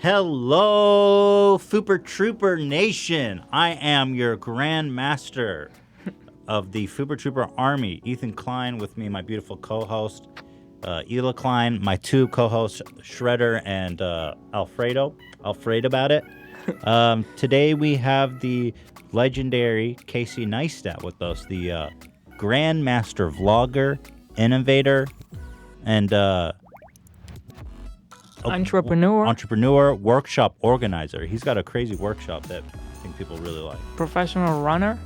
Hello, Fooper Trooper Nation. I am your Grand Master of the Fooper Trooper Army, Ethan Klein, with me, my beautiful co-host, Ela Klein, my two co-hosts, Shredder and Alfredo about it. Today we have the legendary Casey Neistat with us, the Grand Master vlogger, innovator, and entrepreneur, workshop organizer. He's got a crazy workshop that I think people really like. Professional runner,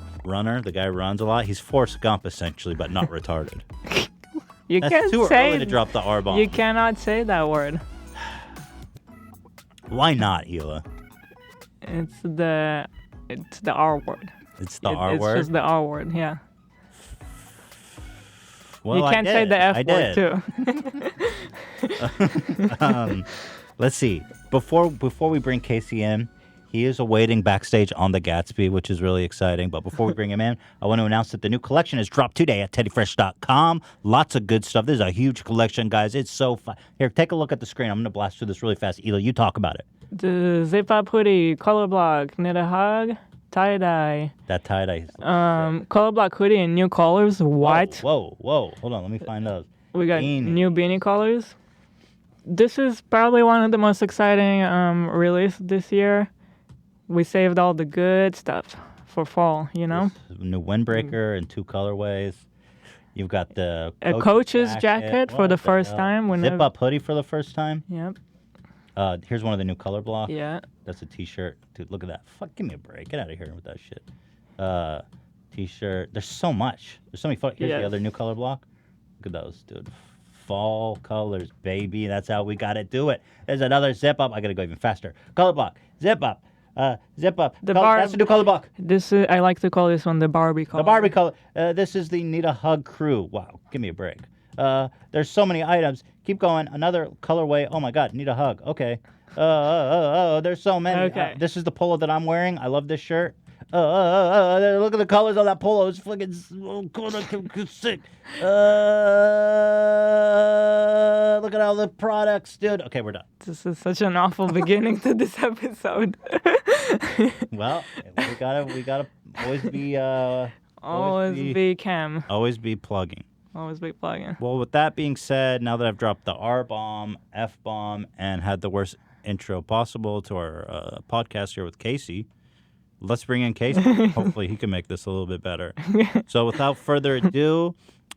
the guy runs a lot. He's Forrest Gump essentially, but not retarded. That's too early to drop the R bomb. You cannot say that word. Why not, Ela? It's the R word. It's the R word. It's just the R word. Yeah. Well, you can't say the F word too. Let's see. Before we bring Casey in, he is awaiting backstage on the Gatsby, which is really exciting. But before we bring him in, I want to announce that the new collection has dropped today at teddyfresh.com. Lots of good stuff. This is a huge collection, guys. It's so fun. Here, take a look at the screen. I'm going to blast through this really fast. Ela, you talk about it. The zip-up hoodie, color block, knit a hug, tie-dye. That tie-dye. Color block hoodie in new colors, white. Whoa. Hold on. Let me find those. We got new beanie colors. This is probably one of the most exciting releases this year. We saved all the good stuff for fall, you know? This new windbreaker in two colorways. You've got the coach's jacket for the first time. Zip-up hoodie for the first time. Yep. Here's one of the new color blocks. Yeah. That's a t-shirt. Dude, look at that. Fuck, give me a break. Get out of here with that shit. T-shirt. There's so much. There's so many Here's the other new color block. Look at those, dude. Fall colors, baby. That's how we got to do it. There's another zip-up. I got to go even faster. Color block. Zip-up. Zip-up. That's the new color block. I like to call this one the Barbie color. The Barbie color. This is the Need a Hug crew. Wow. Give me a break. There's so many items. Keep going. Another colorway. Oh my God. Need a hug. Okay. There's so many. Okay. This is the polo that I'm wearing. I love this shirt. Look at the colors on that polo. It's fucking sick. Look at all the products, dude. Okay, we're done. This is such an awful beginning to this episode. Well, we gotta always be always be cam. Always be plugging. Always be plugging. Well, with that being said, now that I've dropped the R-bomb, F-bomb, and had the worst intro possible to our podcast here with Casey, let's bring in Casey. Hopefully he can make this a little bit better. So without further ado,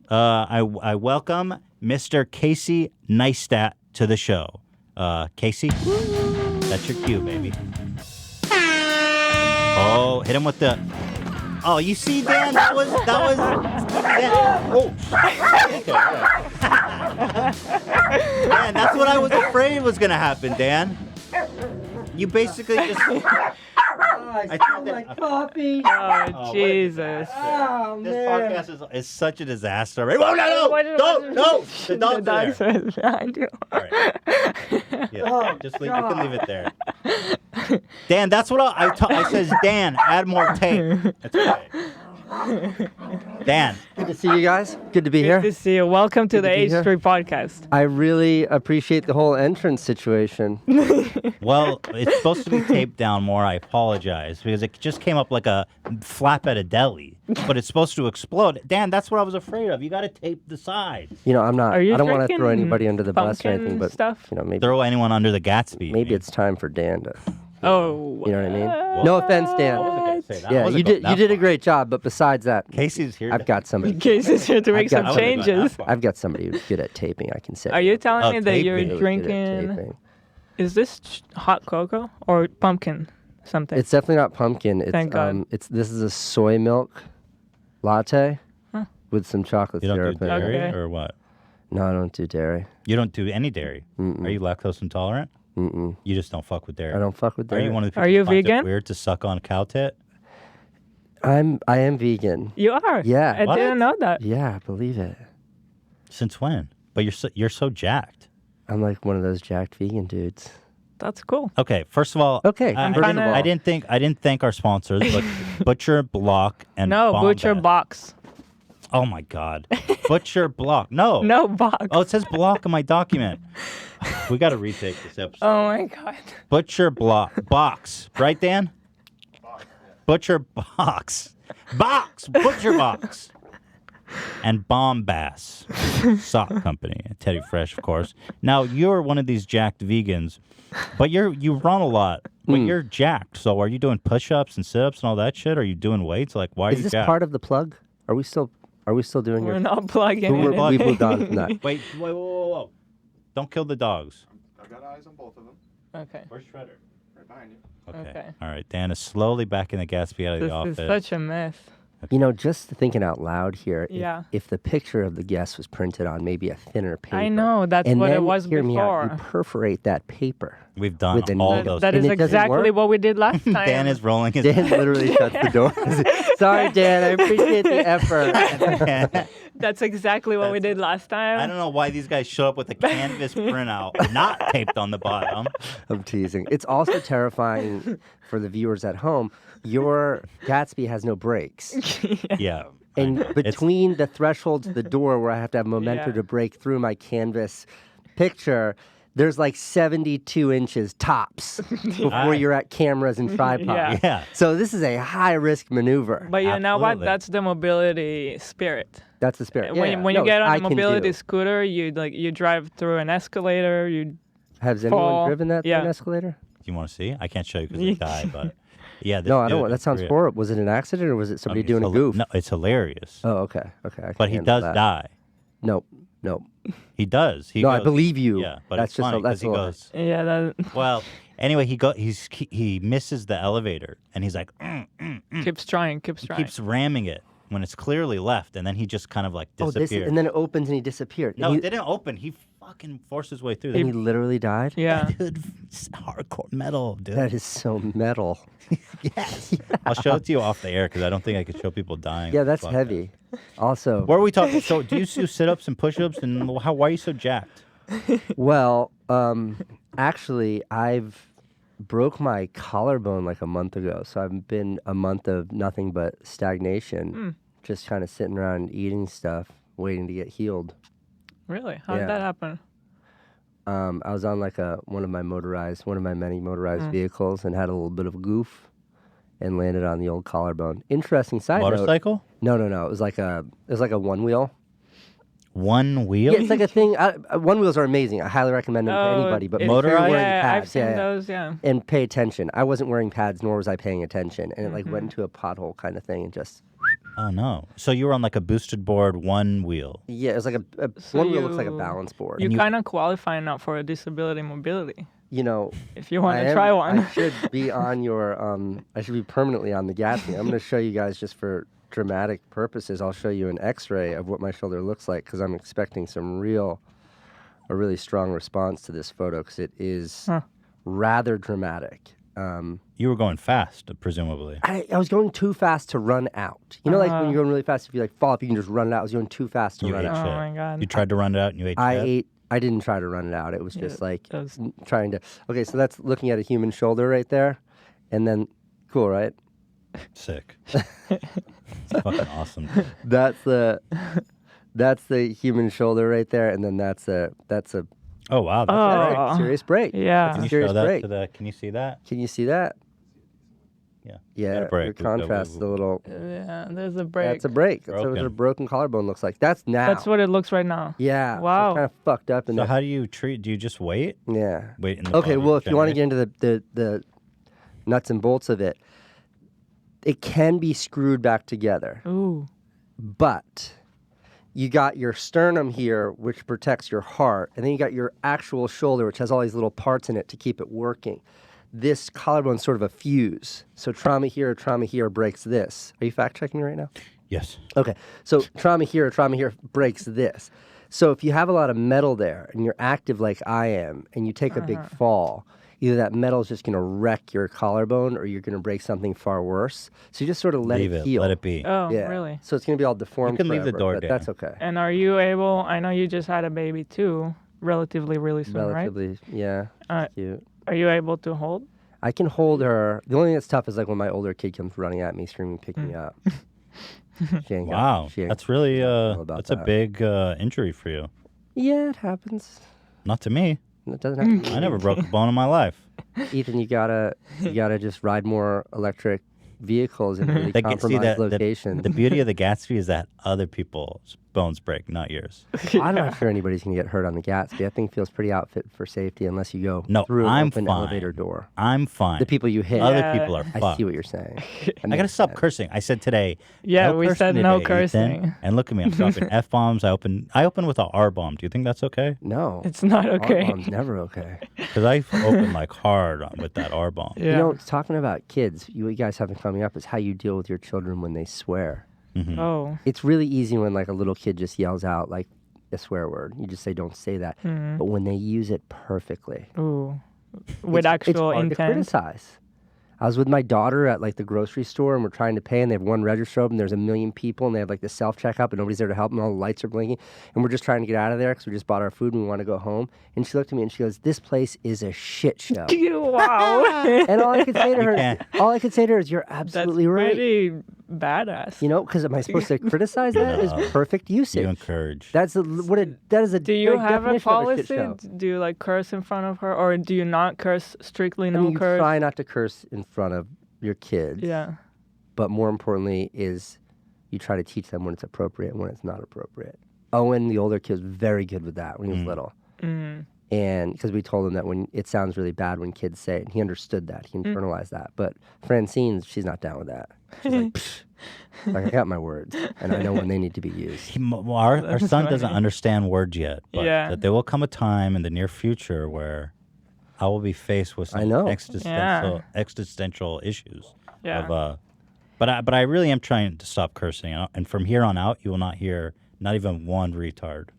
I welcome Mr. Casey Neistat to the show. Casey, that's your cue, baby. Oh, hit him with the... Oh, you see, Dan? That was. Dan. Oh, okay. Dan, that's what I was afraid was gonna happen, Dan. You basically just. I smell like coffee. Oh, Jesus. Oh, man. This podcast is such a disaster. No! The dog's there. Behind you. All right. Yeah, just leave. You can leave it there. Dan, that's what I says. Dan, add more tape. That's okay. Dan. Good to see you guys. Good to be here. Good to see you. Welcome to the H3 podcast. I really appreciate the whole entrance situation. Well, it's supposed to be taped down more. I apologize because it just came up like a flap at a deli, but it's supposed to explode. Dan, that's what I was afraid of. You got to tape the sides. You know, I'm not. I don't want to throw anybody under the bus or anything, but stuff? you know, maybe throw anyone under the Gatsby. Maybe it's time for Dan to. Oh, you know what I mean? No offense, Dan. I wasn't gonna say that. Yeah, you did a great job, but besides that, Casey's here. I've got somebody. Casey's here to make some changes. I've got somebody who's good at taping. I can say. Are you telling me that you're taping. drinking? Is this hot cocoa or pumpkin something? It's definitely not pumpkin. It's, Thank God. This is a soy milk latte with some chocolate You don't syrup do in it. dairy Okay. or what? No, I don't do dairy. You don't do any dairy. Mm-mm. Are you lactose intolerant? Mm-mm. You just don't fuck with dairy. I don't fuck with Are dairy. you one of the people Are you who finds vegan? it weird to suck on cow tit? I am vegan. You are? Yeah. I What? didn't know that. Yeah, believe it. Since when? But you're so jacked. I'm like one of those jacked vegan dudes. That's cool. Okay, first of all, Okay, I first of all. didn't thank our sponsors, but Butcher Block and No, Bomb Butcher Bath. Box. Oh my God, Butcher Block. No. No box. Oh, it says Block in my document. We got to retake this episode. Oh my god. Butcher box. Right, Dan? Butcher box. Butcher box. And Bombas Sock Company. Teddy Fresh, of course. Now, you're one of these jacked vegans, but you run a lot. But you're jacked. So are you doing push-ups and sit-ups and all that shit? Are you doing weights? Like, why are you Is this jacked? part of the plug? Are we still doing We're your... not plugging We've it. moved on from that. Wait, whoa. Don't kill the dogs. I've got eyes on both of them. Okay. Where's Shredder? Right behind you. Okay. All right, Dan is slowly backing the Gatsby out of the This office. is such a mess. You know, just thinking out loud here, Yeah. if the picture of the guest was printed on maybe a thinner paper. I know, that's and what then, it was hear me out, you before. perforate that paper. We've done with the all needle. those. That And is it doesn't exactly work? what we did last time. Dan is rolling his Dan literally shuts the door. Sorry, Dan, I appreciate the effort. That's exactly what we did last time. I don't know why these guys show up with a canvas printout not taped on the bottom. I'm teasing. It's also terrifying for the viewers at home. Your Gatsby has no brakes. Yeah. And between the threshold to the door where I have to have momentum Yeah. to break through my canvas picture, there's like 72 inches tops before you're at cameras and tripods. Yeah. So this is a high-risk maneuver. But you know what? Absolutely. That's the mobility spirit. That's the spirit. When No, you get on I a can mobility do. scooter, you drive through an escalator. You Has anyone fall. driven that Yeah. an escalator? You want to see? I can't show you because I die, but yeah. This No, I don't dude want. That is sounds real. horrible. Was it an accident or was it somebody It's doing a goof? No, it's hilarious. Oh, okay. Okay. I can but he handle does that. die. Nope. He does. He No, I goes- believe you. Yeah, but That's it's just funny that's because he a little- goes. yeah, that Well, anyway, he misses the elevator and he's like, keeps trying. keeps ramming it when it's clearly left, and then he just kind of like Oh, disappears. and then it opens and he disappeared. no, and it didn't open. He fucking forced his way through. he literally died. Yeah. Dude, it's hardcore metal, dude. That is so metal. Yes. I'll show it to you off the air because I don't think I could show people dying. Yeah, on the that's podcast. heavy. Also, What are we talking? So, do you do sit-ups and push-ups, and why are you so jacked? well, actually, I've broke my collarbone like a month ago, so I've been a month of nothing but stagnation, just kind of sitting around eating stuff, waiting to get healed. Really? How Yeah. did that happen? I was on like one of my many motorized vehicles, and had a little bit of a goof, and landed on the old collarbone. Interesting side note. Motorcycle? No. It was like a one wheel. One wheel? Yeah, it's like a thing. One wheels are amazing. I highly recommend them to anybody. But if make sure you're motorized? wearing Yeah, I've pads. seen Yeah. those. Yeah. And pay attention. I wasn't wearing pads, nor was I paying attention, and it like went into a pothole kind of thing, and just Oh no! So you were on like a boosted board, one wheel. yeah, it was like So one wheel looks like a you- balance board. You you- kind of qualify now for a disability mobility. You know, If you want I to am- try one. I should be on your. I should be permanently on the Gatsby. I'm going to show you guys just for dramatic purposes. I'll show you an X-ray of what my shoulder looks like because I'm expecting a really strong response to this photo because it is rather dramatic. You were going fast, presumably. I was going too fast to run out. You know, like when you're going really fast, if you like fall off, you can just run it out. I was going too fast to You run ate out. Oh shit. my God. You tried to run it out and you ate shit? I didn't try to run it out. It was just like that was- trying to. Okay, so that's looking at a human shoulder right there, and then cool, right? Sick. It's fucking awesome. dude. That's the human shoulder right there, and then that's a Oh wow! That's Oh. great. serious break. Yeah. That's Can a you serious show that break. to the? Can you see that? Can you see that? Yeah. Yeah, Got a break. your contrast is a little. Yeah, there's a break. That's a break. That's what Broken. a broken collarbone looks like. That's now. That's what it looks right now. Yeah. Wow. Kind of fucked up in So there. how do you treat? Do you just wait? Yeah. Wait in the. Okay, body well, if you want to regenerate? get into the nuts and bolts of it, it can be screwed back together. Ooh. But you got your sternum here, which protects your heart, and then you got your actual shoulder, which has all these little parts in it to keep it working. This collarbone's sort of a fuse. So trauma here breaks this. Are you fact checking me right now? Yes. Okay, so trauma here breaks this. So if you have a lot of metal there and you're active like I am and you take a big fall, either that metal is just going to wreck your collarbone or you're going to break something far worse. So you just sort of let Leave it it. heal. Let it be. Oh, Yeah. really? So it's going to be all deformed You can leave the forever, door but down. that's okay. And are you able? I know you just had a baby too, relatively really soon, right? Relatively, yeah. Cute. Are you able to hold? I can hold her. The only thing that's tough is like when my older kid comes running at me, screaming, pick me up. She ain't got- Wow, she ain't- that's really know about that's a that. big injury for you. Yeah, it happens. Not to me. It doesn't have to be. I never broke a bone in my life. Ethan, you gotta just ride more electric vehicles in really compromised locations. The beauty of the Gatsby is that other people's bones break, not yours. I'm not sure anybody's gonna get hurt on the Gatsby. That thing feels pretty outfit for safety unless you go through an open elevator door. I'm fine. The people you hit. Other people are fucked. I see what you're saying. I gotta stop cursing. I said today. Yeah, no we said no today, cursing. Ethan. And look at me, I'm dropping f-bombs. I open with an r-bomb. Do you think that's okay? No, it's not okay. R-bomb's never okay. Because I open like hard with that r-bomb. Yeah. You know, talking about kids, what you guys have coming up is how you deal with your children when they swear. Mm-hmm. Oh. It's really easy when like a little kid just yells out like a swear word. You just say, "Don't say that." Mm-hmm. But when they use it perfectly, Ooh. With it's actual hard intent. to criticize. I was with my daughter at like the grocery store and we're trying to pay and they have one register open. There's 1 million people and they have like the self-checkout but nobody's there to help and all the lights are blinking. And we're just trying to get out of there because we just bought our food and we want to go home. And she looked at me and she goes, "This place is a shit show." Wow. And all I could say to her is, "You're absolutely That's right." pretty badass. You know, because am I supposed to criticize that? It's perfect usage. You encourage. That is a Do you have a definition of policy? shit show. Do you like curse in front of her, or do you not curse? Strictly no You curse. try not to curse in front of your kids. Yeah. But more importantly is you try to teach them when it's appropriate and when it's not appropriate. Owen, the older kid, was very good with that when he was little. Mm. And because we told him that when it sounds really bad when kids say it, and he understood that, he internalized that. But Francine, she's not down with that. She's like, "Psh." Like, I got my words, and I know when they need to be used. Our son doesn't understand words yet, but Yeah. that there will come a time in the near future where I will be faced with some existential issues. Yeah. But I really am trying to stop cursing, and from here on out, you will not hear not even one retard.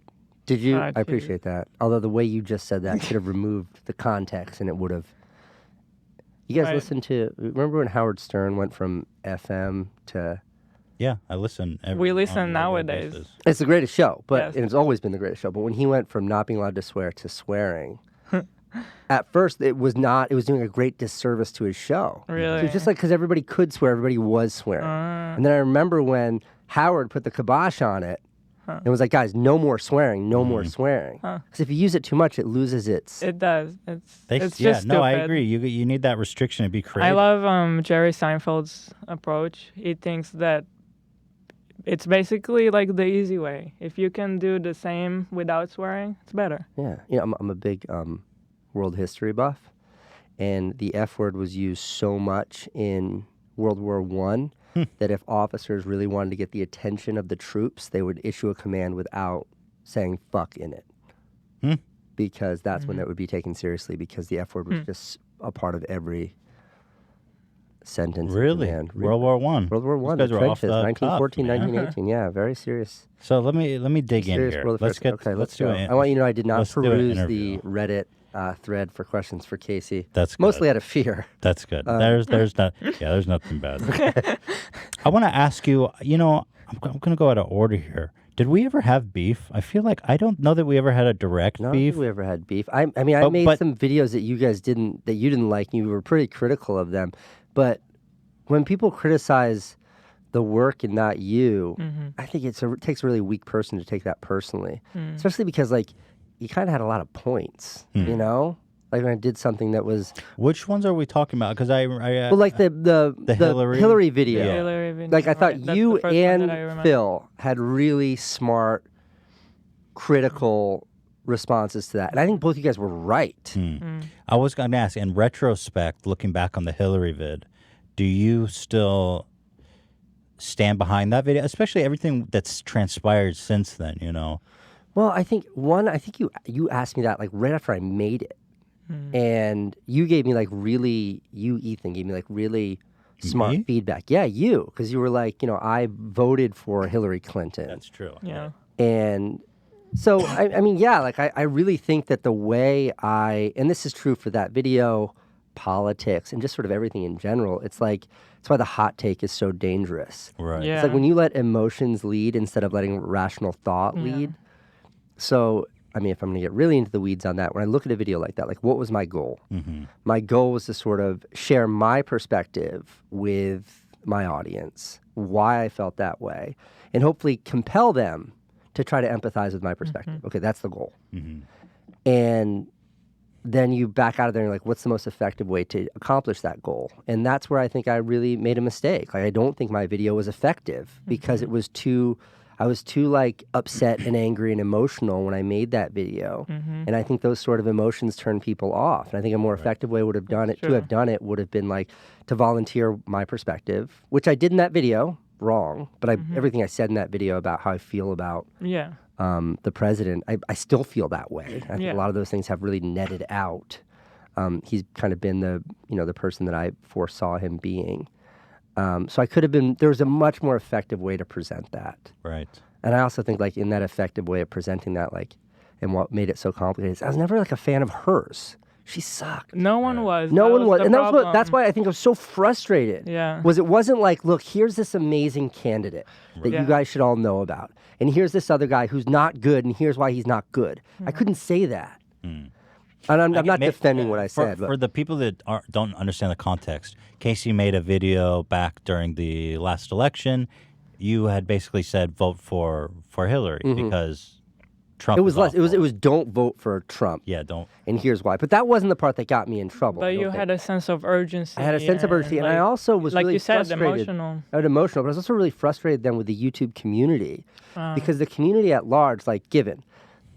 Did you? I appreciate that. Although the way you just said that could have removed the context, and it would have. You guys listen to? Remember when Howard Stern went from FM to? Yeah, I listen. We listen nowadays. It's the greatest show, but and it's always been the greatest show. But when he went from not being allowed to swear to swearing. At first, it was doing a great disservice to his show. Really? It was just like, because everybody could swear, everybody was swearing. And then I remember when Howard put the kibosh on it, and was like, "Guys, no more swearing, no more swearing." Because if you use it too much, it loses its... It does. It's yeah, just no, I stupid. agree. You need that restriction to be creative. I love Jerry Seinfeld's approach. He thinks that it's basically like the easy way. If you can do the same without swearing, it's better. Yeah. I'm a big world history buff, and the F word was used so much in World War I that if officers really wanted to get the attention of the troops, they would issue a command without saying fuck in it. Because that's when it would be taken seriously, because the F word was just a part of every sentence. Really? World War I. World War I. These guys were off the 1914, cuff, man. 1918. Yeah, very serious. So let me dig in Serious here. world Let's affairs. get. Let's do go. it. I want you to know I did not Let's do an peruse interview. the Reddit thread for questions for Casey. That's good. Mostly out of fear. That's good. There's nothing bad. I want to ask you. I'm going to go out of order here. Did we ever have beef? I feel like I don't know that we ever had a direct No, I don't beef. think we ever had beef. I made some videos that you guys didn't like. And you were pretty critical of them, but when people criticize the work and not you, I think it takes a really weak person to take that personally, especially because like you kind of had a lot of points, you know. Like when I did something that was. Which ones are we talking about? Because well, like the Hillary video. Yeah. Hillary video. Like I thought Right, that's you the first one that I and remember. Phil had really smart, critical responses to that, and I think both you guys were right. I was going to ask, in retrospect, looking back on the Hillary vid, do you still stand behind that video, especially everything that's transpired since then? Well, I think you asked me that like right after I made it. And you gave me Ethan gave me like really smart feedback. Yeah, you, because you were like, I voted for Hillary Clinton. That's true. Yeah. And so, I mean, yeah, like I really think that the way and this is true for that video, politics, and just sort of everything in general, it's why the hot take is so dangerous. Right. Yeah. It's like when you let emotions lead instead of letting rational thought lead. So, I mean, if I'm going to get really into the weeds on that, when I look at a video like that, like what was my goal? My goal was to sort of share my perspective with my audience, why I felt that way, and hopefully compel them to try to empathize with my perspective. Okay, that's the goal. And then you back out of there and you're like, what's the most effective way to accomplish that goal? And that's where I think I really made a mistake. Like, I don't think my video was effective because I was too like upset and angry and emotional when I made that video. And I think those sort of emotions turn people off. And I think a more effective way would have done it, to have done it would have been like to volunteer my perspective, which I did in that video, wrong. But everything I said in that video about how I feel about the president, I still feel that way. I think a lot of those things have really netted out. He's kind of been the person that I foresaw him being. So I could have been, there was a much more effective way to present that. Right. And I also think like in that effective way of presenting that, like, and what made it so complicated is I was never like a fan of hers. She sucked. No one was. No one was. The And problem. that's why I think I was so frustrated. Yeah. It wasn't like, look, here's this amazing candidate that you guys should all know about. And here's this other guy who's not good, and here's why he's not good. I couldn't say that. And I'm not defending what I said. For the people that don't understand the context, Casey made a video back during the last election. You had basically said vote for Hillary because Trump. It was don't vote for Trump. Yeah, don't. And here's why. But that wasn't the part that got me in trouble. But you had a sense of urgency. I had a sense of urgency, and I also was like really you said, frustrated. emotional. I was emotional, but I was also really frustrated then with the YouTube community because the community at large, like, given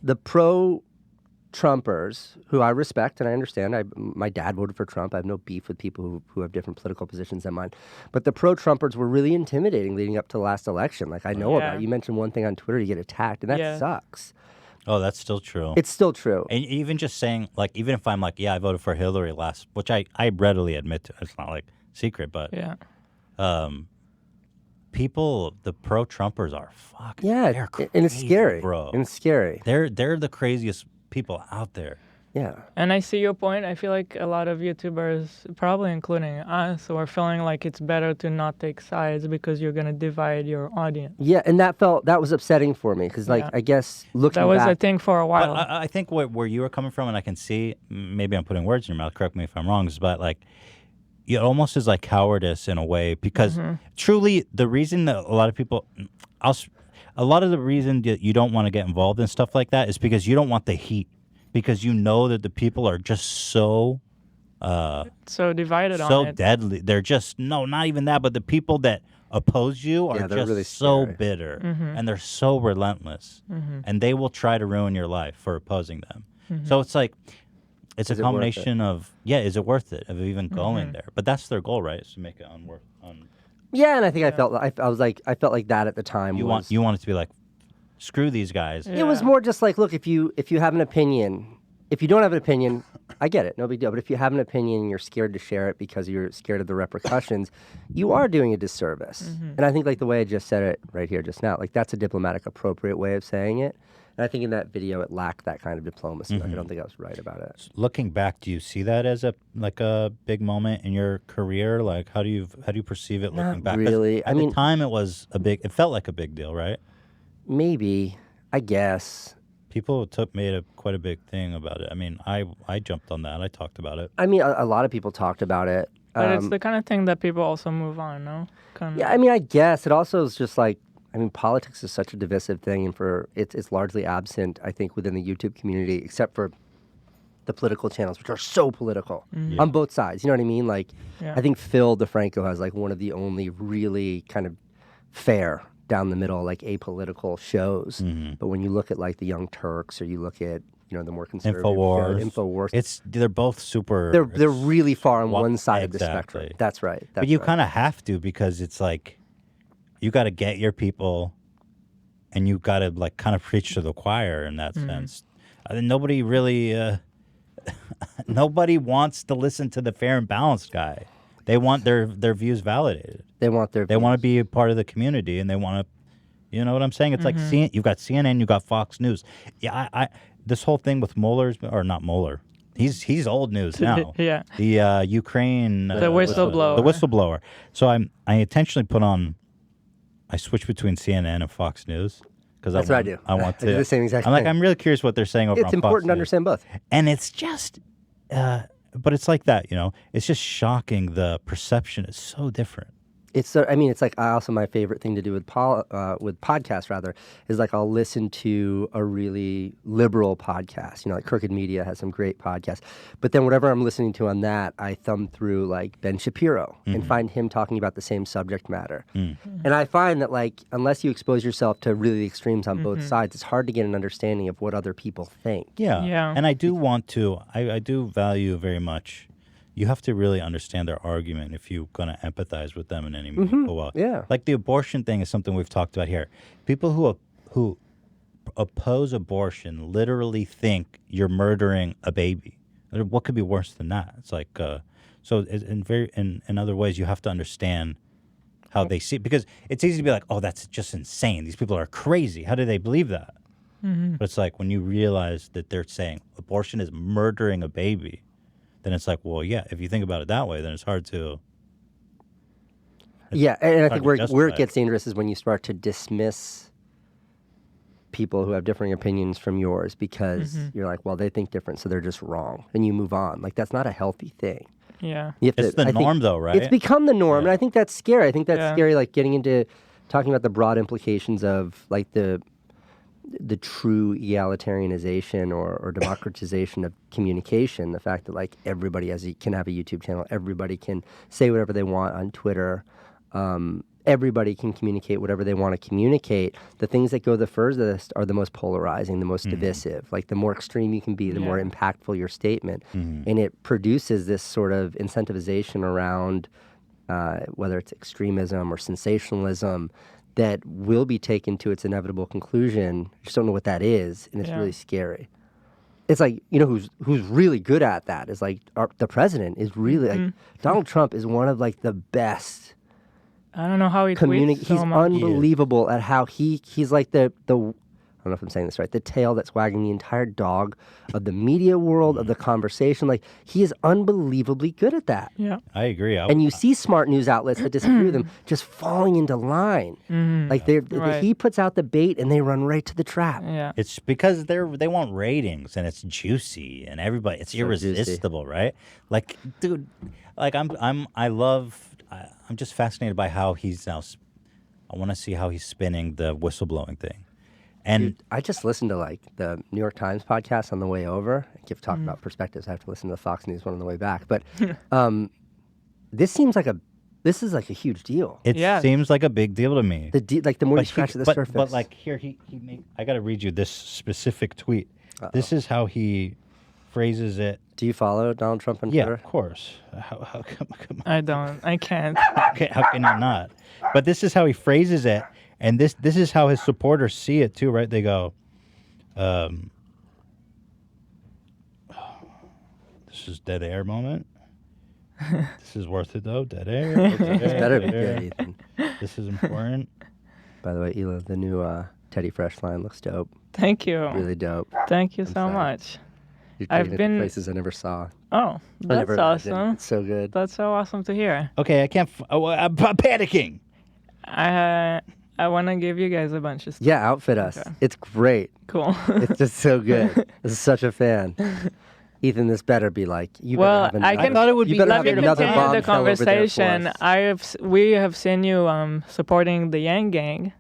the pro-Trumpers, who I respect and I understand. My dad voted for Trump. I have no beef with people who have different political positions than mine. But the pro-Trumpers were really intimidating leading up to the last election. Like, I know about it. You mentioned one thing on Twitter, you get attacked, and that sucks. Oh, that's still true. It's still true. And even just saying, like, even if I'm like, yeah, I voted for Hillary last, which I readily admit to, it's not like secret, but people, the pro-Trumpers are fucking, they're crazy, and it's scary, bro. And it's scary. They're the craziest people out there. Yeah. And I see your point. I feel like a lot of YouTubers, probably including us, are feeling like it's better to not take sides because you're going to divide your audience. Yeah, and that was upsetting for me because, like, I guess looking that was back, a thing for a while. But I think where you were coming from, and I can see, maybe I'm putting words in your mouth, correct me if I'm wrong, but like, it almost is like cowardice in a way because truly the reason that a lot of people, a lot of the reason that you don't want to get involved in stuff like that is because you don't want the heat. Because you know that the people are just so divided on it. So deadly. They're just, not even that, but the people that oppose you are just really so bitter. And they're so relentless. And they will try to ruin your life for opposing them. So it's like, it's a combination of, is it worth it, of even going there? But that's their goal, right? Is to make it unworth. Yeah, and I think I felt like that at the time. You want it to be like, screw these guys. It was more just like, look, if you have an opinion, if you don't have an opinion, I get it, no big deal. But if you have an opinion and you're scared to share it because you're scared of the repercussions, you are doing a disservice. And I think like the way I just said it right here just now, like that's a diplomatic, appropriate way of saying it. And I think in that video it lacked that kind of diplomacy. Like, I don't think I was right about it. Looking back, do you see that as a big moment in your career? Like, how do you perceive it looking back? Not really. At the time, it felt like a big deal, right? Maybe, I guess. People made quite a big thing about it. I mean, I jumped on that. I talked about it. I mean, a lot of people talked about it. But it's the kind of thing that people also move on, no? Yeah, I mean, I guess. It also is just like, I mean, politics is such a divisive thing, and it's largely absent, I think, within the YouTube community, except for the political channels, which are so political on both sides. You know what I mean? Like, I think Phil DeFranco has like one of the only really kind of fair down the middle, like apolitical shows. But when you look at like the Young Turks, or you look at the more conservative InfoWars, they're both super. They're really far on one side of the spectrum. That's right. But you kind of have to, because it's like you got to get your people, and you got to like kind of preach to the choir in that sense. Nobody really, nobody wants to listen to the fair and balanced guy. They want their views validated. They want to be a part of the community, and they want to, you know what I'm saying? It's like you've got CNN, you've got Fox News. Yeah, I this whole thing with Mueller's, or not Mueller. He's old news now. Yeah. The Ukraine. The whistleblower. The whistleblower. So I intentionally I switch between CNN and Fox News. That's what I do. I want to. I do the same exact thing. thing. I'm really curious what they're saying over on Fox News. It's important to understand both. And it's just. But it's like that, It's just shocking. The perception is so different. It's so, I mean, it's like also my favorite thing to do with podcasts rather is like I'll listen to a really liberal podcast. You know, like Crooked Media has some great podcasts. But then whatever I'm listening to on that, I thumb through like Ben Shapiro and find him talking about the same subject matter. And I find that like unless you expose yourself to really the extremes on both sides, it's hard to get an understanding of what other people think. Yeah. And I do want to, I do value very much. You have to really understand their argument if you're going to empathize with them in any meaningful way. Yeah. Like the abortion thing is something we've talked about here. People who oppose abortion literally think you're murdering a baby. What could be worse than that? It's like so in other ways you have to understand how they see it, because it's easy to be like, oh, that's just insane. These people are crazy. How do they believe that? But it's like when you realize that they're saying abortion is murdering a baby, then it's like, well, yeah, if you think about it that way, then it's hard to. Yeah, and I think where it justify gets dangerous is when you start to dismiss people who have differing opinions from yours because you're like, well, they think different, so they're just wrong, and you move on. Like that's not a healthy thing. Yeah. You have It's to- the I think norm, though, right? It's become the norm, and I think that's scary. I think that's Yeah. scary, like getting into talking about the broad implications of like the true egalitarianization or democratization of communication. The fact that like everybody can have a YouTube channel, everybody can say whatever they want on Twitter, everybody can communicate whatever they want to communicate. The things that go the furthest are the most polarizing, the most divisive. Like the more extreme you can be, the more impactful your statement, and it produces this sort of incentivization around whether it's extremism or sensationalism that will be taken to its inevitable conclusion. You just don't know what that is, and it's really scary. It's like, you know, who's really good at that is like the president is really like Donald Trump is one of like the best. I don't know how he tweets so He's much. unbelievable at how he's like the I don't know if I'm saying this right, the tail that's wagging the entire dog of the media world, of the conversation. Like, he is unbelievably good at that. Yeah. I agree. And you see smart news outlets that disagree with him just falling into line. Like, Right. he puts out the bait and they run right to the trap. Yeah. It's because they want ratings and it's juicy and everybody it's irresistible, right? Like, dude, like I'm just fascinated by how he's now. I want to see how he's spinning the whistleblowing thing. And Dude, I just listened to like the New York Times podcast on the way over. I keep talking about perspectives. I have to listen to the Fox News one on the way back. But this is like a huge deal. it Yeah. seems like a big deal to me. Like the more you scratch the surface. But like here he made. I got to read you this specific tweet. This is how he phrases it. Do you follow Donald Trump on Yeah, Twitter? of course. How come I don't. I can't. how can you not? But this is how he phrases it, and this is how his supporters see it too, right? They go, "This is dead air moment. This is worth it though. Dead air. It's better be good, Ethan. This is important." By the way, Ela, the new Teddy Fresh line looks dope. Thank you. Really dope. Thank you so sorry. You're much. taking it to been- places I never saw. Oh, I that's never imagined. awesome. It's so good. That's so awesome to hear. Okay, I can't. I'm panicking. I want to give you guys a bunch of stuff. Yeah, outfit us. Okay. It's great. Cool. It's just so good. This is such a fan. Ethan, this better be like you. Well, better have I can. thought it would you be better Let have me another continue the bombshell over there for conversation. us. We have seen you supporting the Yang Gang.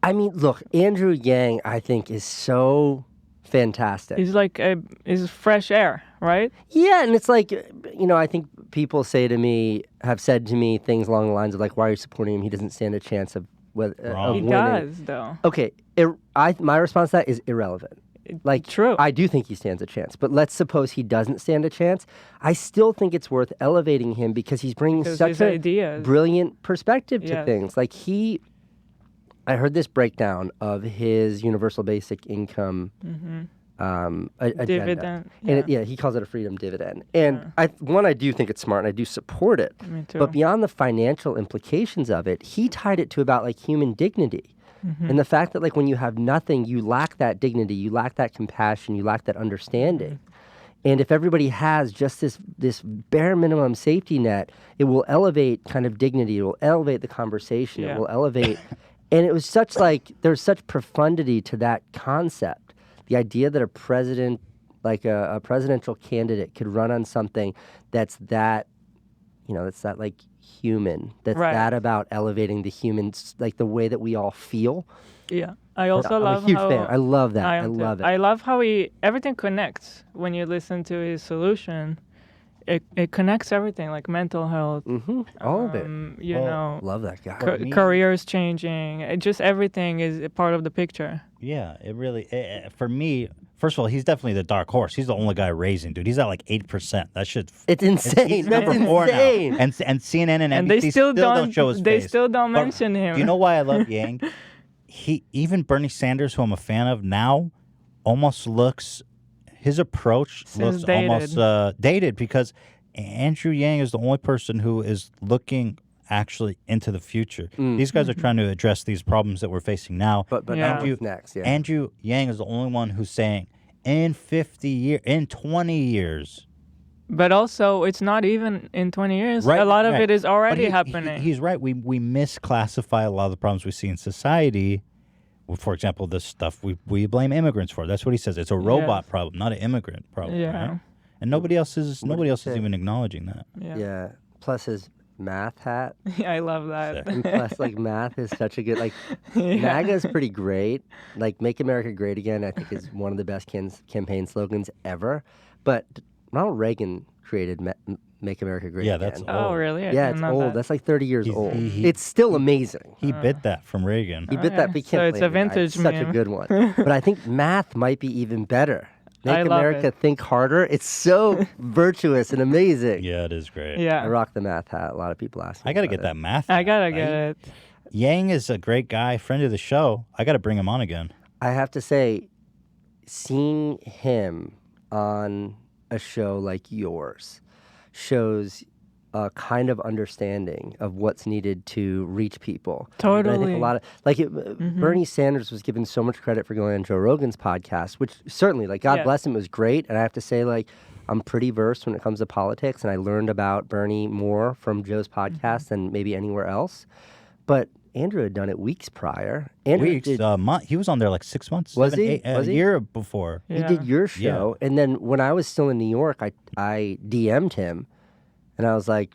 I mean, look, Andrew Yang, I think, is so fantastic. He's like he's fresh air, right? Yeah, and it's like, you know, I think people have said to me things along the lines of like, why are you supporting him? He doesn't stand a chance of Wrong. He winning. does, though. Okay, my response to that is irrelevant. Like, True. I do think he stands a chance, but let's suppose he doesn't stand a chance. I still think it's worth elevating him because he's bringing Because such his a ideas. brilliant perspective to Yes. things. Like I heard this breakdown of his universal basic income agenda. Dividend, And he calls it a freedom dividend. And I do think it's smart and I do support it. Me too. But beyond the financial implications of it, he tied it to about like human dignity. And the fact that like when you have nothing, you lack that dignity, you lack that compassion, you lack that understanding. And if everybody has just this bare minimum safety net, it will elevate kind of dignity, it will elevate the conversation, Yeah. it will elevate. And it was such like, there's such profundity to that concept. The idea that a president, like a presidential candidate could run on something that's that it's that like human. That's Right. that about elevating the humans, like the way that we all feel. Yeah. I also I'm love a huge how fan. I love that. I am too. love it. I love how everything connects when you listen to his solution. It connects everything, like mental health. All of it. You know, Love that guy. careers changing. Just everything is a part of the picture. Yeah, it really. For me, first of all, he's definitely the dark horse. He's the only guy raising, dude. He's at like 8%. That shit. It's insane. He's That's number 4 now. insane. And CNN and And NBC they still don't show his They face. still don't But mention him. Do you know why I love Yang? Even Bernie Sanders, who I'm a fan of now, almost looks. His approach Seems looks dated. almost dated because Andrew Yang is the only person who is looking actually into the future. These guys are trying to address these problems that we're facing now. But Yeah. Andrew next. Yeah. Andrew Yang is the only one who's saying in 50 years, in 20 years. But also, it's not even in 20 years. Right, a lot of right. it is already But happening. He's right. We misclassify a lot of the problems we see in society. Well, for example, this stuff we blame immigrants for. That's what he says. It's a robot problem, not an immigrant problem. Yeah. Right? And nobody else is say? even acknowledging that. Yeah. Plus his math hat. I love that. And plus, like, math is such a good, like, Yeah. MAGA is pretty great. Like, Make America Great Again, I think, is one of the best campaign slogans ever. But Ronald Reagan created Make America Great Yeah, Again. that's Oh, old. really? I Yeah, didn't it's know old. that. That's like 30 years He's- old. he- It's still amazing. He bit that from Reagan. He bit that, but he So can't it's a blame the guy. vintage Such a meme. good one. But I think math might be even better. Make I love America it. think harder. It's so virtuous and amazing. Yeah, it is great. I Yeah. rock the math hat. A lot of people ask me I got to about get it. that math. I gotta hat, get right? it. Yang is a great guy, friend of the show. I got to bring him on again. I have to say, seeing him on a show like yours shows a kind of understanding of what's needed to reach people. And I think Totally. a lot of Bernie Sanders was given so much credit for going on Joe Rogan's podcast, which certainly, like, God Yeah. bless him, was great. And I have to say, like, I'm pretty versed when it comes to politics, and I learned about Bernie more from Joe's podcast than maybe anywhere else. But Andrew had done it weeks prior. Andrew Weeks, did, he was on there like 6 months. Was 7, he? 8, Was a he? year before. he Yeah. did your show, and then when I was still in New York, I DM'd him, and I was like,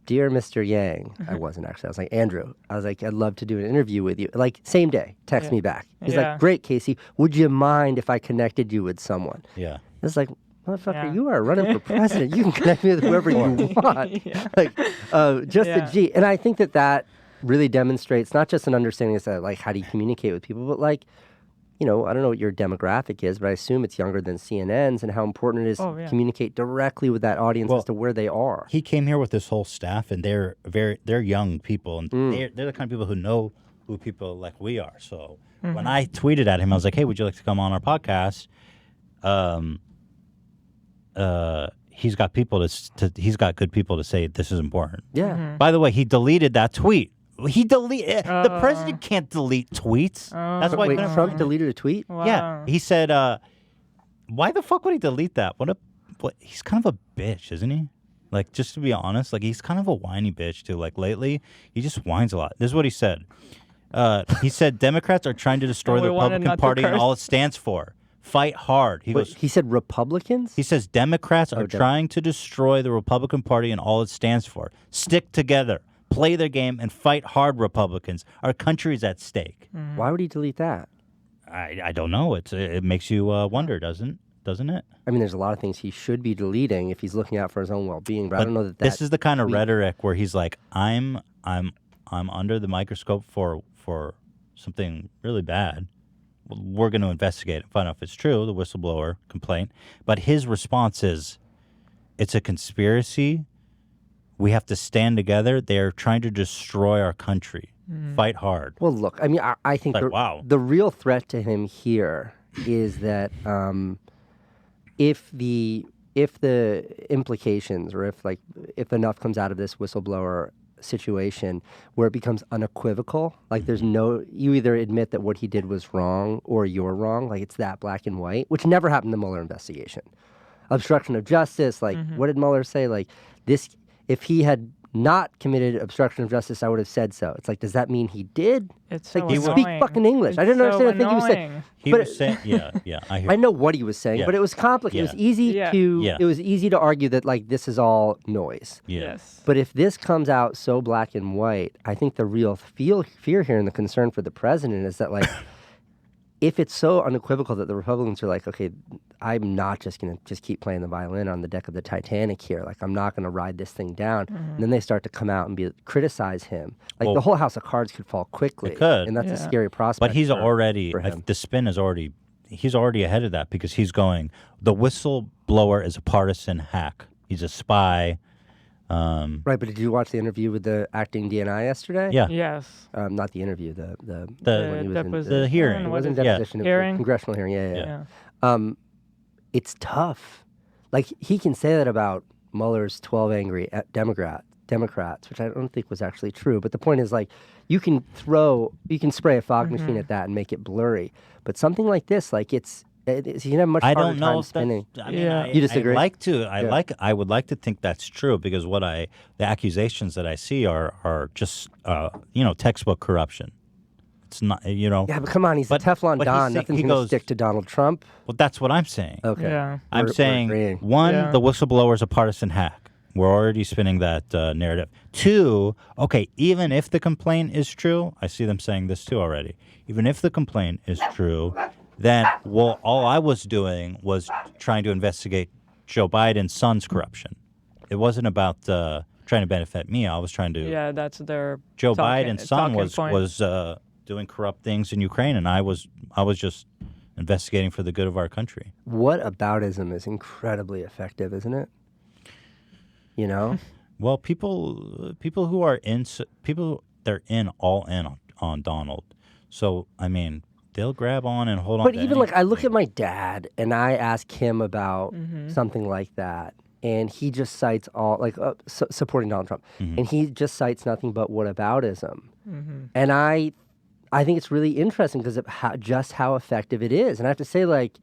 "Dear Mr. Yang," I wasn't actually. I was like, "Andrew," I was like, "I'd love to do an interview with you." Like, same day, text me back. He's Yeah. like, "Great, Casey. Would you mind if I connected you with someone?" Yeah. It's like, motherfucker, Yeah. you are running for president. You can connect me with whoever you want. Like, just Yeah. a G. And I think that really demonstrates not just an understanding of like how do you communicate with people, but like, I don't know what your demographic is, but I assume it's younger than CNN's, and how important it is Oh, to yeah. communicate directly with that audience Well, as to where they are. He came here with this whole staff, and they're young people, and they're the kind of people who know who people like we are. So when I tweeted at him, I was like, "Hey, would you like to come on our podcast?" He's got people he's got good people to say this is important. Yeah. By the way, he deleted that tweet. The president can't delete tweets. That's why. he Wait, couldn't- Trump deleted a tweet? Wow. Yeah, he said, "Why the fuck would he delete that? What? He's kind of a bitch, isn't he? Like, just to be honest, like he's kind of a whiny bitch too. Like lately, he just whines a lot. This is what he said. He said Democrats are trying to destroy And the we wanted Republican not to Party and curse. all it stands for. Fight hard." He Wait, goes. he said Republicans? He says Democrats are Dem- trying to destroy the Republican Party and all it stands for. Stick together, play their game, and fight hard, Republicans. Our country's at stake. Why would he delete that? I don't know. It makes you wonder, doesn't it? I mean, there's a lot of things he should be deleting if he's looking out for his own well-being, but I don't know that This is the kind of tweet- rhetoric where he's like, I'm under the microscope for something really bad. We're going to investigate and find out if it's true, the whistleblower complaint. But his response is, it's a conspiracy. We have to stand together. They're trying to destroy our country. Fight hard. Well, look, I mean, I think Like, wow. the real threat to him here is that if the implications, or if enough comes out of this whistleblower situation where it becomes unequivocal, like there's no, you either admit that what he did was wrong or you're wrong, like it's that black and white, which never happened in the Mueller investigation. Obstruction of justice, like what did Mueller say? Like this, if he had not committed obstruction of justice, I would have said so. It's like, does that mean he did? It's Like, so he annoying. speak fucking English. I It's didn't understand so a thing he was saying. annoying. He But was saying, yeah, I hear. I know what he was saying, Yeah. but it was complicated. It was Yeah. easy Yeah. to Yeah. it was easy to argue that like this is all noise. Yeah. Yes. But if this comes out so black and white, I think the real fear here and the concern for the president is that like if it's so unequivocal that the Republicans are like, okay, I'm not just going to just keep playing the violin on the deck of the Titanic here. Like, I'm not going to ride this thing down. And then they start to come out and criticize him. Like, Well, the whole house of cards could fall quickly. it could. And that's a Yeah. scary prospect. But he's already, for him. the spin is already, he's already ahead of that because he's going, the whistleblower is a partisan hack. He's a spy. Right, but did you watch the interview with the acting DNI yesterday? Yeah. Yes. Not the interview, the The- when he was in the hearing. It What wasn't is it? deposition, it was a Hearing? congressional hearing. Yeah. Yeah. It's tough. Like, he can say that about Mueller's 12 angry Democrats, which I don't think was actually true. But the point is, like, you can spray a fog machine at that and make it blurry. But something like this, like, you can have much I harder don't know time if spinning. that's, I mean, Yeah. You disagree? I would like to think that's true because the accusations that I see are just, textbook corruption. It's not, Yeah, but come on, he's But- a Teflon but he's Don. saying- Nothing's he going to goes- stick to Donald Trump. well, that's what I'm saying. Okay. Yeah. I'm We're saying, agreeing. one, Yeah. the whistleblower is a partisan hack. We're already spinning that narrative. Two, okay, even if the complaint is true, I see them saying this too already. Even if the complaint is true, then all I was doing was trying to investigate Joe Biden's son's corruption. It wasn't about trying to benefit me. I was trying to. Yeah, that's their Joe talking- Biden's son talking point. was doing corrupt things in Ukraine, and I was just investigating for the good of our country. What aboutism is incredibly effective, isn't it? You know? Well, people who are they're all in on Donald. So I mean, they'll grab on and hold on. But to even like I look anything. at my dad and I ask him about something like that, and he just cites all like supporting Donald Trump, and he just cites nothing but whataboutism. And I think it's really interesting because of just how effective it is. And I have to say, like,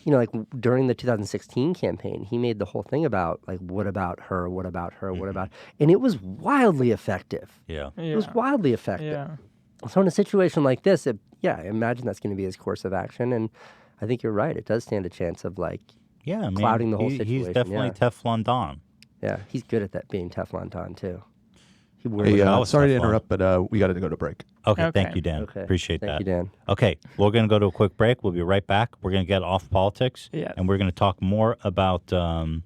like during the 2016 campaign, he made the whole thing about like, what about her? What about her? What about? And it was wildly effective. Yeah. It was wildly effective. Yeah. So in a situation like this, I imagine that's going to be his course of action. And I think you're right. It does stand a chance of like, Yeah, I mean, clouding the whole he's situation, definitely yeah. Teflon Don. yeah, he's good at that being Teflon Don too. He Hey, wears was sorry to Teflon. interrupt, but we got to go to break. Okay, thank Okay. you, Dan. Okay. Appreciate Thank that. you, Dan. Okay, we're going to go to a quick break. We'll be right back. We're going to get off politics, Yes. and we're going to talk more about. I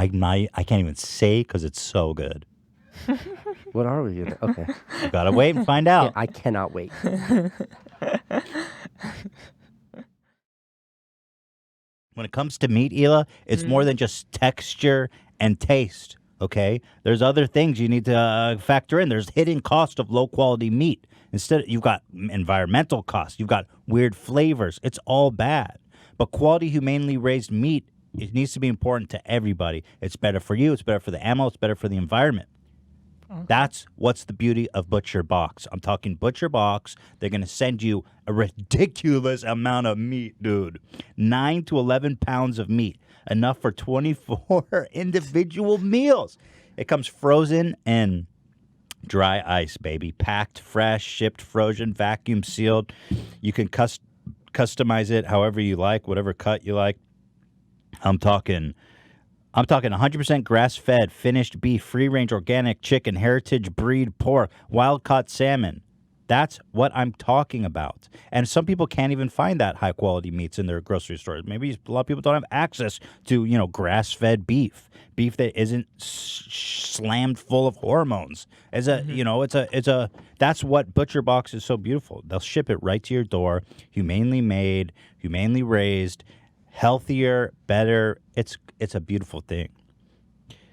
can't even say because it's so good. What are we gonna? Okay, You gotta wait and find out. I cannot wait. When it comes to meat, Hila, it's more than just texture and taste, okay? There's other things you need to factor in. There's hidden cost of low-quality meat. Instead, you've got environmental costs. You've got weird flavors. It's all bad. But quality, humanely raised meat, it needs to be important to everybody. It's better for you. It's better for the animal. It's better for the environment. That's what's the beauty of Butcher Box. I'm talking Butcher Box. They're going to send you a ridiculous amount of meat, dude. 9 to 11 pounds of meat. Enough for 24 individual meals. It comes frozen and dry ice, baby. Packed, fresh, shipped, frozen, vacuum sealed. You can customize it however you like, whatever cut you like. I'm talking 100% grass-fed, finished beef, free-range organic chicken, heritage breed pork, wild-caught salmon. That's what I'm talking about. And some people can't even find that high-quality meats in their grocery stores. Maybe a lot of people don't have access to, grass-fed beef that isn't slammed full of hormones. That's what Butcher Box is so beautiful. They'll ship it right to your door, humanely made, humanely raised, healthier, better. It's a beautiful thing.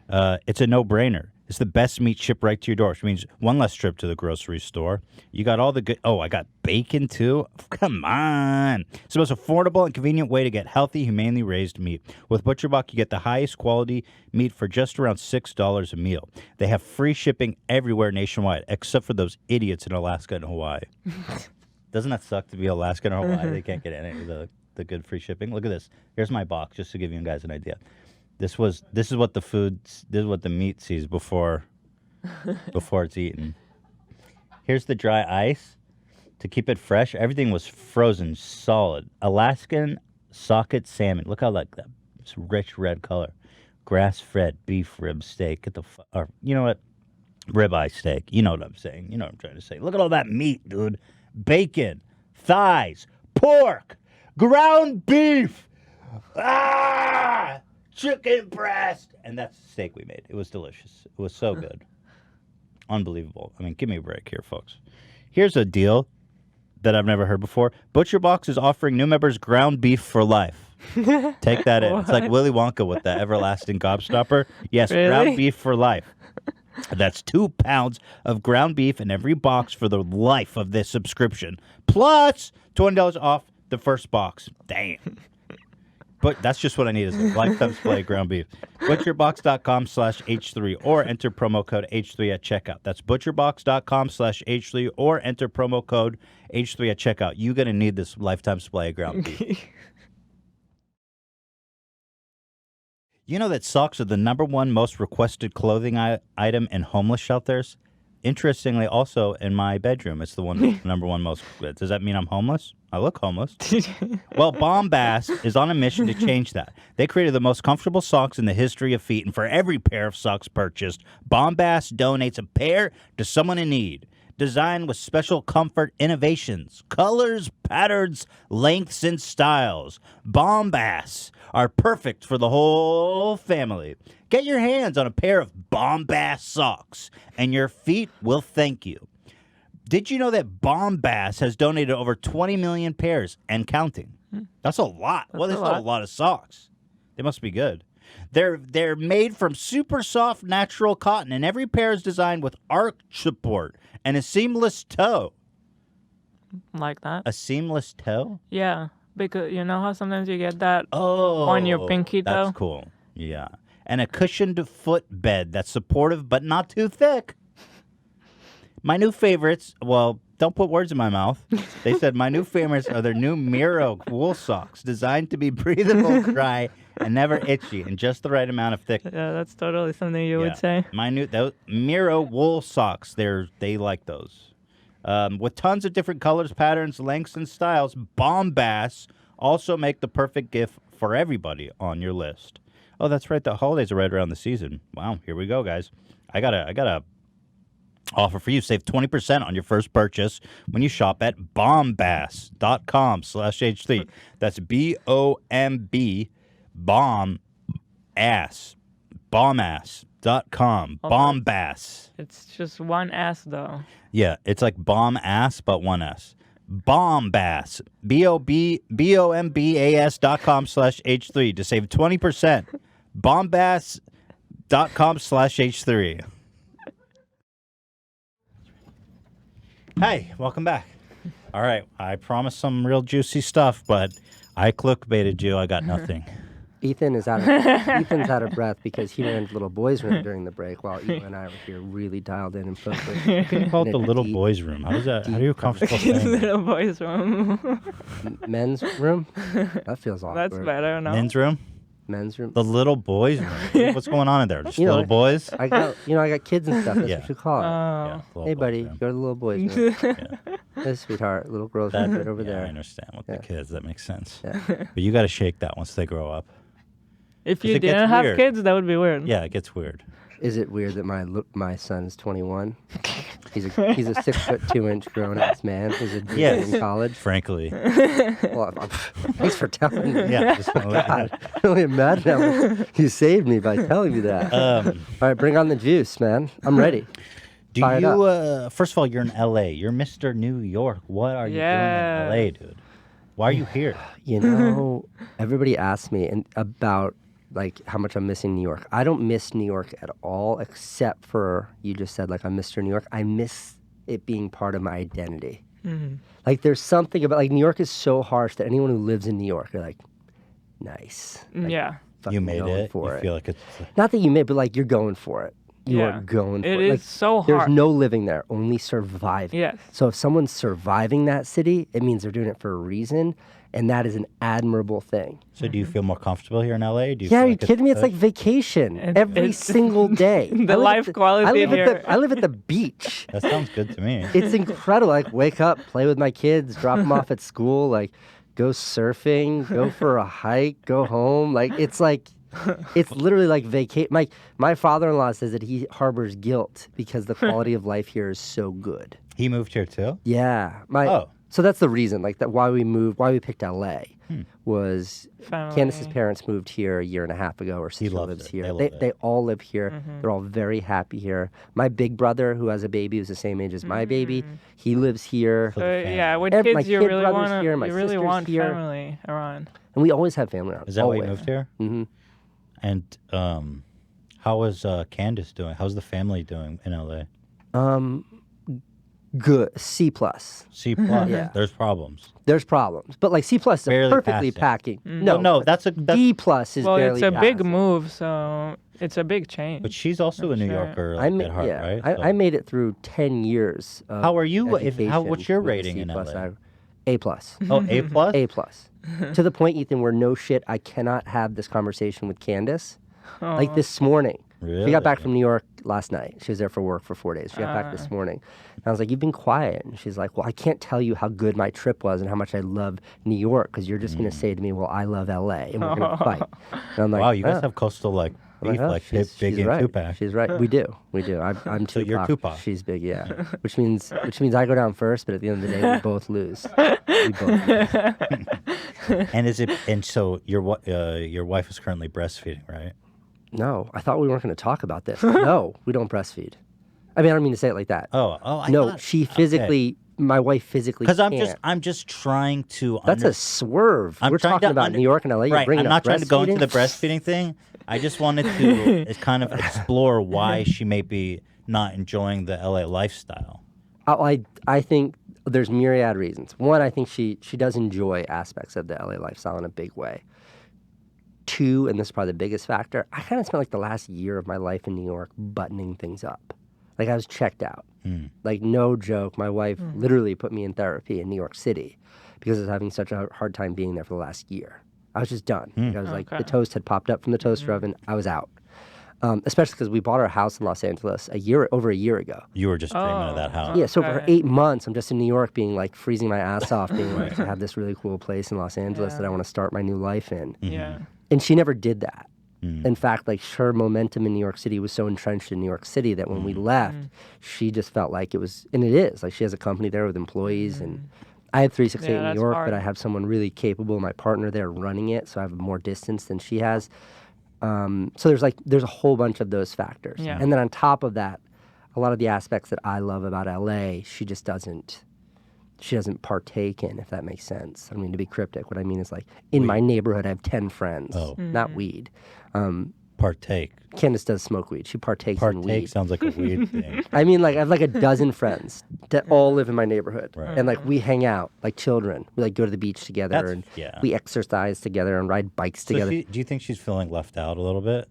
It's a no-brainer. It's the best meat shipped right to your door, which means one less trip to the grocery store. You got all the good. Oh, I got bacon too. Come on! It's the most affordable and convenient way to get healthy, humanely raised meat. With ButcherBox, you get the highest quality meat for just around $6 a meal. They have free shipping everywhere nationwide, except for those idiots in Alaska and Hawaii. Doesn't that suck to be Alaska and Hawaii? They can't get any of the good free shipping. Look at this. Here's my box, just to give you guys an idea. This is what the meat sees before it's eaten. Here's the dry ice to keep it fresh. Everything was frozen solid. Alaskan socket salmon. Look how like that. It's rich red color. Grass-fed beef rib steak. Or you know what? Ribeye steak. You know what I'm saying. You know what I'm trying to say. Look at all that meat, dude. Bacon, thighs, pork, ground beef, chicken breast. And that's the steak we made. It was delicious. It was so good. Unbelievable. I mean, give me a break here, folks. Here's a deal that I've never heard before. ButcherBox is offering new members ground beef for life. Take that in. It's like Willy Wonka with the everlasting gobstopper. Yes, Really? ground beef for life. That's 2 pounds of ground beef in every box for the life of this subscription. Plus $20 off the first box. Damn. But that's just what I need is a lifetime supply of ground beef. Butcherbox.com/H3 or enter promo code H3 at checkout. That's butcherbox.com/H3 or enter promo code H3 at checkout. You're going to need this lifetime supply of ground beef. You know that socks are the #1 most requested clothing item in homeless shelters? Interestingly, also in my bedroom, it's the #1 most. Does that mean I'm homeless? I look homeless. Well, Bombas is on a mission to change that. They created the most comfortable socks in the history of feet, and for every pair of socks purchased, Bombas donates a pair to someone in need. Designed with special comfort innovations, colors, patterns, lengths, and styles, Bombas are perfect for the whole family. Get your hands on a pair of Bombas socks, and your feet will thank you. Did you know that Bombas has donated over 20 million pairs and counting? That's a lot. Well, there's not a lot of socks. They must be good. They're made from super soft natural cotton, and every pair is designed with arch support and a seamless toe. Like that? A seamless toe? Yeah, because you know how sometimes you get that Oh, on your pinky toe? That's cool. Yeah. And a cushioned foot bed that's supportive but not too thick. My new favorites, well, don't put words in my mouth. They said my new favorites are their new Miro wool socks, designed to be breathable, dry, and never itchy, and just the right amount of thickness. Yeah, that's totally something you would say. My new Miro wool socks, they like those. With tons of different colors, patterns, lengths, and styles, Bombas also make the perfect gift for everybody on your list. Oh, that's right. The holidays are right around the season. Wow, here we go, guys. I got a offer for you. Save 20% on your first purchase when you shop at bombas.com/H3. That's BOMB, bombass.com. Bombas. It's just one S, though. Yeah, it's like bomb ass, but one S. Bombas. BOMBAS.com/H3 to save 20%. Bombas.com/H3. Hey, welcome back. All right, I promised some real juicy stuff, but I clickbaited you. I got nothing. Ethan's out of breath because he ran into the little boys' room during the break while Ethan and I were here really dialed in and focused. You can call it the little boys' room. How are you comfortable saying that? Little boys' room. Men's room? That feels awkward. That's better, no? Men's room? Men's room? The little boys' room. What's going on in there? Just little boys? I got kids and stuff. That's Yeah. what you call it. Yeah, little Hey, boys' buddy, room. go to the little boys' room. Yeah. Hey, sweetheart, little girl's room right over Yeah, there. I understand with the kids. That makes sense. Yeah. But you got to shake that once they grow up. If you it gets didn't have weird. kids, that would be weird. Yeah, it gets weird. Is it weird that my son's 21? He's a 6'2" grown-ass man who's a junior in college. Frankly. Well, thanks for telling me. Yeah. Just wanna let you know. God, I can only imagine how much you saved me by telling me that. All right, bring on the juice, man. I'm ready. Do Fire it you, first of all, you're in L.A. You're Mr. New York. What are you doing in L.A., dude? Why are you here? You know, everybody asks me about like how much I'm missing New York. I don't miss New York at all, except for you just said like I'm Mr. New York. I miss it being part of my identity. Mm-hmm. Like there's something about like New York is so harsh that anyone who lives in New York, they're like, nice. Like, Yeah. fucking You made going it. for You it. feel like it's... Not that you made, but like you're going for it. You are going for it. It is Like, so there's hard. no living there, only surviving. Yes. So if someone's surviving that city, it means they're doing it for a reason. And that is an admirable thing. So do you feel more comfortable here in LA? Do you Yeah, feel are you like kidding me? It's like vacation every single day. The life quality here. I live at the beach. That sounds good to me. It's incredible. Like, wake up, play with my kids, drop them off at school, like, go surfing, go for a hike, go home. Like, it's literally like vacation. My father-in-law says that he harbors guilt because the quality of life here is so good. He moved here too? Yeah. Oh. So that's the reason, like, that why we picked LA was Family. Candace's parents moved here a year and a half ago. Her sister loves lives it. here. They love They all live here. They're all very happy here. My big brother, who has a baby who's the same age as my baby, he lives here. So the family. Yeah, with My kids, you kid really brother's want here, my you really sister's want here. family around. And we always have family around. Is that why you always. moved here? Mm-hmm. And how is Candace doing? How's the family doing in LA? Good. C+. C plus. Yeah. There's problems. There's problems. But, like, C+ is Barely perfectly passing. packing. No, that's D+ is Well, barely it's a big passing. move, so it's a big change. But she's also a New Sure. Yorker like, at heart, right? So- I made it through 10 years of How are you? What's education your with a rating C+. in LA? A+. Oh, A plus. A+. To the point, Ethan, where no shit, I cannot have this conversation with Candace. Like this morning. Really? She got back from New York last night. She was there for work for 4 days. She got back this morning. And I was like, you've been quiet. And she's like, well, I can't tell you how good my trip was and how much I love New York because you're just going to say to me, well, I love LA and we're going to fight. And I'm like, Wow, you guys "Oh." have coastal like I'm beef, "Oh, like she's Biggie right. and Tupac. She's right. We do. I'm So Tupac. you're Tupac. She's Big, yeah. Which means I go down first, but at the end of the day, we both lose. We both lose. And so your wife is currently breastfeeding, right? No, I thought we weren't going to talk about this. No, we don't breastfeed. I mean, I don't mean to say it like that. I No, thought, she physically, my wife physically because can't. I'm just trying to. That's a swerve. I'm We're trying talking to about New York and LA. You're Right, bringing I'm up not trying to go into the breastfeeding? breastfeeding thing. I just wanted to kind of explore why she may be not enjoying the LA lifestyle. I think there's myriad reasons. One, I think she does enjoy aspects of the LA lifestyle in a big way. Two, and this is probably the biggest factor, I kind of spent like the last year of my life in New York buttoning things up. Like I was checked out. Like no joke, my wife literally put me in therapy in New York City because I was having such a hard time being there for the last year. I was just done. Like, I was like, the toast had popped up from the toaster oven. I was out. Especially because we bought our house in Los Angeles over a year ago. You were just dreaming of that house. Yeah, so for 8 months, I'm just in New York being like freezing my ass off, being like, I have this really cool place in Los Angeles that I want to start my new life in. Yeah. And she never did that. In fact, like her momentum in New York City was so entrenched in New York City that when we left, she just felt like it was, and it is, like she has a company there with employees. And I had 368 in that's New York, hard. but I have someone really capable, my partner there running it, so I have more distance than she has. So there's a whole bunch of those factors. Yeah. And then on top of that, a lot of the aspects that I love about LA, she doesn't partake in, if that makes sense. I mean, to be cryptic, what I mean is like, in my neighborhood, I have 10 friends, not weed. Partake. Candace does smoke weed. She partakes in Partake weed. sounds like a weird thing. I mean, like, I have like a dozen friends that all live in my neighborhood. Right. And like, we hang out like children. We like go to the beach together and we exercise together and ride bikes So together. do you think she's feeling left out a little bit?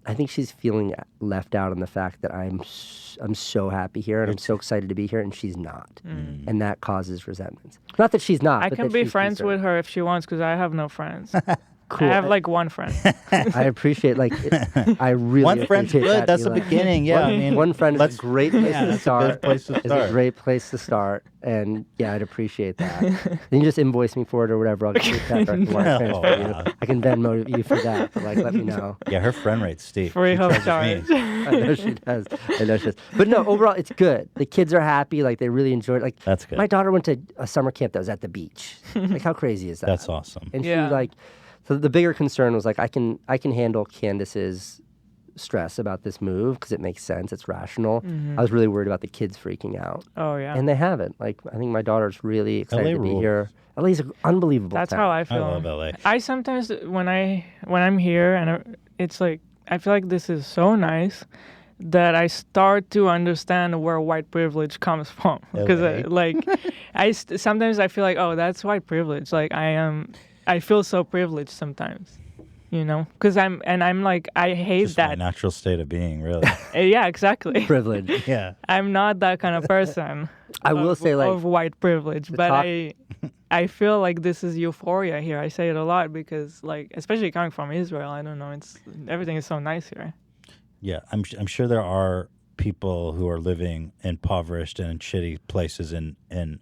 I think she's feeling left out on the fact that I'm so happy here and I'm so excited to be here, and she's not, and that causes resentments. Not that she's not. I but can that be she's friends concerned. with her if she wants because I have no friends. Cool. I have like one friend. I appreciate I really One friend's appreciate good. that, That's the Eli. beginning. Yeah, I mean, One friend is let's- a great place yeah, to that's a start. good place to It's a start. great place to start, and yeah, I'd appreciate that. Then you just invoice me for it or whatever. I'll get you a check or I can wire transfer you. wow. I can Venmo you for that. But like, let me know. Yeah, her friend rate's steep. Free She home charges charge. me. I know she does. I know she does. But no, overall, it's good. The kids are happy. Like they really enjoyed it. Like That's good. My daughter went to a summer camp that was at the beach. Like how crazy is that? That's awesome. And she Yeah. was like, so the bigger concern was like, I can handle Candace's stress about this move because it makes sense. It's rational. I was really worried about the kids freaking out. Oh yeah. And they haven't. Like, I think my daughter's really excited LA to be rules. here. LA's an unbelievable That's town. how I feel. love LA. I sometimes when I'm here and it's like I feel like this is so nice that I start to understand where white privilege comes from because Okay. sometimes I feel like, oh, that's white privilege. Like I feel so privileged sometimes, you know, because I'm like I hate Just my that. natural state of being, really. Yeah, exactly. Privilege. Yeah. I'm not that kind of person. I will say, like, of white privilege, but talk- I feel like this is euphoria here. I say it a lot because, like, especially coming from Israel, I don't know, it's everything is so nice here. Yeah, I'm sure there are people who are living impoverished and in shitty places in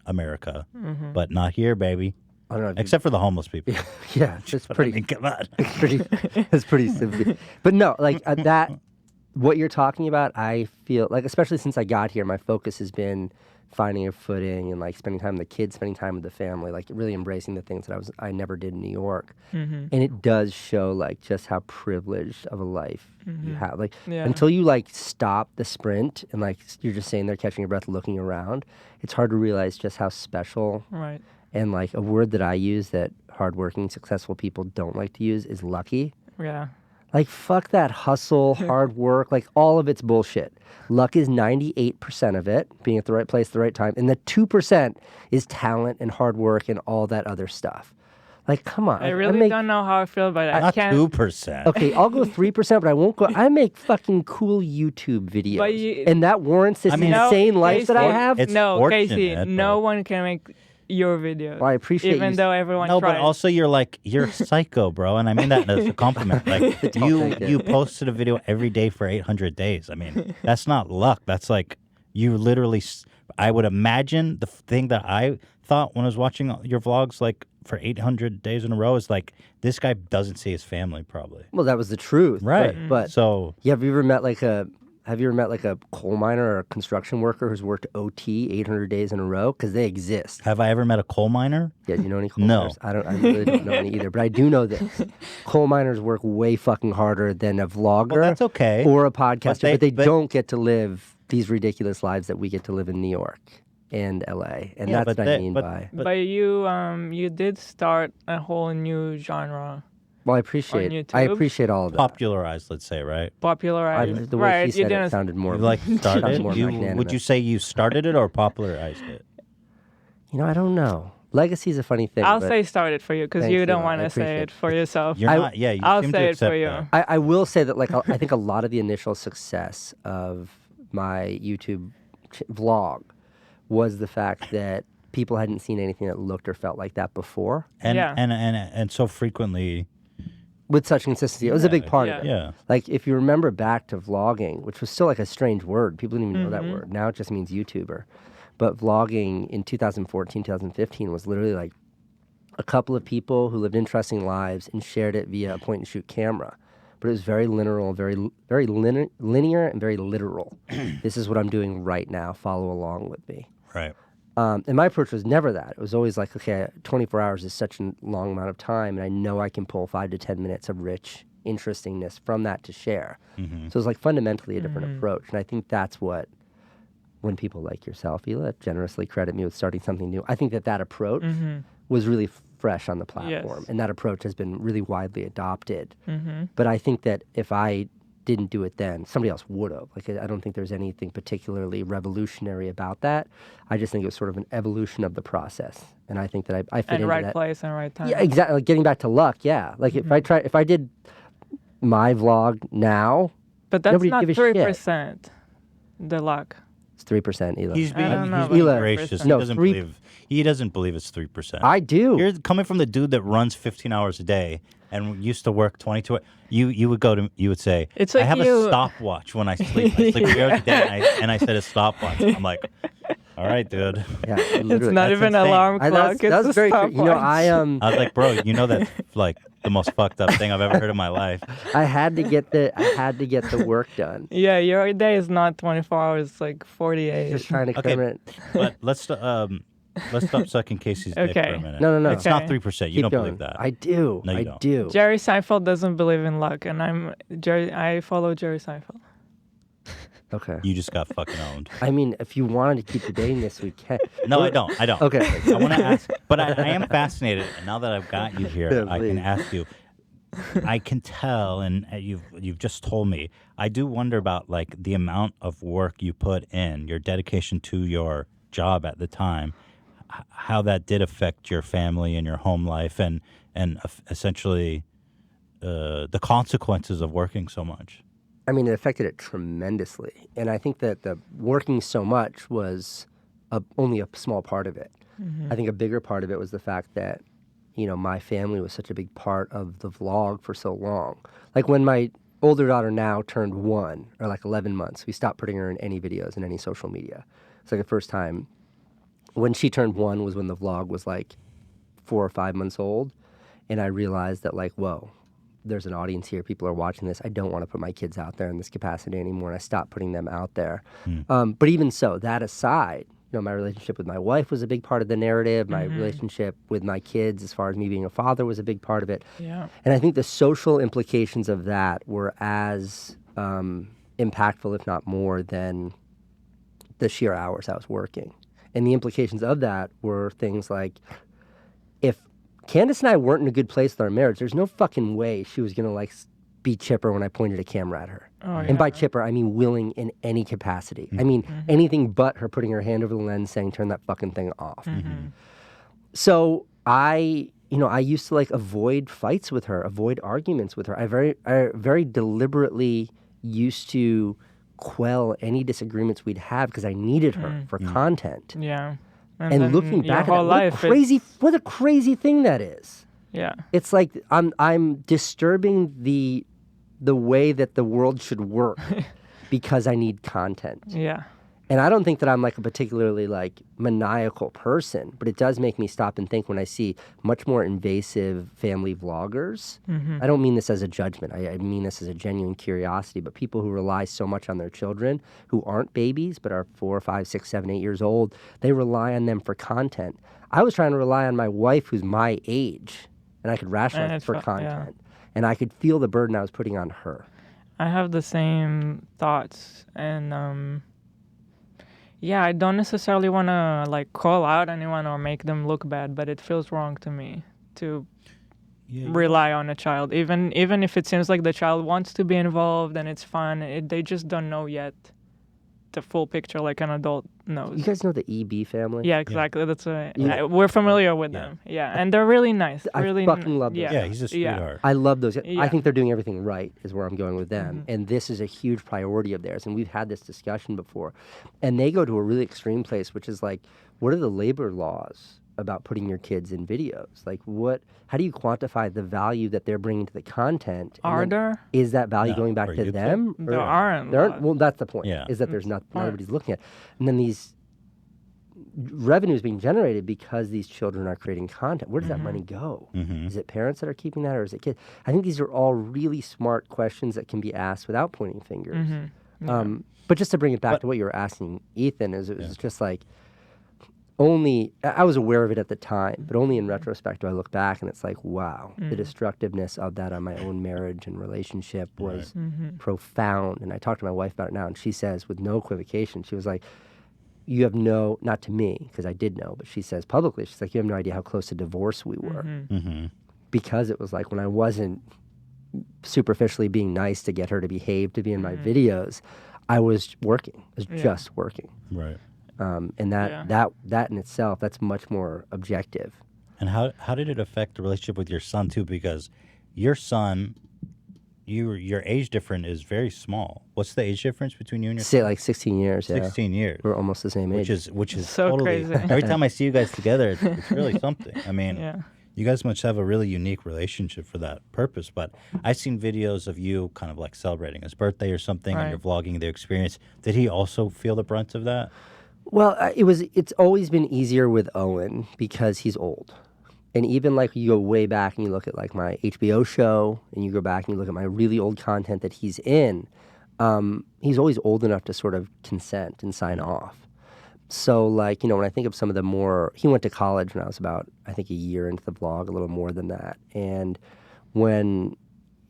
America, but not here, baby. I don't know. Except for the homeless people. Yeah, it's But I pretty. mean, come on. It's pretty simple. But no, like that. What you're talking about, I feel like, especially since I got here, my focus has been finding a footing and like spending time with the kids, spending time with the family, like really embracing the things that I never did in New York. And it does show like just how privileged of a life you have. Like until you like stop the sprint and like you're just sitting there catching your breath, looking around, it's hard to realize just how special. Right. And like a word that I use that hardworking, successful people don't like to use is lucky. Yeah. Like, fuck that hustle, hard work, like all of it's bullshit. Luck is 98% of it, being at the right place at the right time. And the 2% is talent and hard work and all that other stuff. Like, come on. I really don't know how I feel about it. I Not can't. 2%. Okay, I'll go 3%, but I won't go. I make fucking cool YouTube videos. But you- and that warrants this insane life that I Casey, have. It's no, Casey, fortunate, no but- one can make your videos. Well, I appreciate even you- though everyone No, tries. but also you're psycho, bro, and I mean that as a compliment. Like Thank you. you posted a video every day for 800 days. I mean, that's not luck. That's like you literally. I would imagine the thing that I thought when I was watching your vlogs, like for 800 days in a row, is like this guy doesn't see his family probably. Well, that was the truth. Right. But So yeah, have you ever met like a coal miner or a construction worker who's worked OT 800 days in a row? Because they exist. have I ever met a coal miner? Yeah, do you know any coal No. miners? I really don't know any either, but I do know this. Coal miners work way fucking harder than a vlogger Well, that's okay. or a podcaster, but they but- don't get to live these ridiculous lives that we get to live in New York and LA. And Yeah, that's but what I they- mean but- by... But you did start a whole new genre, Well, I appreciate YouTube? all of that. Popularized, let's say, right? popularized. The way right, she you said it didn't. sounded more... You like started? more You, would magnanimous. you say you started it or popularized it? You know, I don't know. Legacy's a funny thing. I'll but say start it for you because Thank you you, don't I want to appreciate say it. it for yourself. You're not. Yeah, you I'll seem say to it accept for you. that. I will say that, like, I think a lot of the initial success of my YouTube vlog was the fact that people hadn't seen anything that looked or felt like that before And, Yeah. and so frequently, with such consistency. It was a big part of it. yeah. Like, if you remember back to vlogging, which was still like a strange word, people didn't even know that word. Now it just means YouTuber. But vlogging in 2014, 2015 was literally like a couple of people who lived interesting lives and shared it via a point-and-shoot camera. But it was very linear, very linear and very literal. This is what I'm doing right now. Follow along with me. Right. And my approach was never that. It was always like, okay, 24 hours is such a long amount of time, and I know I can pull 5 to 10 minutes of rich interestingness from that to share. So it was like fundamentally a different approach. And I think that's what, when people like yourself, Hila, generously credit me with starting something new, I think that approach was really fresh on the platform. Yes. And that approach has been really widely adopted. But I think that if I didn't do it then, somebody else would have. Like, I don't think there's anything particularly revolutionary about that. I just think it was sort of an evolution of the process. And I think that I fit And into right that. place and right time. Yeah, exactly. Like getting back to luck, yeah. Like if I did my vlog now, But that's Nobody not give a shit. 3%. The luck. it's 3%, Ela. He's I being, don't know he's about being Eli. gracious. No, He doesn't believe it's 3%. I do. You're coming from the dude that runs 15 hours a day and used to work 22. You would say, It's I like have a you- stopwatch when I sleep. I sleep 3 hours a day, and I set a stopwatch. I'm like, all right, dude. Yeah, It's literally. not that's even an insane. alarm clock. That's it's a very true. You know, stopwatch. I was like, bro, you know that's like the most fucked up thing I've ever heard in my life. I had to get the work done. Yeah, your day is not 24 hours, it's like 48. Just trying to Okay. cram it. But let's stop sucking Casey's dick for Okay. a minute. No. It's not Okay. 3%. You Keep don't going. believe that. I do. No, you I don't. do. Jerry Seinfeld doesn't believe in luck, and I follow Jerry Seinfeld. Okay. You just got fucking owned. I mean, if you wanted to keep debating this, we can. No, I don't. Okay. I want to ask, but I am fascinated. And now that I've got you here, Yeah, I can please. ask you. I can tell, and you've just told me. I do wonder about like the amount of work you put in, your dedication to your job at the time, how that did affect your family and your home life, and essentially the consequences of working so much. I mean, it affected it tremendously. And I think that the working so much was only a small part of it. I think a bigger part of it was the fact that, my family was such a big part of the vlog for so long. Like when my older daughter now turned 1 or like 11 months, we stopped putting her in any videos in any social media. It's like the first time when she turned 1 was when the vlog was like 4 or 5 months old. And I realized that like, whoa, there's an audience here. People are watching this. I don't want to put my kids out there in this capacity anymore. And I stopped putting them out there. But even so, that aside, my relationship with my wife was a big part of the narrative. My relationship with my kids, as far as me being a father, was a big part of it. Yeah. And I think the social implications of that were as impactful, if not more, than the sheer hours I was working. And the implications of that were things like, if Candace and I weren't in a good place with our marriage, there's no fucking way she was going to like be chipper when I pointed a camera at her. Oh, And by chipper, I mean willing in any capacity. I mean anything but her putting her hand over the lens saying, turn that fucking thing off. So I used to like avoid fights with her, avoid arguments with her. I very deliberately used to quell any disagreements we'd have because I needed her for content. Yeah. And then looking your back at whole that, life, what a crazy thing that is. Yeah. It's like I'm disturbing the way that the world should work because I need content. Yeah. And I don't think that I'm like a particularly like maniacal person, but it does make me stop and think when I see much more invasive family vloggers. I don't mean this as a judgment. I mean this as a genuine curiosity, but people who rely so much on their children who aren't babies but are 4, 5, 6, 7, 8 years old, they rely on them for content. I was trying to rely on my wife who's my age, and I could rationalize for content. And I could feel the burden I was putting on her. I have the same thoughts, and yeah, I don't necessarily want to like call out anyone or make them look bad, but it feels wrong to me to rely on a child, even if it seems like the child wants to be involved and it's fun. They just don't know yet the full picture like an adult knows. You guys know the EB family? Yeah, exactly. That's we're familiar with them. Yeah, and they're really nice. I really fucking love them. Yeah, he's a sweetheart. I love those. I think they're doing everything right is where I'm going with them. And this is a huge priority of theirs. And we've had this discussion before. And they go to a really extreme place, which is like, what are the labor laws about putting your kids in videos? Like how do you quantify the value that they're bringing to the content? Are there? Is that value going back to them? There aren't. Well, that's the point. Is that there's nobody's looking at. And then these revenues being generated because these children are creating content. Where does that money go? Is it parents that are keeping that, or is it kids? I think these are all really smart questions that can be asked without pointing fingers. But just to bring it back to what you were asking, Ethan, it was just like, I was aware of it at the time, but only in retrospect do I look back and it's like, wow, the destructiveness of that on my own marriage and relationship was profound. And I talked to my wife about it now, and she says with no equivocation, she was like, you have not to me, because I did know, but she says publicly, she's like, you have no idea how close to divorce we were. Because it was like when I wasn't superficially being nice to get her to behave, to be in my videos, I was working. I was just working. Right. And that in itself, that's much more objective. And how did it affect the relationship with your son too? Because your son, your age difference is very small. What's the age difference between you and your son? Say like 16 years. 16 years. We're almost the same age. Which is so totally crazy. Every time I see you guys together, it's really something. I mean, you guys must have a really unique relationship for that purpose. But I've seen videos of you kind of like celebrating his birthday or something, and you're vlogging the experience. Did he also feel the brunt of that? Well, it's always been easier with Owen because he's old. And even like you go way back and you look at like my HBO show and you go back and you look at my really old content that he's in, he's always old enough to sort of consent and sign off. So like, when I think of some of the more, he went to college when I was about, I think a year into the vlog, a little more than that. And when,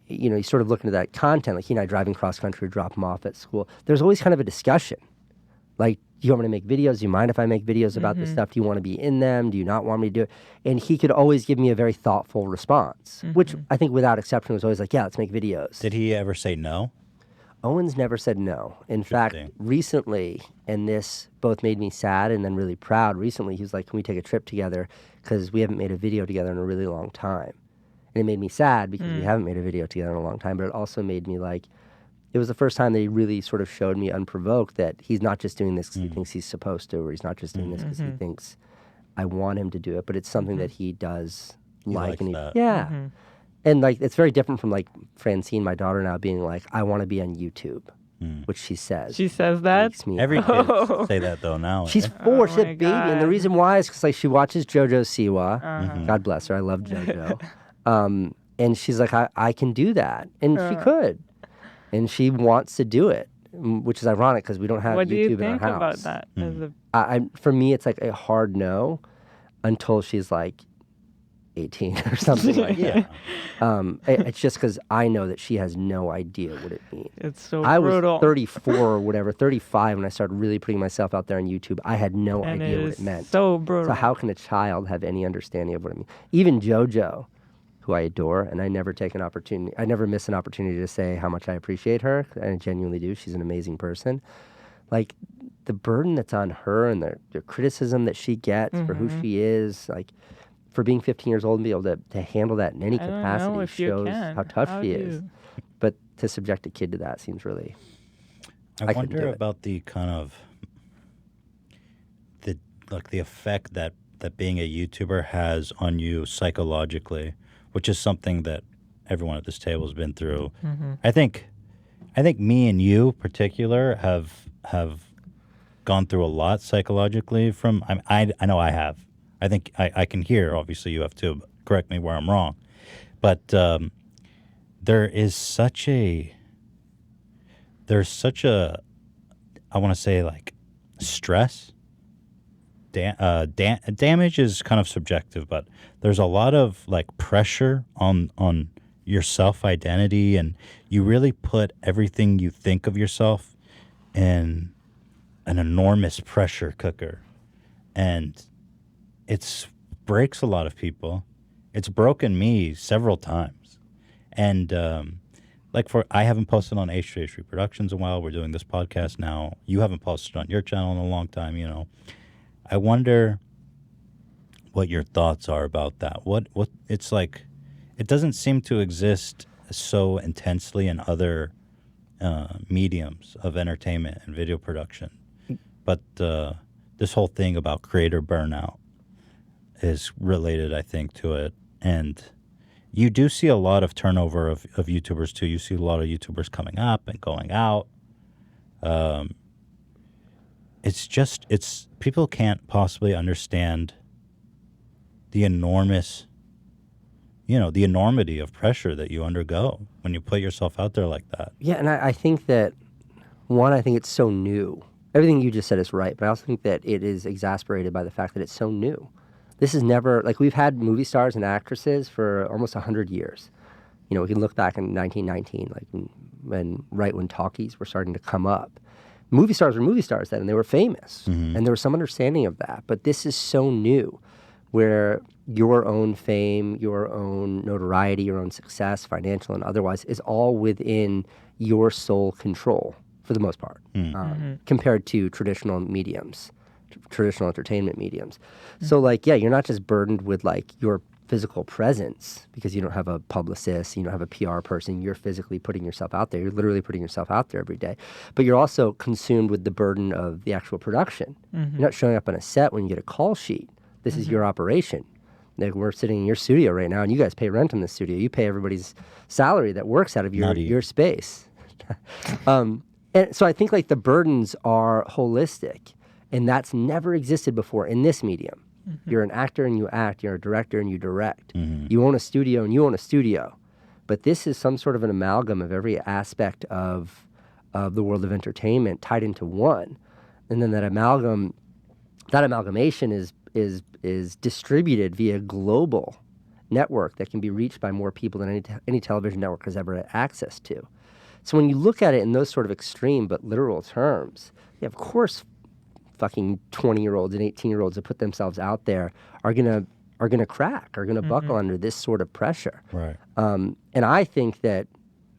you sort of look into that content, like he and I driving cross country, drop him off at school, there's always kind of a discussion. Like, do you want me to make videos? Do you mind if I make videos about this stuff? Do you want to be in them? Do you not want me to do it? And he could always give me a very thoughtful response, which I think without exception was always like, yeah, let's make videos. Did he ever say no? Owen's never said no. In fact, recently, and this both made me sad and then really proud, recently he was like, can we take a trip together? Because we haven't made a video together in a really long time. And it made me sad because we haven't made a video together in a long time, but it also made me like, it was the first time that he really sort of showed me unprovoked that he's not just doing this because he thinks he's supposed to, or he's not just doing this because he thinks I want him to do it, but it's something that he does like. likes that. Yeah. And like, it's very different from like Francine, my daughter, now being like, I want to be on YouTube, which she says. She says that? Makes me Every kid say that though now. She's eh? 4, she's my a baby, and the God. reason why is because like she watches JoJo Siwa. God bless her, I love JoJo. And she's like, I can do that, and she could, and she wants to do it, which is ironic because we don't have What do YouTube you in our think house. about that? As a, For me, it's like a hard no until she's like 18 or something like that. It's just because I know that she has no idea what it means. it's so I was brutal. 34 or whatever, 35 when I started really putting myself out there on YouTube. I had no and idea it what is it meant. so brutal. So how can a child have any understanding of what it means? Even JoJo, who I adore, and I never miss an opportunity to say how much I appreciate her, and I genuinely do. She's an amazing person. Like, the burden that's on her and the criticism that she gets for who she is, like, for being 15 years old and be able to handle that in any I don't know capacity if you shows can. how tough How she do is. you- But to subject a kid to that seems really... I couldn't do wonder it. about the kind of the effect that being a YouTuber has on you psychologically, which is something that everyone at this table has been through. I think me and you particular have gone through a lot psychologically from I know I have. I think I can hear, obviously you have too, but correct me where I'm wrong. But there's such a I want to say like stress. Damage is kind of subjective, but there's a lot of like pressure on your self-identity, and you really put everything you think of yourself in an enormous pressure cooker, and it breaks a lot of people. It's broken me several times, and I haven't posted on H3H3 Productions in a while. We're doing this podcast now. You haven't posted on your channel in a long time, you know. I wonder what your thoughts are about that. What it's like, it doesn't seem to exist so intensely in other mediums of entertainment and video production. But this whole thing about creator burnout is related, I think, to it. And you do see a lot of turnover of YouTubers, too. You see a lot of YouTubers coming up and going out. It's people can't possibly understand the enormity of pressure that you undergo when you put yourself out there like that. Yeah, and I think that, I think it's so new. Everything you just said is right, but I also think that it is exasperated by the fact that it's so new. This is never, like, we've had movie stars and actresses for almost 100 years. You know, we can look back in 1919, like when talkies were starting to come up. Movie stars were movie stars then, and they were famous, and there was some understanding of that. But this is so new, where your own fame, your own notoriety, your own success, financial and otherwise, is all within your sole control for the most part, compared to traditional mediums, traditional entertainment mediums. So, like, yeah, you're not just burdened with like your physical presence because you don't have a publicist, you don't have a PR person, you're physically putting yourself out there. You're literally putting yourself out there every day. But you're also consumed with the burden of the actual production. You're not showing up on a set when you get a call sheet. This is your operation. Like, we're sitting in your studio right now, and you guys pay rent in the studio. You pay everybody's salary that works out of your space. And so I think like the burdens are holistic, and that's never existed before in this medium. You're an actor and you act. You're a director and you direct. You own a studio and you own a studio. But this is some sort of an amalgam of every aspect of the world of entertainment tied into one. And then that amalgamation is distributed via global network that can be reached by more people than any television network has ever had access to. So when you look at it in those sort of extreme but literal terms, yeah, of course fucking 20-year-olds and 18-year-olds that put themselves out there are gonna crack, are gonna buckle under this sort of pressure. Right. And I think that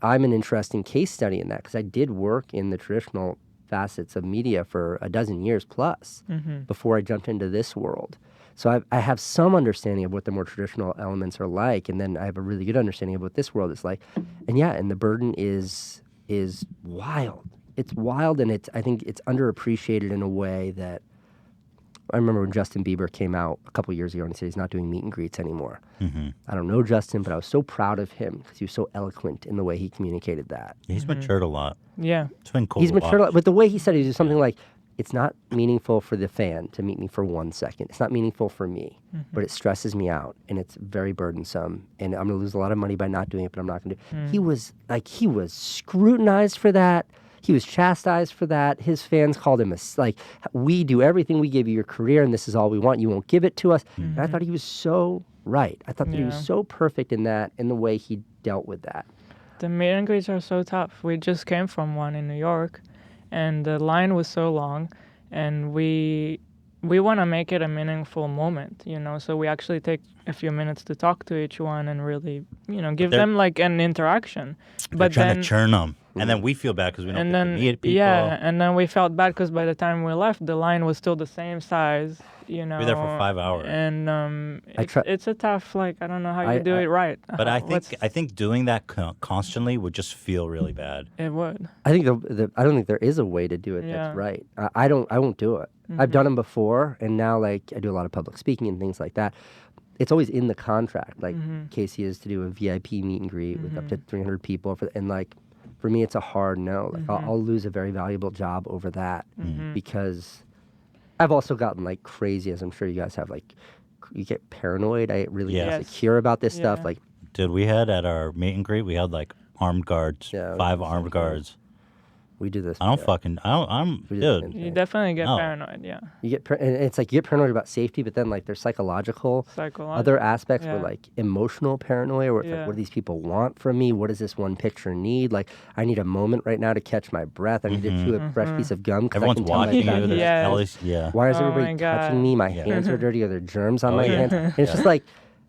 I'm an interesting case study in that, because I did work in the traditional facets of media for a dozen years plus before I jumped into this world. So I have some understanding of what the more traditional elements are like, and then I have a really good understanding of what this world is like. And yeah, and the burden is is wild. It's wild, and I think it's underappreciated in a way that I remember when Justin Bieber came out a couple years ago and he said he's not doing meet and greets anymore. Mm-hmm. I don't know Justin, but I was so proud of him because he was so eloquent in the way he communicated that. He's matured a lot. Yeah. It's been cool. He's to matured a watch. lot, but the way he said it is something like, it's not meaningful for the fan to meet me for 1 second. It's not meaningful for me, but it stresses me out, and it's very burdensome, and I'm going to lose a lot of money by not doing it, but I'm not going to do it. He was scrutinized for that. He was chastised for that. His fans called him we do everything. We give you your career, and this is all we want. You won't give it to us. And I thought he was so right. I thought that he was so perfect in that, in the way he dealt with that. The meet and greets are so tough. We just came from one in New York, and the line was so long, and we want to make it a meaningful moment, so we actually take a few minutes to talk to each one and really, give them like an interaction. But trying to churn them. And then we feel bad because we don't get to meet people. Yeah, and then we felt bad because by the time we left, the line was still the same size, We're there for 5 hours. And it's a tough, I don't know how you do it right. But I think doing that constantly would just feel really bad. It would. I think I don't think there is a way to do it that's right. I won't do it. I've done them before, and now I do a lot of public speaking and things like that. It's always in the contract. Casey is to do a VIP meet and greet with up to 300 people, for me, it's a hard no. I'll lose a very valuable job over that because I've also gotten crazy, as I'm sure you guys have. You get paranoid. I really get insecure about this stuff. Dude, we had at our meet and greet, we had armed guards, 5 armed guards. We do this. Dude. You definitely get paranoid, yeah. You get and it's you get paranoid about safety, but then there's psychological other aspects where emotional paranoia, where it's what do these people want from me? What does this one picture need? I need a moment right now to catch my breath. I need to chew a fresh piece of gum. Everyone's watching you. Why is everybody touching me? My hands are dirty. Are there germs on my hands? And it's just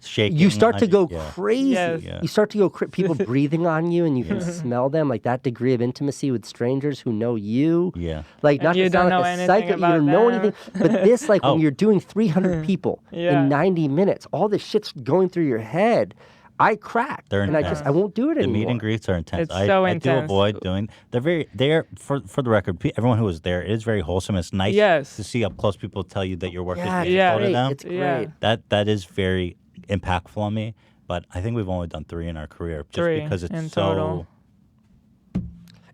shaking. You start to go crazy. Yes. You start to go people breathing on you, and you can smell them. That degree of intimacy with strangers who know you. Yeah. Not you to don't sound know like a anything psycho. You about don't know them. anything. But this, when you're doing 300 people in 90 minutes, all this shit's going through your head. I cracked, and I won't do it anymore. The meet and greets are intense. It's so intense. I do avoid doing. They're for the record. Everyone who was there, it is very wholesome. It's nice to see up close people tell you that your work is meaningful to them. It's great. That is very impactful on me. But I think we've only done 3 in our career, just because it's so. Total.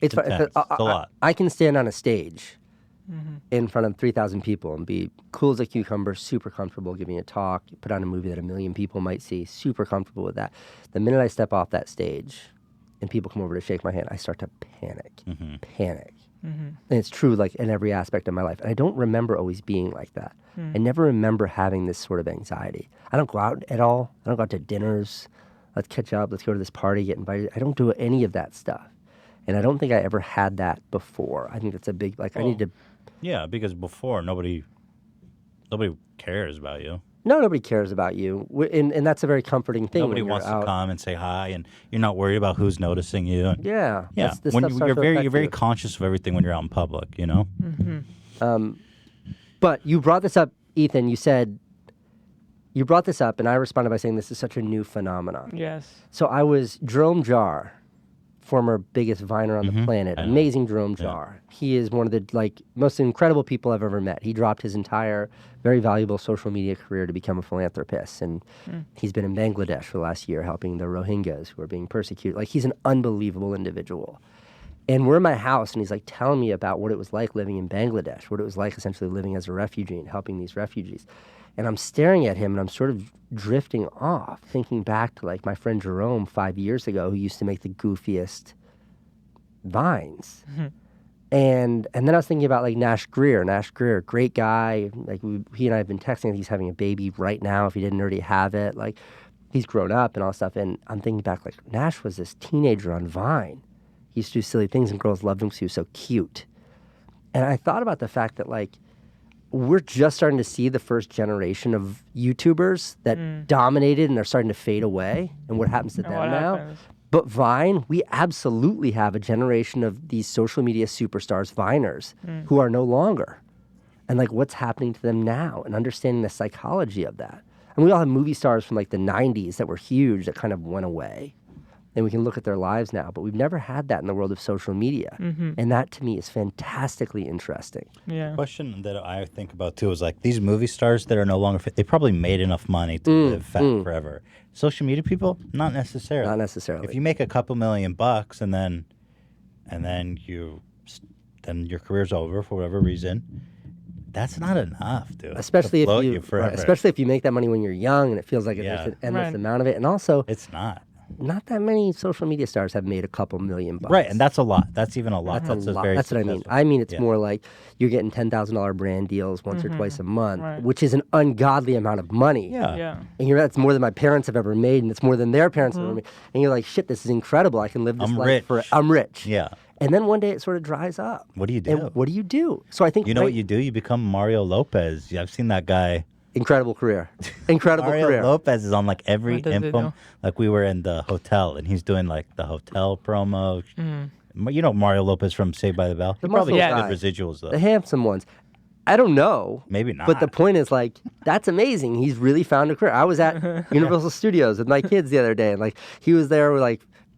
It's intense. It's a lot. I can stand on a stage in front of 3,000 people and be cool as a cucumber, super comfortable giving a talk, put on a movie that 1 million people might see, super comfortable with that. The minute I step off that stage and people come over to shake my hand, I start to panic. And it's true in every aspect of my life. And I don't remember always being like that. I never remember having this sort of anxiety. I don't go out at all. I don't go out to dinners. Let's catch up. Let's go to this party, get invited. I don't do any of that stuff. And I don't think I ever had that before. I think it's a big, I need to... Yeah, because before, nobody cares about you. No, nobody cares about you. And that's a very comforting thing. Nobody wants to come and say hi, and you're not worried about who's noticing you. Yeah. When you're very conscious of everything when you're out in public, But you brought this up, Ethan. You brought this up, and I responded by saying this is such a new phenomenon. Yes. So I was Jerome Jarre, former biggest viner on the planet, amazing Jerome Jarre. He is one of the most incredible people I've ever met. He dropped his entire very valuable social media career to become a philanthropist, and he's been in Bangladesh for the last year helping the Rohingyas who are being persecuted. He's an unbelievable individual. And we're in my house, and he's telling me about what it was like living in Bangladesh, what it was like essentially living as a refugee and helping these refugees. And I'm staring at him, and I'm sort of drifting off, thinking back to my friend Jerome 5 years ago, who used to make the goofiest vines. And then I was thinking about Nash Greer. Nash Greer, great guy. He and I have been texting. He's having a baby right now, if he didn't already have it. He's grown up and all stuff. And I'm thinking back, Nash was this teenager on Vine. He used to do silly things, and girls loved him because he was so cute. And I thought about the fact that, we're just starting to see the first generation of YouTubers that dominated and are starting to fade away, and what happens to them now. But Vine, we absolutely have a generation of these social media superstars, Viners, who are no longer. And what's happening to them now, and understanding the psychology of that. And we all have movie stars from the 90s that were huge that kind of went away. and we can look at their lives now, but we've never had that in the world of social media. And that to me is fantastically interesting. Yeah. Question that I think about too is like these movie stars that are no longer fit, they probably made enough money to live fat forever. Social media people, not necessarily. Not necessarily. If you make a couple $1,000,000 and then your career's over for whatever reason, that's not enough, dude. Especially to float if you forever. especially if you make that money when you're young and it feels like there's an endless amount of it. And also, It's not. not that many social media stars have made a couple $1,000,000. Right, and that's a lot. That's even a lot. That's a lot. very That's what I mean. successful. I mean, it's Yeah. more like you're getting $10,000 brand deals once or twice a month, Right. which is an ungodly amount of money. Yeah. Yeah. And that's more than my parents have ever made, and it's more than their parents have ever made. And you're like, shit, this is incredible. I can live this I'm life rich. I'm rich. Yeah. And then one day it sort of dries up. What do you do? And what do you do? So I think You know what you do? You become Mario Lopez. I've seen that guy. incredible career, incredible Mario career. Lopez is on like every What does he info. do? Like we were in the hotel and he's doing like the hotel promo. Mm-hmm. You know Mario Lopez from Saved by the Bell? He probably muscle has guy. good residuals though. The handsome ones. I don't know. Maybe not. But the point is, like, that's amazing. He's really found a career. I was at Universal Studios with my kids the other day, and like he was there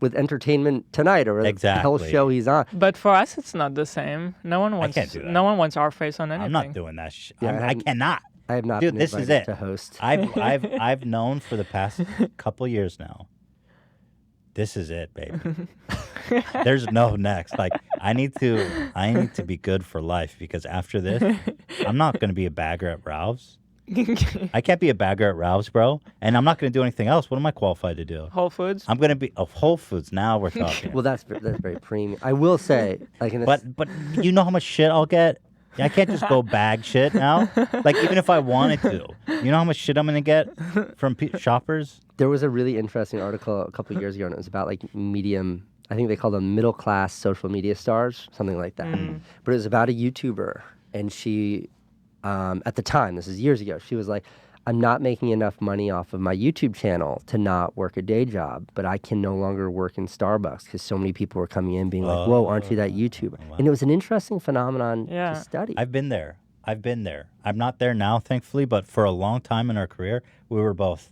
with Entertainment Tonight or the hell Exactly. show he's on. But for us, it's not the same. No one wants. can't do that. No one wants our face on anything. I'm not doing that shit. Yeah, I cannot. I have not Dude, been this is invited it. to host. I've known for the past couple years now. This is it, baby. There's no next. Like I need to be good for life because after this, I'm not going to be a bagger at Ralph's. I can't be a bagger at Ralph's, bro. And I'm not going to do anything else. What am I qualified to do? Whole Foods. I'm going to be of Whole Foods. Now we're talking. Well, that's very premium. I will say, like, in a, but you know how much shit I'll get? I can't just go bag shit now. Like even if I wanted to, you know how much shit I'm going to get from shoppers? there was a really interesting article a couple of years ago, and it was about like medium. I think they call them middle class social media stars, something like that. But it was about a YouTuber, and she, at the time, this is years ago, she was like, I'm not making enough money off of my YouTube channel to not work a day job, but I can no longer work in Starbucks because so many people were coming in being like, whoa, aren't you that YouTuber? And it was an interesting phenomenon to study. I've been there. I'm not there now, thankfully, but for a long time in our career, we were both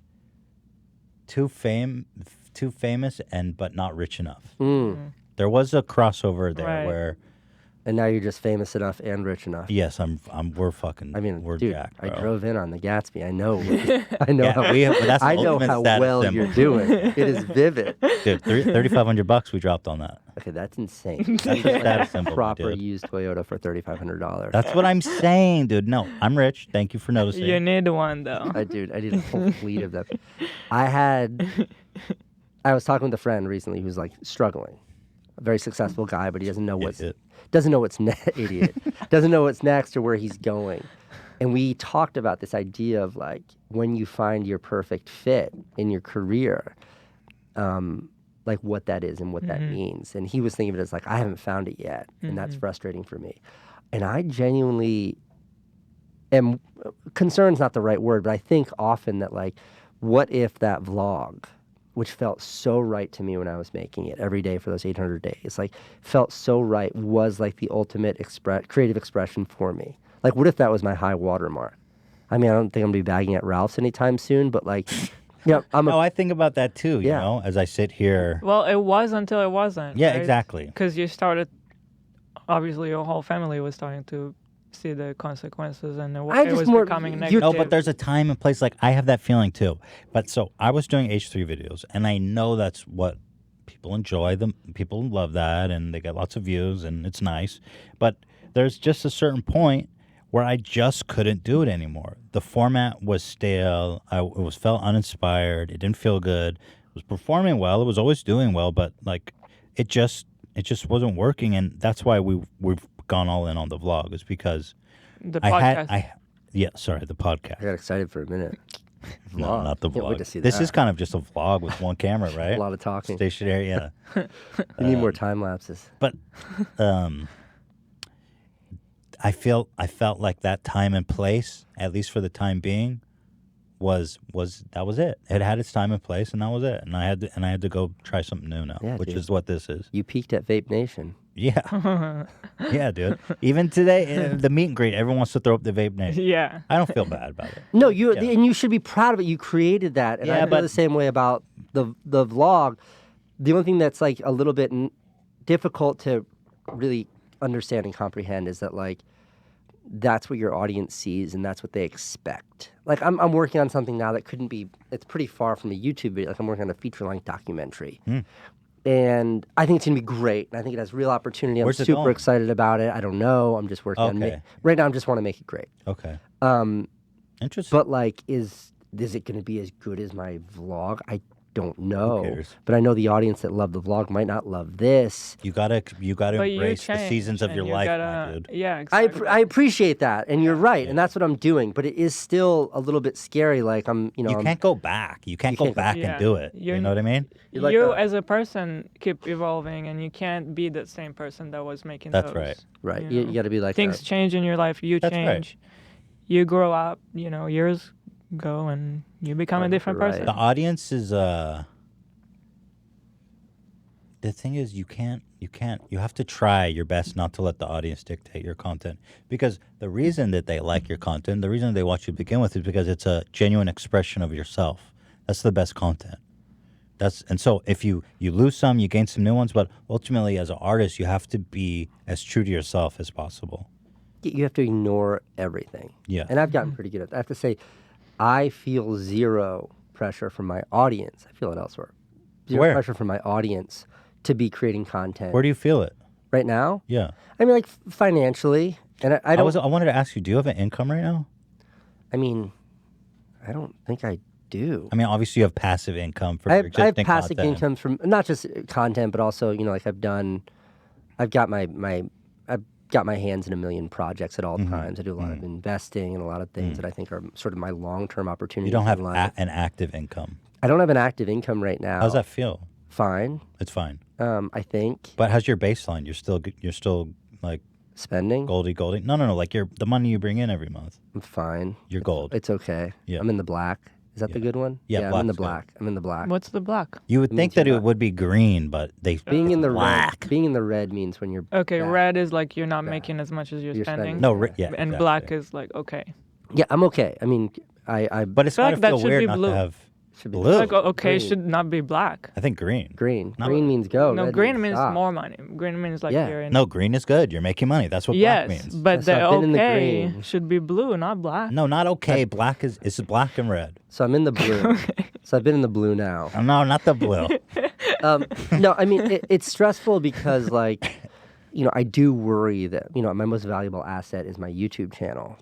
too famous but not rich enough. There was a crossover there where And now you're just famous enough and rich enough. yes, we're fucking. I mean, we're dude, jacked, I bro. drove in on the Gatsby. I know. I know. Yeah, how, that's I the know ultimate how status well symbol. you're doing. It is vivid. Dude, $3,500 we dropped on that. Okay, that's insane. That's a status symbol, Proper dude. used Toyota for $3,500. That's what I'm saying, dude. No, I'm rich. Thank you for noticing. You need one though. I need a whole fleet of them. I was talking with a friend recently who's like struggling. A very successful guy, but he doesn't know what's idiot. Doesn't know what's next or where he's going. And we talked about this idea of like when you find your perfect fit in your career, like what that is and what that means. And he was thinking of it as like, I haven't found it yet. And that's frustrating for me. And I genuinely am, concerned's not the right word, but I think often that like, what if that vlog, which felt so right to me when I was making it every day for those 800 days, like felt so right, was like the ultimate creative expression for me. Like, what if that was my high watermark? I mean, I don't think I'm going to be bagging at Ralph's anytime soon, but like, yeah, I think about that too, you Yeah. know, as I sit here. Well, it was until it wasn't. Yeah, right? exactly. Because you started, obviously, your whole family was starting to see the consequences, and it was becoming negative. No, but there's a time and place. Like I have that feeling too. But so I was doing H3 videos, and I know that's what people enjoy. Them people love that, and they get lots of views, and it's nice. But there's just a certain point where I just couldn't do it anymore. The format was stale. It felt uninspired. It didn't feel good. It was performing well. It was always doing well, but like it just wasn't working, and that's why we've gone all in on the vlog, is because the podcast. the podcast. I got excited for a minute. No, Vlog. not the Can't wait vlog. to see This that. is kind of just a vlog with one camera, right? A lot of talking. Stationary, yeah. We need more time lapses. But I felt like that time and place, at least for the time being, was it. It had its time and place, and that was it. And I had to go try something new now, Yeah, which dude. is what this is. You peaked at Vape Nation. Yeah, yeah, dude. Even today, the meet and greet, everyone wants to throw up the Vape name. Yeah. I don't feel bad about it. No, Yeah. and you should be proud of it. You created that, and Yeah, I feel but- the same way about the vlog. The only thing that's like a little bit difficult to really understand and comprehend is that like that's what your audience sees and that's what they expect. Like I'm working on something now that couldn't be. It's pretty far from a YouTube video. Like I'm working on a feature-length documentary. And I think it's going to be great. And I think it has real opportunity. I'm Where's it super going? excited about it. I don't know. I'm just working on it. Right now, I just want to make it great. Okay. Interesting. But like, is it going to be as good as my vlog? I don't know. cares? But I know the audience that love the vlog might not love this. You gotta But embrace the change, seasons of and your you life, gotta, my dude. Yeah, I exactly. appreciate that, and you're right, and that's what I'm doing. But it is still a little bit scary. Like I'm, You can't go back. You can't go back Yeah. and do it. You know what I mean? You're like you a- as a person keep evolving, and you can't be the same person that was making That's those. right. right. You You know. got to be like Things change in your life. You That's right. change. You grow up. Years go, and you become a different right. person. The audience is the thing is you have to try your best not to let the audience dictate your content, because the reason that they like your content, the reason they watch you to begin with, is because it's a genuine expression of yourself. That's the best content. And so if you lose some, you gain some new ones, but ultimately as an artist you have to be as true to yourself as possible. You have to ignore everything. Yeah. And I've gotten pretty good at that. I have to say, I feel zero pressure from my audience. I feel it elsewhere. Zero Where? pressure from my audience to be creating content. Where do you feel it? Right now? Yeah. I mean, like financially. And I don't. I wanted to ask you, do you have an income right now? I mean, I don't think I do. I mean, obviously you have passive income for I your have existing passive content. income from not just content, but also like I've got my hands in a million projects at all times. I do a lot of investing and a lot of things that I think are sort of my long-term opportunities. You don't have in life. an active income. I don't have an active income right now. How's that feel? Fine. It's fine. I think But how's your baseline? You're still like spending. Goldie. No. Like the money you bring in every month. I'm fine. You're gold. It's okay. Yeah. I'm in the black. Is that the good one? Yeah, I'm in the black's good. black. I'm in the black. What's the black? You would think means that you're it would be green, but Being in the black. red. Being in the red means when you're Okay, bad. red is like you're not making as much as you're spending. No, yeah. And exactly. black is like okay. Yeah, I'm okay. I mean, I But it's feel gotta like that feel should weird be not blue. to have should be blue. Like okay, Green. should not be black. I think green. green. No. Green means go. No, red green means stop. more money. Green means like Yeah. you're in. No, green is good. You're making money. That's what Yes, black means. but So the I've been in the okay green. should be blue, not black. No, not okay. Black is it's black and red. So I'm in the blue. So I've been in the blue now. No, not the blue. No, I mean it's stressful because like, I do worry that my most valuable asset is my YouTube channel,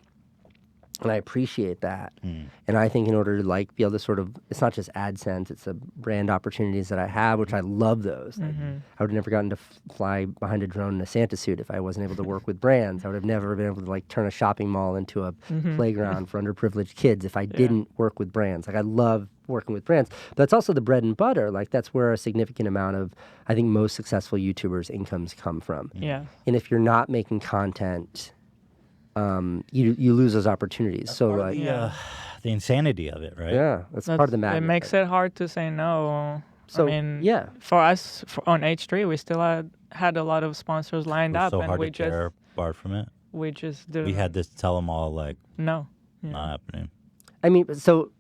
and I appreciate that. And I think in order to like be able to sort of, it's not just AdSense, it's the brand opportunities that I have, which I love those. Like, I would have never gotten to fly behind a drone in a Santa suit if I wasn't able to work with brands. I would have never been able to like turn a shopping mall into a playground for underprivileged kids if I didn't work with brands. Like I love working with brands, but that's also the bread and butter. Like that's where a significant amount of, I think, most successful YouTubers' incomes come from. Yeah. And if you're not making content, you lose those opportunities. So like, The insanity of it, right? yeah, that's part of the madness. It makes it hard to say no. So, I mean, yeah. For us on H3, we still had a lot of sponsors lined It was up, so and hard we to just tear apart from it. didn't. We had to tell them all like no. Yeah. not happening. I mean, so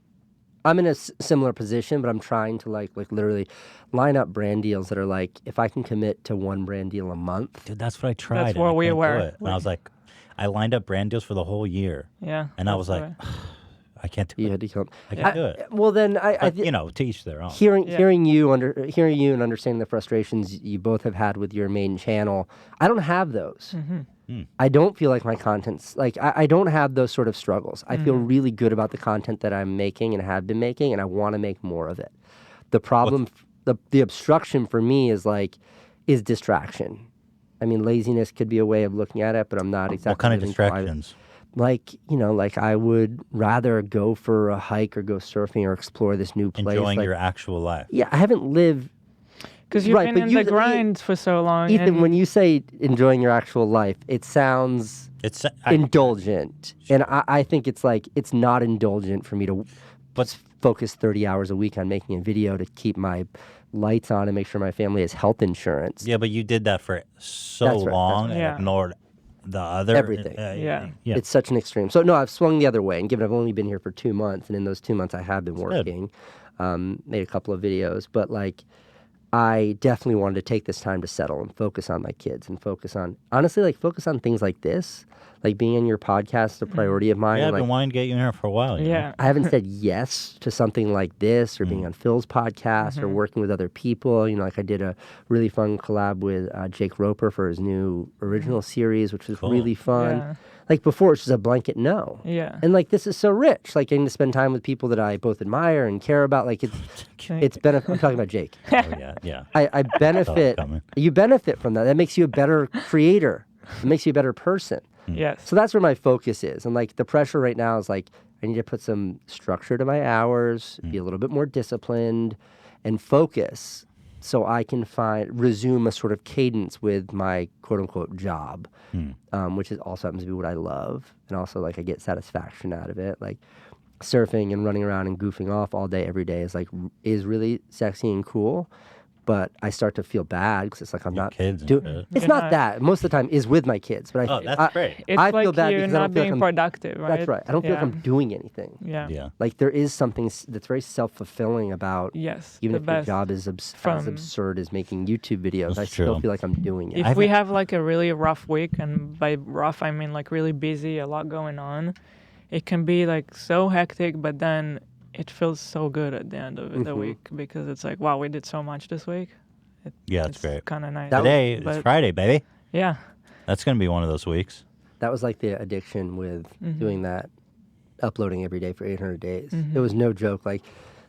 I'm in a similar position, but I'm trying to like literally line up brand deals that are like, if I can commit to one brand deal a month. Dude, that's what I tried. That's and where I we couldn't do were. it. And I was like, I lined up brand deals for the whole year, Yeah. and I was that's like, why. I can't do You it. had to come. I can't do it. Well, then But, to each their own. hearing you and understanding the frustrations you both have had with your main channel, I don't have those. I don't feel like my content's like I don't have those sort of struggles. I feel really good about the content that I'm making and have been making, and I want to make more of it. The problem, the obstruction for me is distraction. I mean, laziness could be a way of looking at it, but I'm not exactly. What kind of living by- distractions? Like I would rather go for a hike or go surfing or explore this new place. Enjoying like, your actual life. Yeah, I haven't lived. Because you've Right, been but in you- the grind for so long. Ethan, and when you say enjoying your actual life, it sounds It's indulgent, and I think it's not indulgent for me to focus 30 hours a week on making a video to keep my lights on and make sure my family has health insurance. yeah, but you did that for so That's right, long that's and right. Yeah. ignored the other Everything. Yeah. It's such an extreme. So no, I've swung the other way, and given I've only been here for 2 months, and in those 2 months I have been working, made a couple of videos, but I definitely wanted to take this time to settle and focus on my kids and focus on, honestly, like focus on things like this, like being on your podcast is a priority of mine. Yeah, and, I've been wanting to get you in here for a while. You know? Yeah. I haven't said yes to something like this or being on Phil's podcast or working with other people. You know, like I did a really fun collab with Jake Roper for his new original series, which was really fun. Yeah. Like before, it's just a blanket no. Yeah. And like this is so rich, like getting to spend time with people that I both admire and care about. Like it's benefit. I'm talking about Jake. Oh, yeah, yeah. I benefit. coming. You benefit from that. That makes you a better creator. It makes you a better person. Yes. So that's where my focus is. And like the pressure right now is like I need to put some structure to my hours, be a little bit more disciplined, and focus so I can resume a sort of cadence with my quote unquote job, which is also happens to be what I love, and also like I get satisfaction out of it. Like surfing and running around and goofing off all day every day is really sexy and cool. But I start to feel bad because it's like I'm not kids and doing. shit. It's You're not not- that. Most of the time is with my kids. But Oh, that's great. It's I like feel bad you're because I not don't feel like being I'm productive, right? That's right. I don't feel like Yeah. I'm doing anything. Yeah. Yeah. Like there is something that's very self-fulfilling about Yes. even the if best. your job is as From- absurd as making YouTube videos, That's I still true. feel like I'm doing it. If I've we been- have like a really rough week, and by rough I mean like really busy, a lot going on, it can be like so hectic, but then it feels so good at the end of the week because it's like, wow, we did so much this week. Yeah, it's It's great. kind of nice. Today, it's But- Friday, baby. Yeah. That's going to be one of those weeks. That was like the addiction with doing that, uploading every day for 800 days. Mm-hmm. It was no joke. Like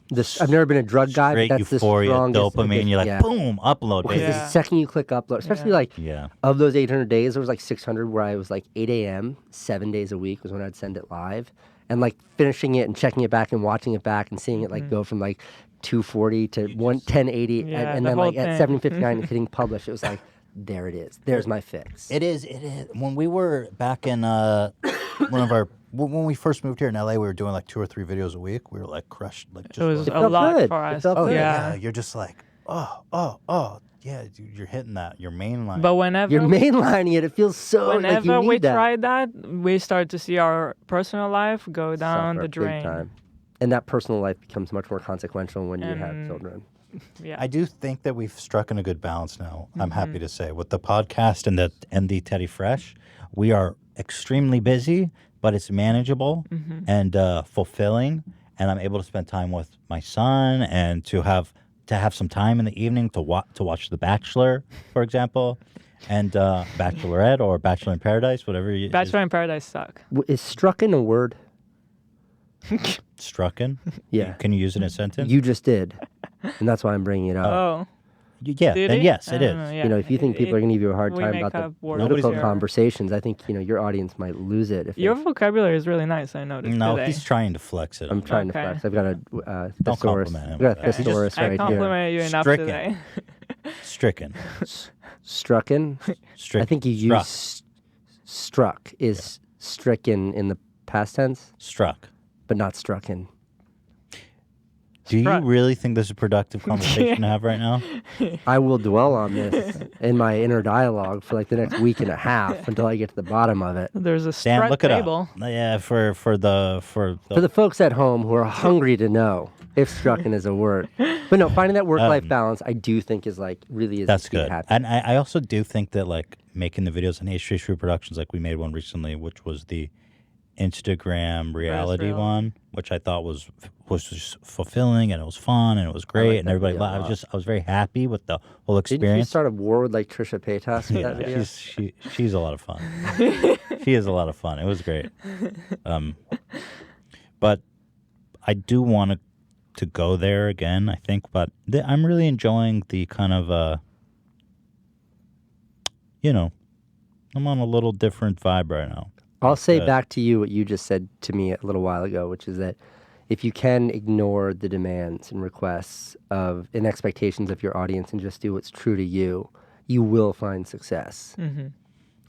this, I've never been a drug guy, Great but that's euphoria, the strongest dopamine. addiction. You're like, Yeah. boom, upload, Because baby. the second you click upload, especially Yeah. like Yeah. of those 800 days, there was like 600 where I was like 8 a.m. 7 days a week was when I'd send it live, and like finishing it and checking it back and watching it back and seeing it like go from like 240 to 1080, Yeah, and the then whole like at thing. 7:59 hitting publish. It was like, there it is. There's my fix. It is. When we were back in when we first moved here in LA, we were doing like 2 or 3 videos a week. We were like crushed. Like just It was like- a felt lot good. for It us. felt good. yeah. Yeah. You're just like, yeah, dude, you're hitting that. Your main line. But whenever You're mainlining it. It feels so like you whenever need we that. tried that, we start to see our personal life go down Suffer the big drain. time. And that personal life becomes much more consequential when you have And- children. Yeah. I do think that we've struck in a good balance now. I'm happy to say with the podcast and the Teddy Fresh, we are extremely busy, but it's manageable and fulfilling. And I'm able to spend time with my son and to have some time in the evening to watch The Bachelor, for example, and Bachelorette or Bachelor in Paradise, whatever you Bachelor in Paradise suck. Is struck in a word? struck in. Yeah. Can you use it in a sentence? You just did. And that's why I'm bringing it up. Oh. Yeah. Did Then he? yes, I it don't is. know, yeah. You know, if you think people are going to give you a hard we time make about up the words political here. conversations, I think, your audience might lose it. If Your they- vocabulary is really nice, I noticed No, today. he's trying to flex it. I'm trying to Okay. flex. I've got a Don't thesaurus. compliment him I've got a with that. He just- thesaurus I right here. complimented you enough Stricken. today. Stricken. Strucken. Stricken. I think you Struck. use struck is stricken in the past tense, Struck. but not strucken. Do you Struck. really think this is a productive conversation to have right now? I will dwell on this in my inner dialogue for like the next week and a half until I get to the bottom of it. There's a Dan, strut look it table. up. Yeah, for the For the folks at home who are hungry to know if strucken is a word. But no, finding that work-life balance, I do think is like really is that's the key to good. happiness. And I also do think that like making the videos on H3 Productions, like we made one recently, which was the Instagram reality real. one, which I thought was just fulfilling and it was fun and it was great like and that everybody. video a I lot. was very happy with the whole Didn't you experience. start a war with like Trisha Paytas with that video? She's a lot of fun. She is a lot of fun. It was great. But I do want to go there again, I think. But I'm really enjoying the kind of, I'm on a little different vibe right now. I'll say Good. back to you what you just said to me a little while ago, which is that if you can ignore the demands and requests and expectations of your audience and just do what's true to you, you will find success. Mm-hmm.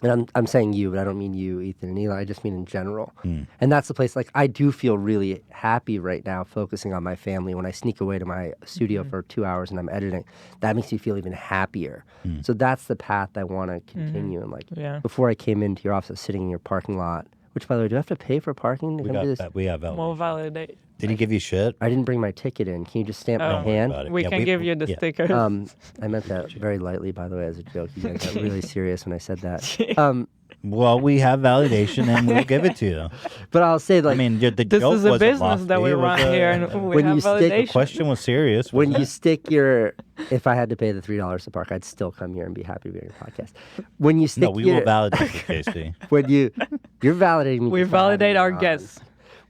And I'm saying you, but I don't mean you, Ethan and Eli. I just mean in general. Mm. And that's the place, like, I do feel really happy right now focusing on my family. When I sneak away to my studio for 2 hours and I'm editing, that makes me feel even happier. So that's the path I want to continue. And, like, Yeah. before I came into your office, I was sitting in your parking lot, which, by the way, do I have to pay for parking to come do this? We have We'll validate. Did he give you shit? I didn't bring my ticket in. Can you just stamp my Oh. hand? About it. We Yeah, can give you the yeah. stickers. I meant that very lightly, by the way, as a joke. You guys got really serious when I said that. Well, we have validation, and we'll give it to you. But I'll say, like, I mean, the This joke is a wasn't business that lofty, we it was run a- here, and we when have you stick- The validation. question was serious. when wasn't you it? stick your, if I had to pay the $3 to park, I'd still come here and be happy to be on your podcast. When you stick No, we your, will validate you, Casey. when you're validating me. We just by having validate me our on. guests.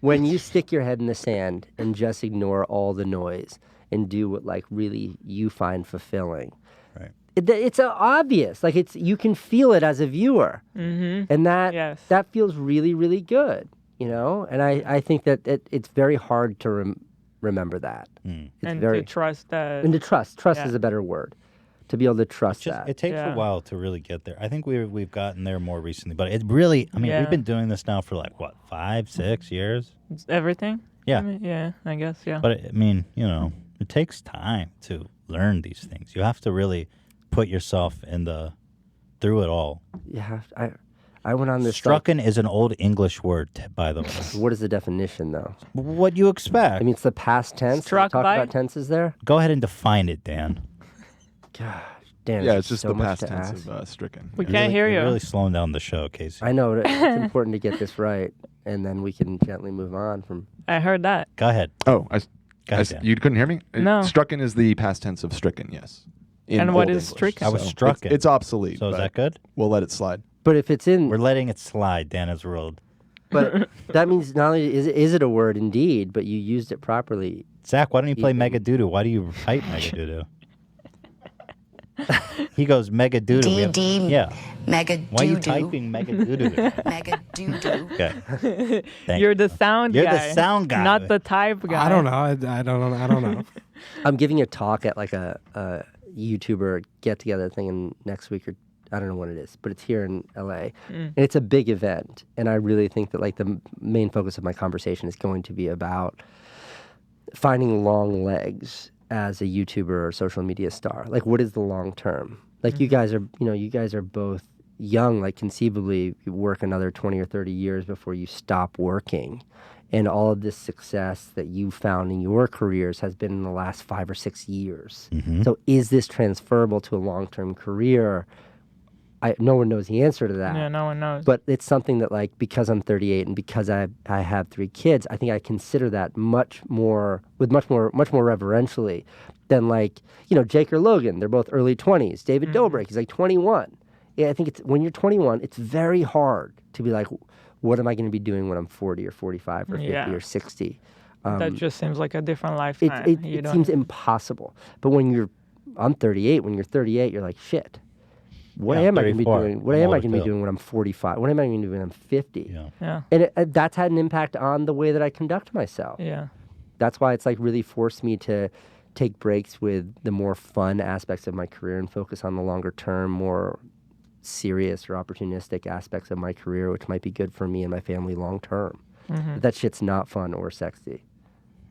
When you stick your head in the sand and just ignore all the noise and do what like really you find fulfilling, Right. it's obvious. Like you can feel it as a viewer, and Yes. that feels really, really good, you know. And I think that it's very hard to remember that. It's And very to trust that. and to trust Yeah. is a better word. To be able to trust Just, that. it takes Yeah. a while to really get there. I think we've gotten there more recently, but it really, I mean, Yeah. we've been doing this now for like, what, 5, 6 years? It's everything? Yeah. I mean, yeah, I guess, yeah. But, I mean, you know, it takes time to learn these things. You have to really put yourself through it all. Yeah, I went on this. Like, Strucken is an old English word, by the way. what is the definition, though? What you expect? I mean, it's the past tense. Struck Talk by? about tenses there. Go ahead and define it, Dan. Gosh, damn. Yeah, it's just so the much past to tense ask. of stricken. We Yeah. can't hear You're you. really slowing down the show, Casey. I know, but it's important to get this right, and then we can gently move on from. I heard that. Go ahead. Oh, Go ahead, Dan. you couldn't hear me? No. Strucken is the past tense of stricken, yes. In And what Old is English, stricken? I was so strucken. It's obsolete. So is but that good? We'll let it slide. But if it's in, We're letting it slide, Dan has ruled. but that means not only is it a word indeed, but you used it properly. Zach, why don't you play Ethan. Mega Doodoo? Why do you type Mega Doodoo? He goes Mega Doodoo. We have- DD Yeah. Mega Why are you doo-doo. typing Mega Doodoo? Mega doo-doo. Okay. Thank You're you. the sound You're guy. the sound guy. Not the type guy. I don't know. I don't know. I'm giving a talk at like a YouTuber get together thing in next week, or I don't know when it is, but it's here in LA, and it's a big event. And I really think that like the main focus of my conversation is going to be about finding long legs as a YouTuber or social media star. Like, what is the long term? Like, you guys are both young. Like, conceivably, you work another 20 or 30 years before you stop working. And all of this success that you found in your careers has been in the last 5 or 6 years. So is this transferable to a long-term career? No one knows the answer to that. Yeah, no one knows. But it's something that, like, because I'm 38 and because I have 3 kids, I think I consider that much more reverentially than, like, you know, Jake or Logan. They're both early 20s. David Dobrik, he's like 21. Yeah, I think it's when you're 21, it's very hard to be like, what am I going to be doing when I'm 40 or 45 or 50 Yeah. or 60? That just seems like a different lifetime. It seems impossible. But I'm 38. When you're 38, you're like, shit. What Yeah, am I going to be 34. doing? What I'm am I older going to be too. doing when I'm 45? What am I going to do when I'm 50? Yeah. Yeah, And that's had an impact on the way that I conduct myself. yeah. That's why it's like really forced me to take breaks with the more fun aspects of my career and focus on the longer term, more serious or opportunistic aspects of my career, which might be good for me and my family long term. But that shit's not fun or sexy.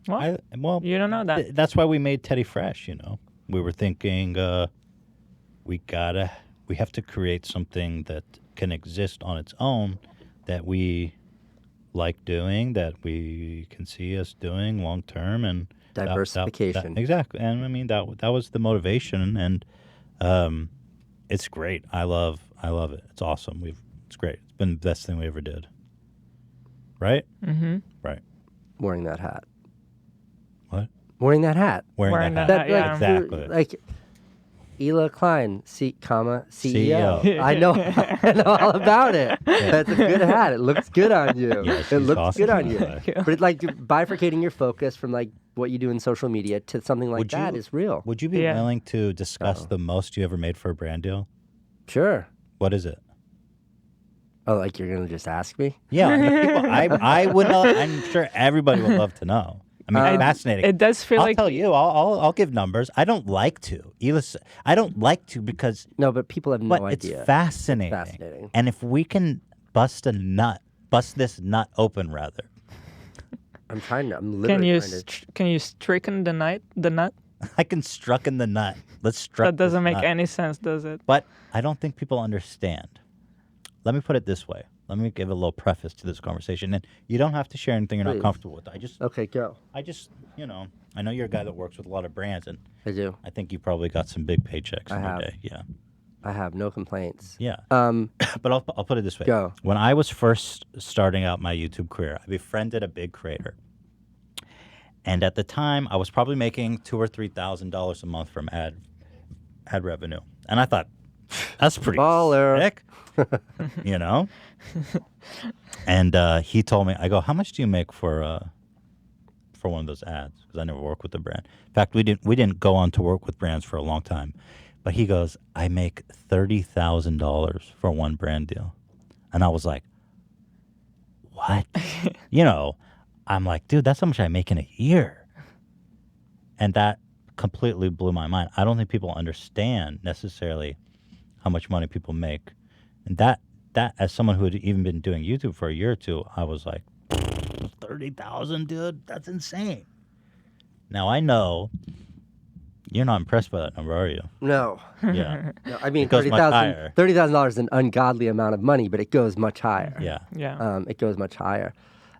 Well, you don't know that. That's why we made Teddy Fresh, you know. We were thinking we have to create something that can exist on its own that we like doing, that we can see us doing long term, and Diversification. exactly. And I mean that was the motivation, and it's great. I love it. It's awesome. It's great. It's been the best thing we ever did. Right? Mm-hmm. Right. Wearing that hat. What? Wearing that hat. Wearing that that hat. hat, yeah. Exactly. Like Ela Klein, CEO. CEO. I know all about it. That's a good hat. It looks good on you. Yeah, it she's looks awesome. good on you. Thank you. But it's like bifurcating your focus from like what you do in social media to something like that is real. Would you be Yeah. willing to discuss the most you ever made for a brand deal? Sure. What is it? Oh, like you're gonna just ask me? Yeah, the people, I would know. I'm sure everybody would love to know. I mean, fascinating. It does feel I'll like tell you. I'll give numbers. I don't like to. I don't like to because. No, but people have no But idea. it's fascinating. Fascinating. And if we can bust this nut open, rather. I'm can literally you trying to. can you stricken the nut? I can struck in the nut. Let's struck. That doesn't this make nut. any sense, does it? But I don't think people understand. Let me put it this way. let me give a little preface to this conversation. And you don't have to share anything you're Please. not comfortable with. Okay, go. I know you're a guy that works with a lot of brands, and I do. I think you probably got some big paychecks in your have. day. Yeah. I have no complaints. Yeah. Um, But I'll put it this way. Go. When I was first starting out my YouTube career, I befriended a big creator. And at the time, I was probably making $2,000 or $3,000 a month from ad revenue. And I thought, that's pretty Baller. sick, you know? And he told me, I go, how much do you make for one of those ads? Because I never worked with the brand. In fact, we didn't go on to work with brands for a long time. But he goes, I make $30,000 for one brand deal. And I was like, what? I'm like, dude, that's how much I make in a year. And that completely blew my mind. I don't think people understand necessarily how much money people make. And that as someone who had even been doing YouTube for a year or two, I was like, 30,000, dude, that's insane. Now I know you're not impressed by that number, are you? no. Yeah. No, I mean, It goes much higher. $30,000 is an ungodly amount of money, but it goes much higher. Yeah. Yeah. It goes much higher.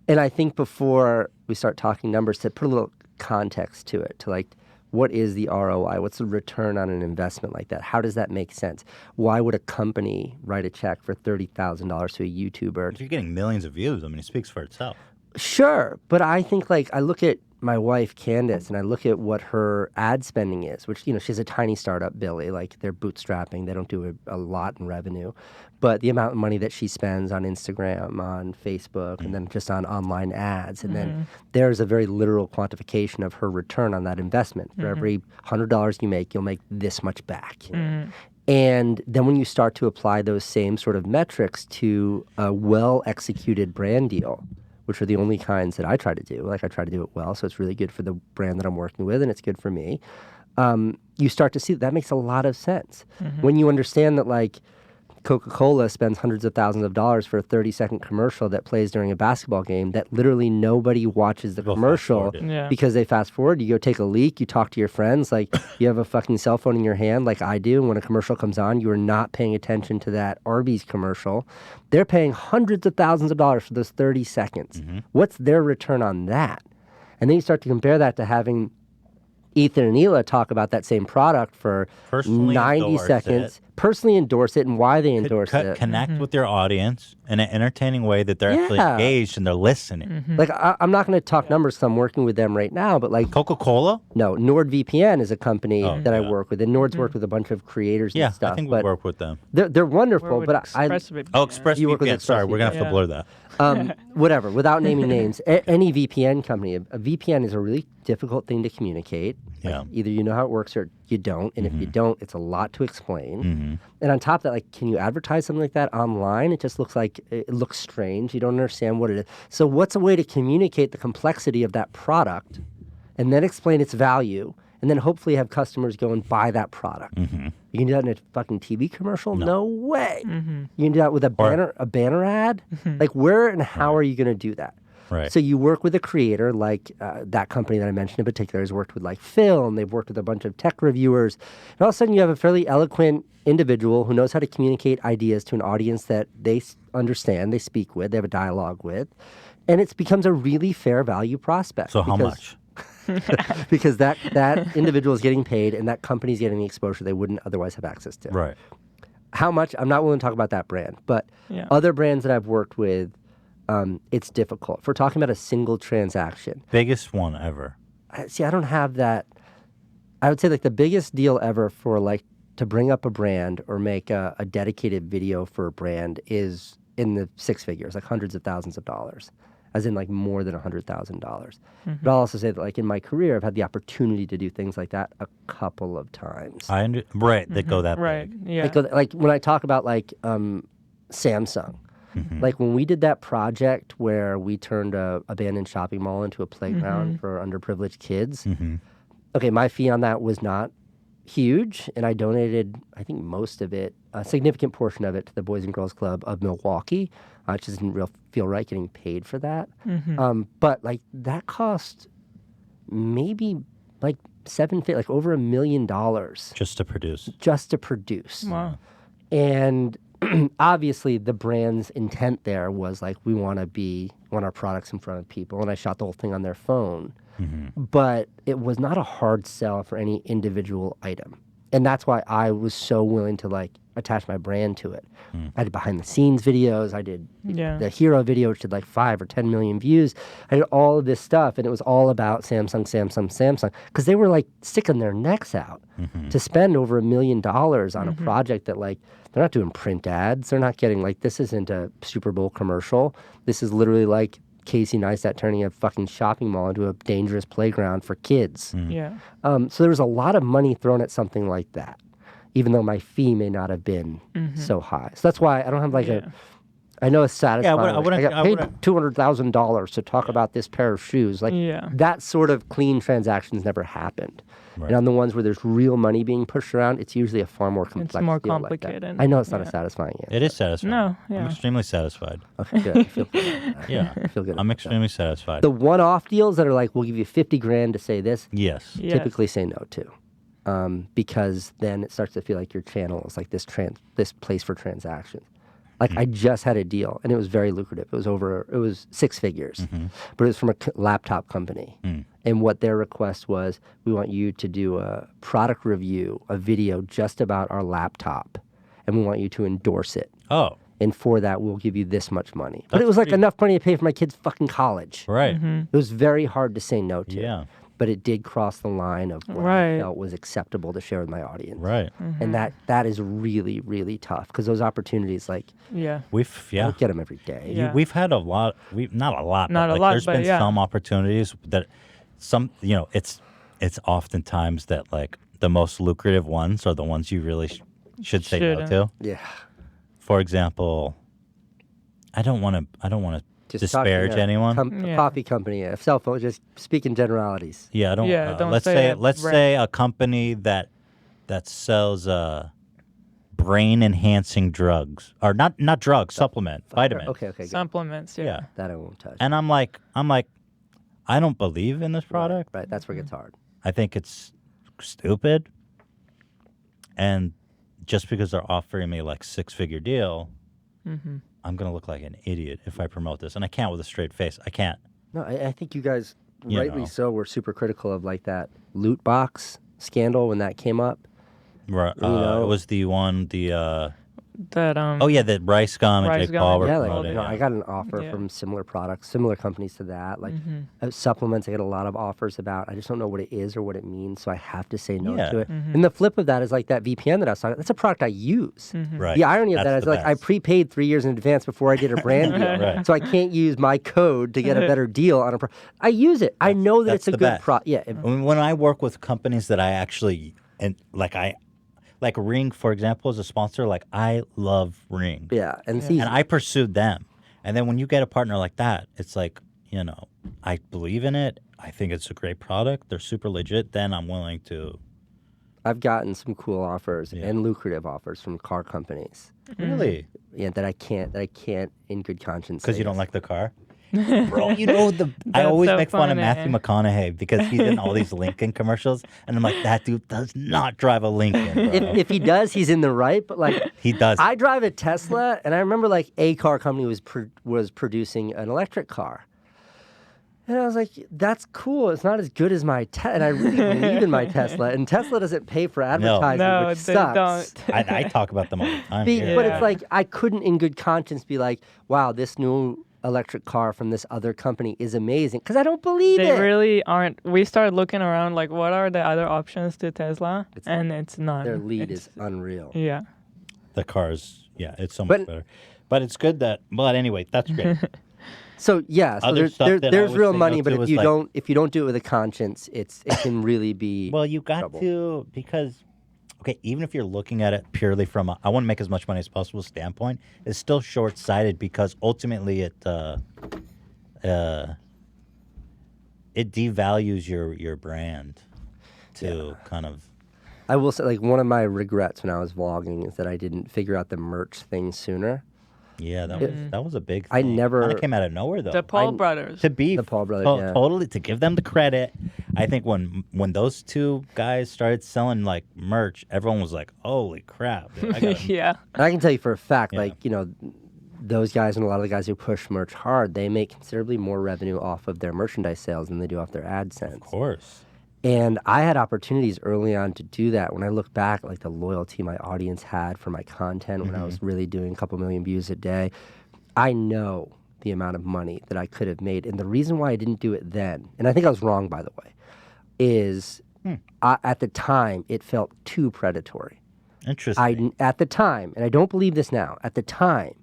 And I think before we start talking numbers, to put a little context to it, to like, what is the ROI? What's the return on an investment like that? How does that make sense? Why would a company write a check for $30,000 to a YouTuber? If you're getting millions of views, I mean, it speaks for itself. Sure, but I think like I look at my wife Candace and I look at what her ad spending is, which she has a tiny startup, Billy. Like they're bootstrapping, they don't do a lot in revenue, but the amount of money that she spends on Instagram, on Facebook, and then just on online ads, and then there's a very literal quantification of her return on that investment. For every $100 you make, you'll make this much back. And then when you start to apply those same sort of metrics to a well-executed brand deal, which are the only kinds that I try to do. Like I try to do it well, so it's really good for the brand that I'm working with, and it's good for me. You start to see that makes a lot of sense. When you understand that like Coca-Cola spends hundreds of thousands of dollars for a 30-second commercial that plays during a basketball game that literally nobody watches the Go commercial fast-forward it. Yeah. because they fast forward. You go take a leak, you talk to your friends, like you have a fucking cell phone in your hand like I do, and when a commercial comes on, you are not paying attention to that Arby's commercial. They're paying hundreds of thousands of dollars for those 30 seconds. What's their return on that? And then you start to compare that to having Ethan and Hila talk about that same product for Personally 90 endorse seconds, it. personally endorse it and why they endorse it. Connect with their audience in an entertaining way that they're actually Yeah. engaged and they're listening. Like, I'm not going to talk numbers because I'm working with them right now, but like, Coca-Cola? no, NordVPN is a company that I yeah. work with, and Nord's worked with a bunch of creators Yeah, and stuff. I think we but work with them. they're wonderful, but I Oh, You work with ExpressVPN. Sorry, we're going to have to Yeah. blur that. whatever, without naming names, any VPN company, a VPN is a really difficult thing to communicate. Like, Yeah. either you know how it works or you don't, and if you don't, it's a lot to explain. And on top of that, like, can you advertise something like that online? It just looks like it looks strange. You don't understand what it is. So, what's a way to communicate the complexity of that product, and then explain its value, and then hopefully have customers go and buy that product? You can do that in a fucking TV commercial? No way. You can do that with a banner ad? Like, where and how are you going to do that? Right. So you work with a creator like that company that I mentioned in particular has worked with like Phil, and they've worked with a bunch of tech reviewers. And all of a sudden you have a fairly eloquent individual who knows how to communicate ideas to an audience that they understand, they speak with, they have a dialogue with. And it becomes a really fair value prospect. So how much? Because that individual is getting paid and that company's getting the exposure they wouldn't otherwise have access to. Right. How much? I'm not willing to talk about that brand, but Yeah. other brands that I've worked with, it's difficult. If we're talking about a single transaction, Biggest one ever. see, I don't have that. I would say like the biggest deal ever for like to bring up a brand or make a dedicated video for a brand is in the six figures, like hundreds of thousands of dollars, as in like more than $100,000. But I'll also say that like in my career, I've had the opportunity to do things like that a couple of times. Right. They go that Right. big. Yeah. Like when I talk about like Samsung, like when we did that project where we turned a abandoned shopping mall into a playground for underprivileged kids. Okay, my fee on that was not huge, and I donated, I think most of it, a significant portion of it, to the Boys and Girls Club of Milwaukee. I just didn't feel right getting paid for that. But like that cost maybe like like over $1 million Just to produce. just to produce. Wow. And obviously the brand's intent there was like, we want our products in front of people. And I shot the whole thing on their phone. But it was not a hard sell for any individual item. And that's why I was so willing to like attach my brand to it. I did behind the scenes videos. I did the hero video, which did like 5 or 10 million views. I did all of this stuff, and it was all about Samsung, because they were like sticking their necks out to spend over $1 million on a project that like, they're not doing print ads. They're not getting like, this isn't a Super Bowl commercial. This is literally like Casey Neistat turning a fucking shopping mall into a dangerous playground for kids. So there was a lot of money thrown at something like that, even though my fee may not have been so high. So that's why I don't have like I know it's satisfying. I got paid $200,000 to talk about this pair of shoes. Like that sort of clean transactions never happened. And on the ones where there's real money being pushed around, it's usually a far more complex It's more deal complicated. Like that. I know it's not a satisfying answer. It is satisfying. No, I'm extremely satisfied. Okay, good. I feel good. Yeah. I feel good. I'm extremely satisfied. The one-off deals that are like, we'll give you 50 grand to say this, Yes. typically say no to. Because then it starts to feel like your channel is like this place for transactions. Like I just had a deal, and it was very lucrative. It was 6 figures, but it was from a laptop company. And what their request was, we want you to do a product review, a video just about our laptop, and we want you to endorse it. Oh. And for that, we'll give you this much money. But it was like enough money to pay for my kid's fucking college. Right. It was very hard to say no to. Yeah. But it did cross the line of what I felt was acceptable to share with my audience. Right. And that is really, really tough, because those opportunities, like, We don't get them every day. We've had a lot. Not a lot. Not but a lot, there's but been some opportunities that it's oftentimes that like the most lucrative ones are the ones you really should say no to. Yeah. For example, I don't want to disparage anyone. A coffee company, a cell phone, just speaking generalities. Yeah, I don't. Don't let's say say a company that sells brain enhancing drugs, or not drugs, supplement, vitamins. Okay, good. Supplements, yeah. That I won't touch. And I'm like, I don't believe in this product. Right, that's where it gets hard. I think it's stupid. And just because they're offering me like 6-figure deal, I'm going to look like an idiot if I promote this. And I can't with a straight face. I can't. No, I think you guys, rightly so, were super critical of like that loot box scandal when that came up. Right. It was the one, the that Rice Gum and Jake Paul were promoting. I got an offer from similar products, similar companies to that. Like supplements, I get a lot of offers about. I just don't know what it is or what it means, so I have to say no to it. And the flip of that is like that VPN that I was talking about. That's a product I use. Right. The irony of that is like I prepaid 3 years in advance before I did a brand deal, so I can't use my code to get a better deal on a product. I use it. I know that it's a good product. Yeah. When I work with companies that I actually like Ring, for example, is a sponsor. Like, I love Ring. Yeah, and I pursued them. And then when you get a partner like that, it's like, I believe in it. I think it's a great product. They're super legit. Then I'm willing to. I've gotten some cool offers and lucrative offers from car companies. Really? Yeah, that I can't in good conscience. Because you don't like the car? Bro, I always make fun of Matthew McConaughey because he's in all these Lincoln commercials, and I'm like, that dude does not drive a Lincoln, bro. If he does, he's in the right, but like he does. I drive a Tesla, and I remember like a car company was producing an electric car, and I was like, that's cool. It's not as good as my Tesla, and I really believe in my Tesla, and Tesla doesn't pay for advertising, which sucks. Don't. I talk about them all the time. But it's like I couldn't in good conscience be like, wow, this new electric car from this other company is amazing, because I don't believe it. They really aren't. We started looking around like, what are the other options to Tesla? And it's none. Their lead is unreal. Yeah. The cars, it's so much better. But it's good that. But anyway, that's great. So there's real money, but if you don't do it with a conscience, it can really be. Well, you got to, because. Okay, even if you're looking at it purely from I want to make as much money as possible standpoint, it's still short-sighted, because ultimately it devalues your brand to kind of. I will say, like, one of my regrets when I was vlogging is that I didn't figure out the merch thing sooner. Yeah, that was a big thing. I never- Kinda came out of nowhere though. The Paul brothers. To be The Paul brothers, yeah. totally to give them the credit. I think when those two guys started selling like merch, everyone was like, "Holy crap!" Dude, I gotta, Yeah. And I can tell you for a fact, Yeah. like, those guys and a lot of the guys who push merch hard, they make considerably more revenue off of their merchandise sales than they do off their AdSense. Of course. And I had opportunities early on to do that. When I look back, like the loyalty my audience had for my content when I was really doing a couple million views a day, I know the amount of money that I could have made. And the reason why I didn't do it then, and I think I was wrong, by the way, is at the time, it felt too predatory. Interesting. At the time, and I don't believe this now, at the time,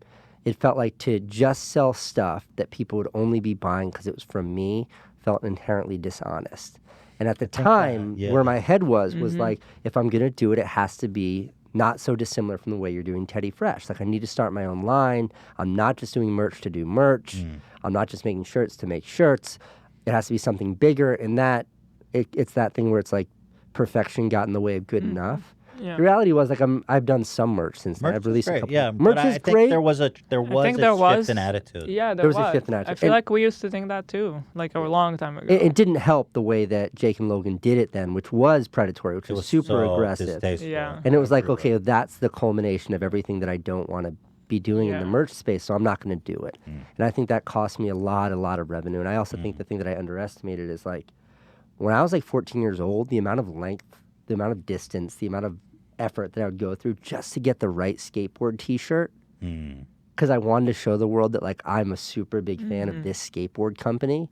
it felt like to just sell stuff that people would only be buying because it was from me felt inherently dishonest. And at the time, where my head was like, if I'm going to do it, it has to be not so dissimilar from the way you're doing Teddy Fresh. Like, I need to start my own line. I'm not just doing merch to do merch. I'm not just making shirts to make shirts. It has to be something bigger. And that, it's that thing where it's like perfection got in the way of good enough. Yeah. The reality was, like, I've done some merch since then. Merch I've released is great, a couple. yeah. Merch but is I think great. there was a shift in attitude. Yeah, There was a shift in attitude. I feel And- like we used to think that too, like a long time ago. It didn't help the way that Jake and Logan did it then, which was predatory, which It was was super so aggressive. distasteful. Yeah. And it was like, okay, that's the culmination of everything that I don't want to be doing in the Yeah. merch space, so I'm not going to do it. And I think that cost me a lot of revenue. And I also think the thing that I underestimated is, like, when I was like 14 years old, the amount of length, the amount of distance, the amount of effort that I would go through just to get the right skateboard t-shirt, because I wanted to show the world that, like, I'm a super big fan of this skateboard company.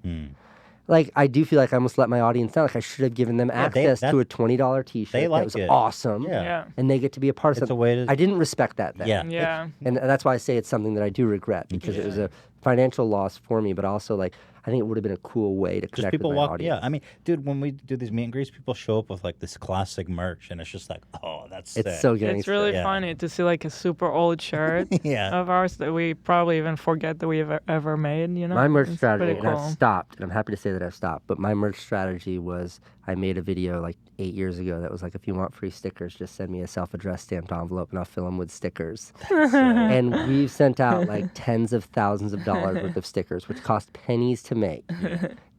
Like, I do feel like I almost let my audience down. Like, I should have given them access to a $20 t-shirt they that like was it. awesome. Yeah. And they get to be a part of It's a something. way to- I didn't respect that then. Yeah. Yeah. And that's why I say it's something that I do regret, because it was a financial loss for me, but also, like, I think it would have been a cool way to Just connect people with my walk. audience. Yeah, I mean, dude, when we do these meet and greets, people show up with like this classic merch, and it's just like, oh, that's It's sick. so gangster. It's really Yeah. funny to see like a super old shirt Yeah. of ours that we probably even forget that we've ever made, you know? My merch It's strategy, pretty and I've cool. stopped, and I'm happy to say that I've stopped, but my merch strategy was I made a video like 8 years ago that was like, if you want free stickers, just send me a self-addressed stamped envelope and I'll fill them with stickers. And we've sent out like tens of thousands of dollars worth of stickers, which cost pennies to make.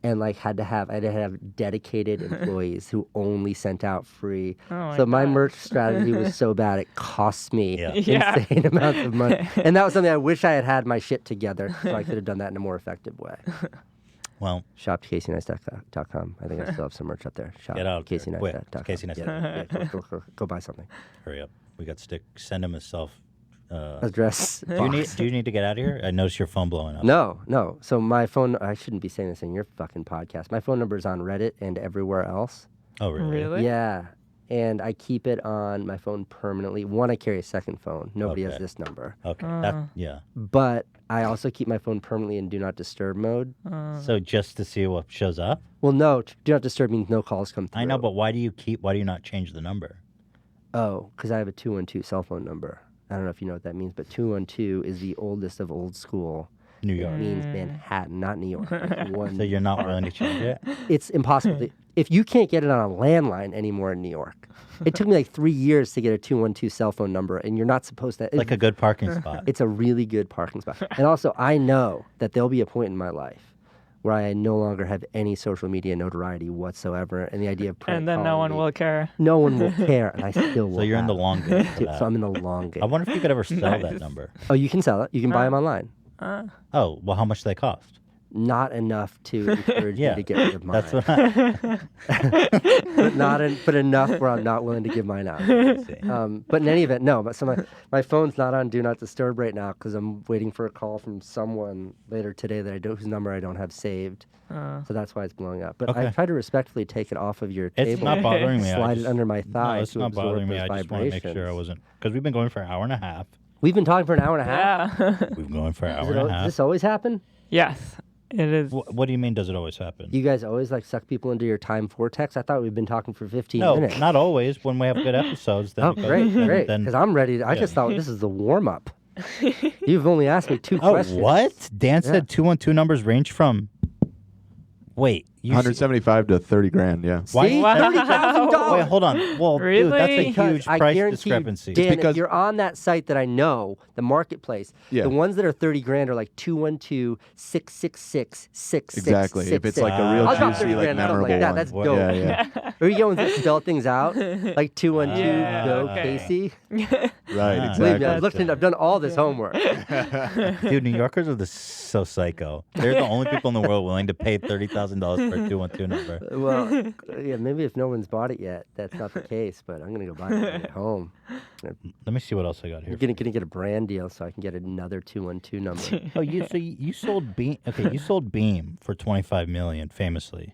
And like I had to have dedicated employees who only sent out free. Oh my So my God. merch strategy was so bad it cost me Yeah. insane amounts of money. And that was something I wish I had my shit together so I could have done that in a more effective way. Well, Shop CaseyNeistat.com. I think I still have some merch up there. Shop Get out there. Quick. CaseyNeistat.com. Casey Neistat. Yeah, go buy something. hurry up. We got stick. Send him a self. Address. Do you need to get out of here? I noticed your phone blowing up. No. So my phone, I shouldn't be saying this in your fucking podcast. My phone number is on Reddit and everywhere else. Oh, really? Really? Yeah. And I keep it on my phone permanently. One, I carry a second phone. Nobody has Okay. this number. Okay. Yeah. But I also keep my phone permanently in do not disturb mode. So just to see what shows up? Well, no, do not disturb means no calls come through. I know, but why do you not change the number? Oh, because I have a 212 cell phone number. I don't know if you know what that means, but 212 is the oldest of old school. New It York. means Manhattan, not New York. It's one. So you're not willing to change it? It's impossible. If you can't get it on a landline anymore in New York, it took me like 3 years to get a 212 cell phone number, and you're not supposed to. Like a good parking spot. It's a really good parking spot. And also, I know that there'll be a point in my life where I no longer have any social media notoriety whatsoever, and the idea of prank And then no calling one me, will care. no one will care, and I still will. So you're in the have long it. game for Dude, that. So I'm in the long game. I wonder if you could ever sell that Nice. number. Oh, you can sell it. You can buy them online. Oh, well, how much do they cost? Not enough to encourage Yeah. me to get rid of mine. That's what I but enough where I'm not willing to give mine out. see. But in any event, no. But so my phone's not on Do Not Disturb right now because I'm waiting for a call from someone later today that whose number I don't have saved. So that's why it's blowing up. But I Okay. try to respectfully take it off of your table. It's not bothering me. Slide it under my thigh No, it's to not absorb bothering me. those I just want to make sure I vibrations. wasn't. Because we've been going for an hour and a half. We've been talking for an hour and a half. Yeah. We've been going for an Does hour and a does half. this always happen? Yes, it is. What do you mean, does it always happen? You guys always like suck people into your time vortex? I thought we've been talking for 15 No, minutes. not always. When we have good episodes, then Oh, it goes- great, then- great. then- Because I'm ready. I just thought this is the warm up. You've only asked me two Oh, questions. what? Dan said 212 numbers range from. Wait, You 175 to 30 grand. Yeah. Why- See? Wow. $30,000. Wait, hold on. Well, dude, that's a Really? Because huge I price guarantee discrepancy. you, Dan, if because- you're on that site that I know, the marketplace, Yeah. the ones that are 30 grand are like 212-666-6666. Exactly. If it's like a real I'll drop juicy, 30 like grand or something memorable like that. one. That's What- dope. Yeah, yeah. Or you get ones that spell things out, like 212 Yeah, go okay. Casey. Right. Ah. Believe me, Exactly. I've looked into, I've done all this homework. Dude, New Yorkers are so psycho. They're the only people in the world willing to pay $30,000 for a 212 number. Well, yeah, maybe if no one's bought it yet, that's not the case. But I'm gonna go buy it when I get home. Let me see what else I got here. You're gonna get a brand deal so I can get another 212 number. Oh, you sold Beam. Okay, you sold Beam for $25 million, famously.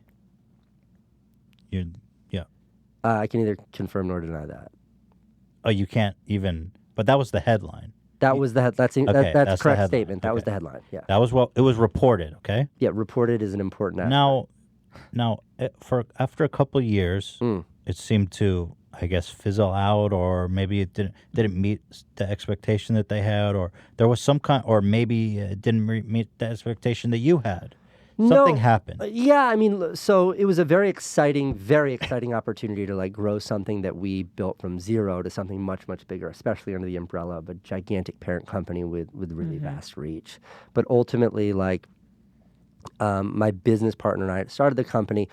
Yeah. I can neither confirm nor deny that. Oh, you can't even. But that was the headline. That was the that's that's that's the correct headline. statement. That was Okay. the headline. Yeah. That was it was reported. Okay. Yeah. Reported is an important aspect. Now, after a couple of years, it seemed to, I guess, fizzle out, or maybe it didn't meet the expectation that they had, or there was some kind, or maybe it didn't meet the expectation that you had. Something happened. Yeah, I mean, so it was a very exciting opportunity to like grow something that we built from zero to something much, much bigger, especially under the umbrella of a gigantic parent company with really vast reach. But ultimately, like my business partner and I started the company.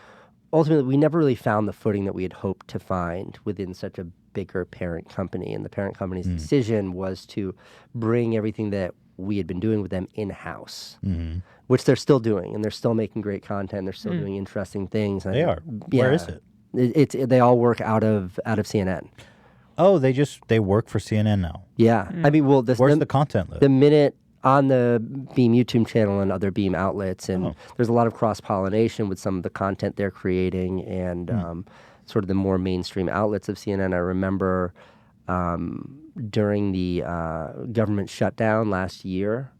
Ultimately, we never really found the footing that we had hoped to find within such a bigger parent company. And the parent company's decision was to bring everything that we had been doing with them in-house, which they're still doing, and they're still making great content. They're still doing interesting things. And They are. Where is it? It's they all work out of CNN. Oh, they work for CNN now. Yeah, I mean, well, Where's the content live? the minute on the Beam YouTube channel and other Beam outlets, and there's a lot of cross-pollination with some of the content they're creating and sort of the more mainstream outlets of CNN. I remember during the government shutdown last year,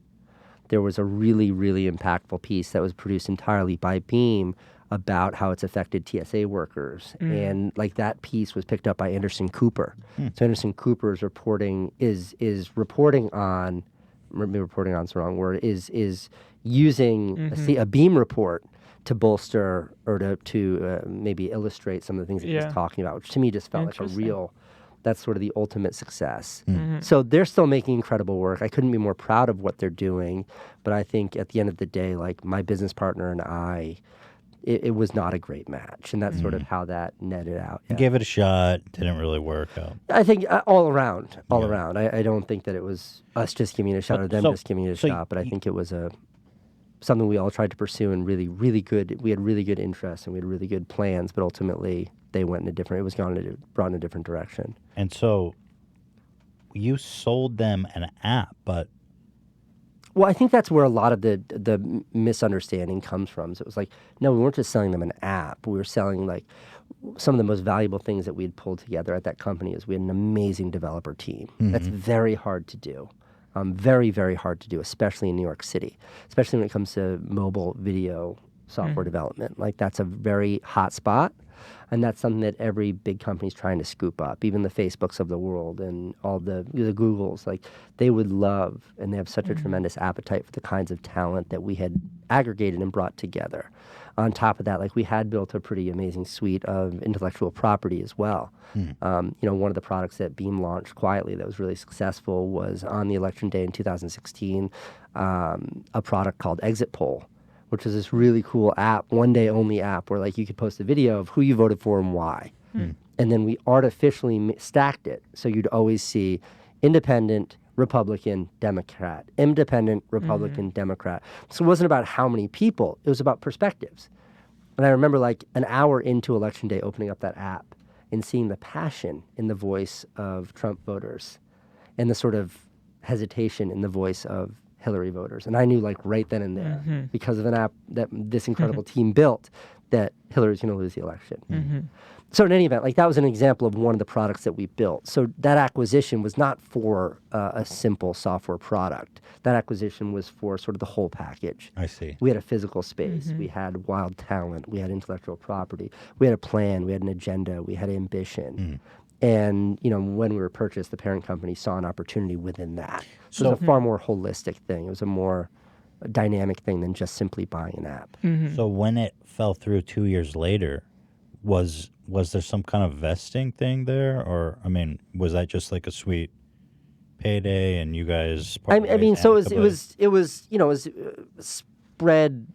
there was a really, really impactful piece that was produced entirely by Beam about how it's affected TSA workers. And like that piece was picked up by Anderson Cooper. So Anderson Cooper is reporting on, maybe reporting on is the wrong word, is using a Beam report to bolster or to maybe illustrate some of the things that he's talking about, which to me just felt like a real, that's sort of the ultimate success. So they're still making incredible work. I couldn't be more proud of what they're doing, but I think at the end of the day, like my business partner and I, it was not a great match, and that's sort of how that netted out. You gave it a shot, didn't really work out. I think all around. I don't think that it was us just giving it a shot or them just giving it a shot, but I think it was something we all tried to pursue and really, really good. We had really good interests and we had really good plans, but ultimately they went in a different. It was brought in a different direction. And so, you sold them an app, but Well, I think that's where a lot of the misunderstanding comes from. So it was like, no, we weren't just selling them an app. We were selling like some of the most valuable things that we had pulled together at that company is we had an amazing developer team. That's very hard to do. Very, very hard to do, especially in New York City, especially when it comes to mobile video software development. Like that's a very hot spot. And that's something that every big company is trying to scoop up, even the Facebooks of the world and all the Googles. Like they would love, and they have such a tremendous appetite for the kinds of talent that we had aggregated and brought together. On top of that, like we had built a pretty amazing suite of intellectual property as well. One of the products that Beam launched quietly that was really successful was on the election day in 2016, a product called Exit Poll, which was this really cool app, one-day only app, where like you could post a video of who you voted for and why. And then we artificially stacked it, so you'd always see independent, Republican, Democrat, independent, Republican, Democrat. So it wasn't about how many people, it was about perspectives. And I remember like an hour into Election Day opening up that app and seeing the passion in the voice of Trump voters and the sort of hesitation in the voice of Hillary voters. And I knew like right then and there, because of an app that this incredible team built, that Hillary's going to lose the election. So in any event, like that was an example of one of the products that we built. So that acquisition was not for a simple software product. That acquisition was for sort of the whole package. I see. We had a physical space. We had wild talent. We had intellectual property. We had a plan. We had an agenda. We had ambition. And, when we were purchased, the parent company saw an opportunity within that. So it was a far more holistic thing. It was a more dynamic thing than just simply buying an app. So when it fell through 2 years later, was there some kind of vesting thing there, or I mean, was that just like a sweet payday and you guys? I mean, so it was spread.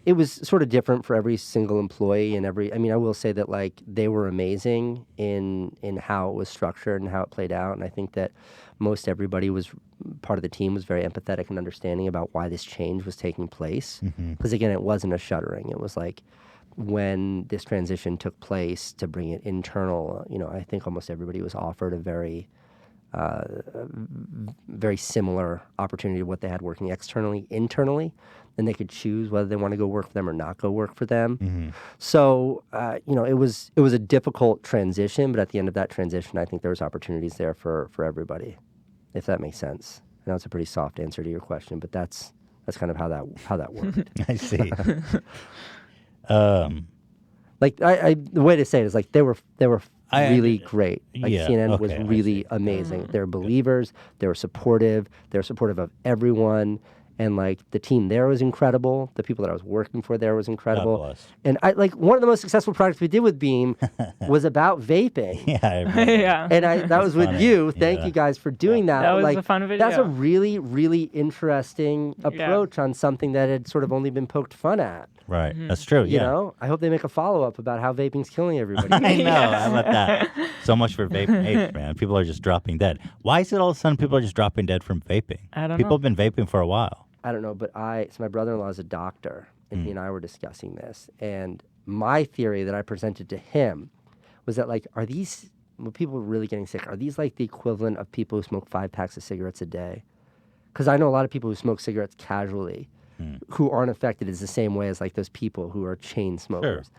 It was sort of different for every single employee and every. I mean, I will say that like they were amazing in how it was structured and how it played out, and I think that most everybody was part of the team was very empathetic and understanding about why this change was taking place. Because again, it wasn't a shuttering. It was like when this transition took place to bring it internal. I think almost everybody was offered a very similar opportunity to what they had working externally, internally, and they could choose whether they want to go work for them or not go work for them. So, it was a difficult transition, but at the end of that transition, I think there was opportunities there for everybody, if that makes sense. I know it's a pretty soft answer to your question, but that's kind of how that worked. I see. Like the way to say it is like they were really great. Like yeah, CNN was okay, I really amazing. They were believers. They were supportive. They were supportive of everyone. And like the team there was incredible. The people that I was working for there was incredible. God bless. And I like one of the most successful projects we did with Beam was about vaping. Yeah, I remember. Yeah. And that was with funny. you. Thank Yeah. you guys for doing that. That was like, a fun video. That's a really, really interesting approach on something that had sort of only been poked fun at. Right, that's true. You Yeah, know, I hope they make a follow-up about how vaping's killing everybody. I know. How about that? So much for vaping apes, man. People are just dropping dead. Why is it all of a sudden people are just dropping dead from vaping? I don't People know. have been vaping for a while. I don't know, but so my brother-in-law is a doctor, and he and I were discussing this. And my theory that I presented to him was that, like, when people are really getting sick, are these like the equivalent of people who smoke 5 packs of cigarettes a day? Because I know a lot of people who smoke cigarettes casually who aren't affected is the same way as like those people who are chain smokers.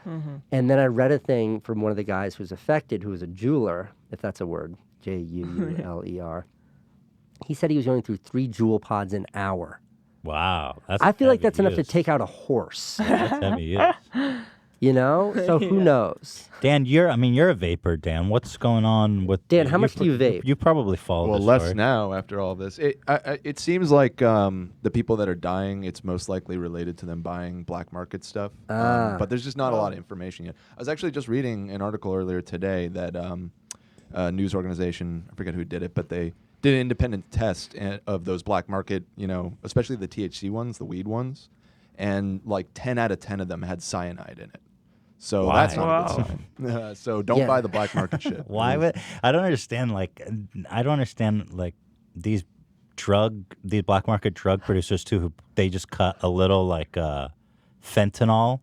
And then I read a thing from one of the guys who's affected, who was a jeweler, if that's a word, Juuler. He said he was going through 3 Juul pods an hour. Wow, I feel like heavy that's enough to use. take out a horse. That's heavy use. You know? So who knows? Dan, you're a vapor, Dan. What's going on with Dan, how much do you vape? You probably follow Well, this less story. now after all this. It seems like the people that are dying, it's most likely related to them buying black market stuff. But there's just not a lot of information yet. I was actually just reading an article earlier today that a news organization, I forget who did it, but they did an independent test of those black market, especially the THC ones, the weed ones, and like 10 out of 10 of them had cyanide in it. So Why? that's not a good sign. So don't buy the black market shit. Why would I don't understand these black market drug producers too, who they just cut a little like fentanyl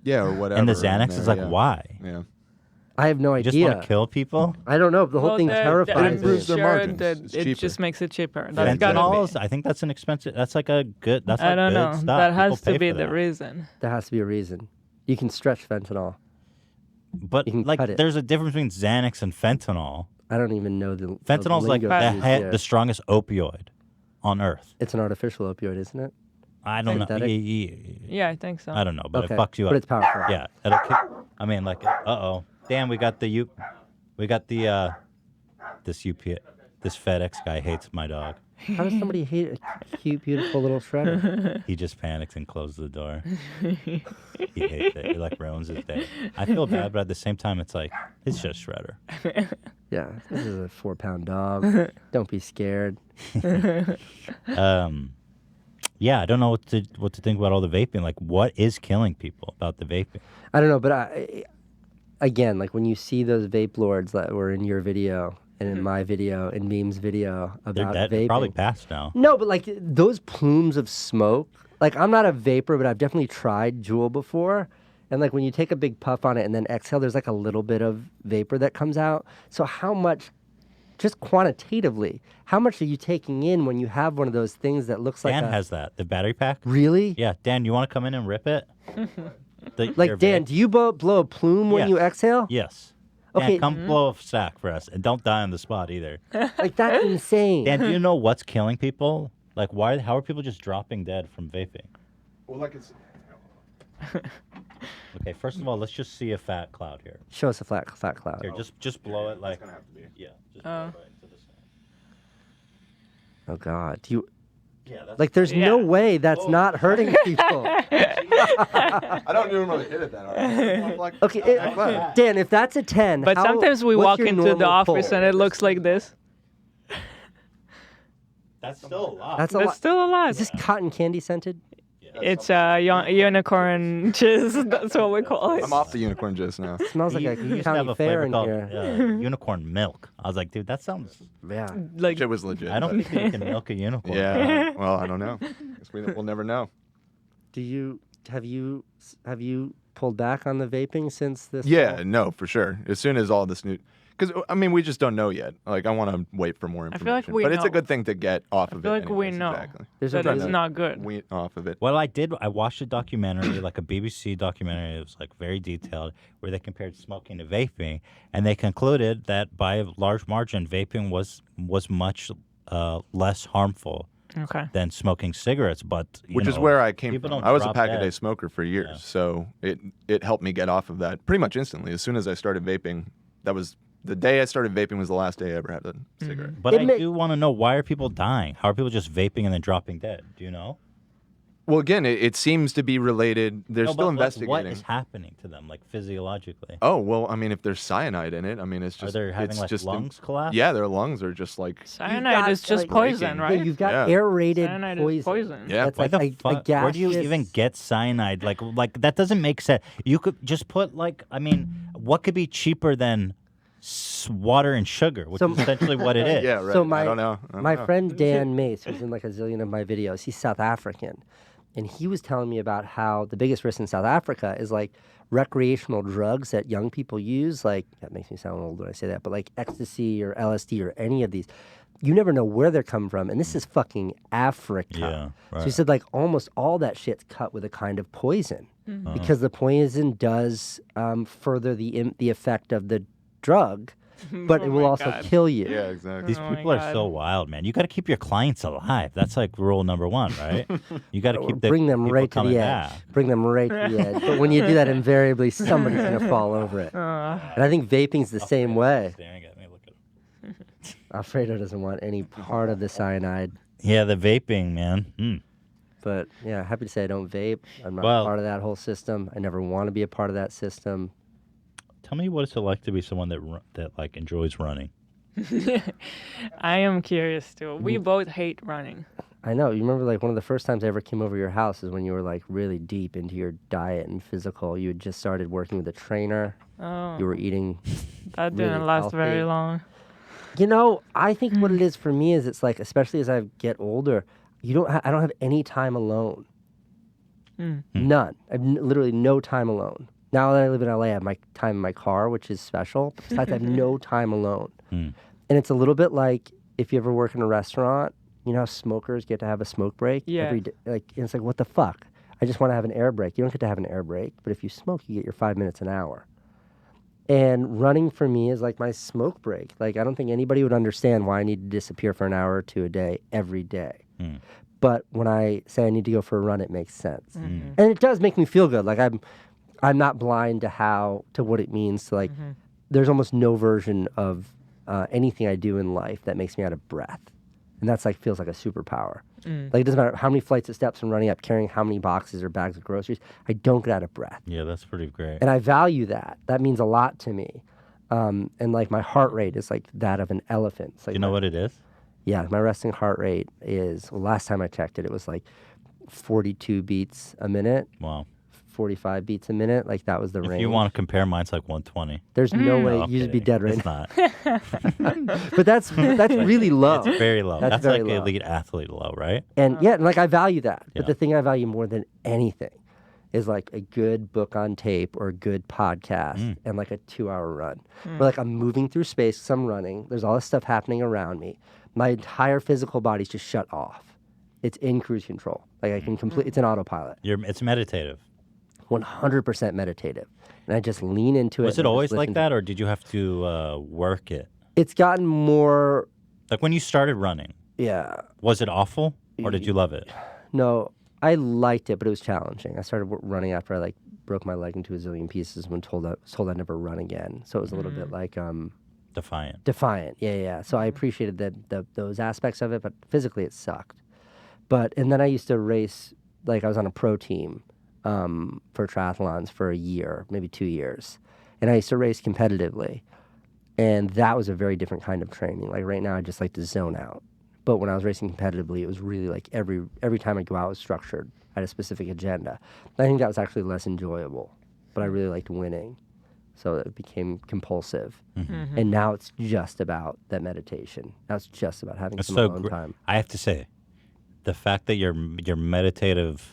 Yeah, or whatever. in the in Xanax. there, It's like yeah. why? Yeah. I have no You just idea. want to kill people? I don't know. The whole thing terrifies It me. improves their sure margins. that It's it cheaper. just makes it cheaper. That's gotta Fentanyl, be. I think that's an expensive. That's like a good. That's I like don't good know. stuff. That People has pay to be for the that. reason. There has to be a reason. You can stretch fentanyl. But You can like, cut it. there's a difference between Xanax and fentanyl. I don't even know the Fentanyl's like lingo used here. the strongest opioid on earth. It's an artificial opioid, isn't it? I don't know. Synthetic? Yeah, I think so. I don't know, but Okay. it fucks you up. But it's powerful. Yeah, it'll kick. I mean, like, damn, we got this FedEx guy hates my dog. How does somebody hate a cute, beautiful little shredder? He just panics and closes the door. He hates it. It like ruins his day. I feel bad, but at the same time, it's like it's just Shredder. Yeah, this is a 4-pound dog. Don't be scared. Yeah, I don't know what to think about all the vaping. Like, what is killing people about the vaping? I don't know, but again, like when you see those vape lords that were in your video and in my video and Meme's video They're about dead. vaping. They're probably passed now. No, but like those plumes of smoke. Like I'm not a vapor, but I've definitely tried Juul before. And like when you take a big puff on it and then exhale, there's like a little bit of vapor that comes out. So how much, just quantitatively, how much are you taking in when you have one of those things that looks like Dan a... has that. The battery pack? Really? Yeah. Dan, you want to come in and rip it? Your Like, Dan, vape? do you blow a plume when Yes. you exhale? Yes. Okay. Dan, come blow a stack for us. And don't die on the spot either. Like, that's insane. Dan, do you know what's killing people? Like, how are people just dropping dead from vaping? Well, like it's. Okay, first of all, let's just see a fat cloud here. Show us a flat cloud. Here, just blow it like. gonna have to be. Yeah, just blow it right to the side. Oh, God. Do Yeah, that's Like, there's no Yeah. way that's not hurting people. I don't normally hit it that hard. Like, Okay, Dan, if that's a 10, But sometimes we what's walk your into the normal office pull? and it looks like this. That's still a lot. That's a That's lot. still a lot. Is this cotton candy scented? It's a unicorn jizz. That's what we call it. I'm off the unicorn just now. Smells like you a used to have county a fair flavor in called here. unicorn milk. I was like, dude, that sounds. Yeah. Like It was legit. I don't but- think you can milk a unicorn. Yeah. Well, I don't know. Guess we'll never know. Have you pulled back on the vaping since this? Yeah, fall? no, for sure. As soon as all this new, because I mean, we just don't know yet. Like, I want to wait for more I information. feel like we but it's a know. good thing to get off of feel it. like we anyways, know. Exactly. There's that a it's not good. Wean off of it. Well, I watched a documentary, like a BBC documentary. It was like very detailed, where they compared smoking to vaping, and they concluded that by a large margin, vaping was much less harmful Okay. than smoking cigarettes. But Which is where I came people from. don't I was a drop pack-a-day dead. smoker for years, Yeah. so it helped me get off of that pretty much instantly. As soon as I started vaping, that was the day I started vaping was the last day I ever had a cigarette. But It I ma- do want to know, why are people dying? How are people just vaping and then dropping dead? Do you know? Well, again, it seems to be related. They're No, still but investigating. What is happening to them, like physiologically? Oh well, I mean, if there's cyanide in it, I mean, it's just Are they having it's like just lungs collapse? Yeah, their lungs are just like Cyanide got, is just like, poison, breaking. Yeah, right? you've got Yeah. aerated Cyanide poison. is poison. Yeah. That's Why like the a fuck? Where do you gaseous- even get cyanide? Like that doesn't make sense. You could just put what could be cheaper than water and sugar, which So- is essentially what it is. yeah, right. So I don't know. I don't my know. friend Dan Mace, who's in like a zillion of my videos, he's South African, and he was telling me about how the biggest risk in South Africa is like recreational drugs that young people use. Like, that makes me sound old when I say that, but like ecstasy or LSD or any of these, you never know where they're coming from, and this is fucking Africa. Yeah, So he right. said like almost all that shit's cut with a kind of poison, because the poison does further the effect of the drug, but Oh it will my also God. kill you. Yeah, exactly. These Oh my people are God. so wild, man. You got to keep your clients alive. That's like rule number one, right? You got to keep Bring them people right to coming the edge. back. Bring them right to the edge. But when you do that, invariably somebody's gonna fall over it. And I think vaping's the same way. Staring at me, look at him. Alfredo doesn't want any part of the cyanide. Yeah, the vaping, man. But yeah, happy to say I don't vape. I'm not Well- part of that whole system. I never want to be a part of that system. Tell me what it's like to be someone that like enjoys running. I am curious too. We both hate running. I know. You remember like one of the first times I ever came over your house is when you were like really deep into your diet and physical. You had just started working with a trainer. Oh, You were eating. that really didn't last very healthy. long. You know, I think what it is for me is it's like, especially as I get older, I don't have any time alone. None. I have literally no time alone. Now that I live in LA, I have my time in my car, which is special. But besides, I have no time alone. And it's a little bit like if you ever work in a restaurant, you know how smokers get to have a smoke break Yeah. every day? Like, and it's like, what the fuck? I just want to have an air break. You don't get to have an air break, but if you smoke, you get your 5 minutes an hour. And running for me is like my smoke break. Like, I don't think anybody would understand why I need to disappear for an hour or two a day, every day. But when I say I need to go for a run, it makes sense. And it does make me feel good. Like, I'm not blind to what it means to like, there's almost no version of anything I do in life that makes me out of breath. And that's like, feels like a superpower. Like, it doesn't matter how many flights of steps I'm running up, carrying how many boxes or bags of groceries, I don't get out of breath. Yeah, that's pretty great. And I value that. That means a lot to me. And like my heart rate is like that of an elephant. It's like You know my- what it is? Yeah, my resting heart rate is, well, last time I checked it, it was like 42 beats a minute, Wow. 45 beats a minute. Like, that was the If range. you want to compare, mine's like 120. There's no way No, I'm you'd be kidding. dead right It's now. not. But that's really low. It's very low. That's That's very like low. elite athlete low, right? And yeah, and like I value that. Yeah. But the thing I value more than anything is like a good book on tape or a good podcast and like a 2-hour run. Where like I'm moving through space, 'cause I'm running, there's all this stuff happening around me. My entire physical body's just shut off. It's in cruise control. Like I can it's an autopilot. It's meditative. 100% meditative. And I just lean into it. Was it and I just always like listen to that, or did you have to work it? It's gotten more, Like when you started running, yeah. was it awful, or did you love it? No, I liked it, but it was challenging. I started running after I like broke my leg into a zillion pieces when was told I'd never run again. So it was a little bit like Defiant. defiant. Yeah. So I appreciated those aspects of it, but physically it sucked. And then I used to race, like I was on a pro team for triathlons for a year, maybe 2 years. And I used to race competitively. And that was a very different kind of training. Like right now, I just like to zone out. But when I was racing competitively, it was really like every time I go out, it was structured. I had a specific agenda. I think that was actually less enjoyable. But I really liked winning. So it became compulsive. And now it's just about that meditation. Now it's just about having some alone time. I have to say, the fact that your meditative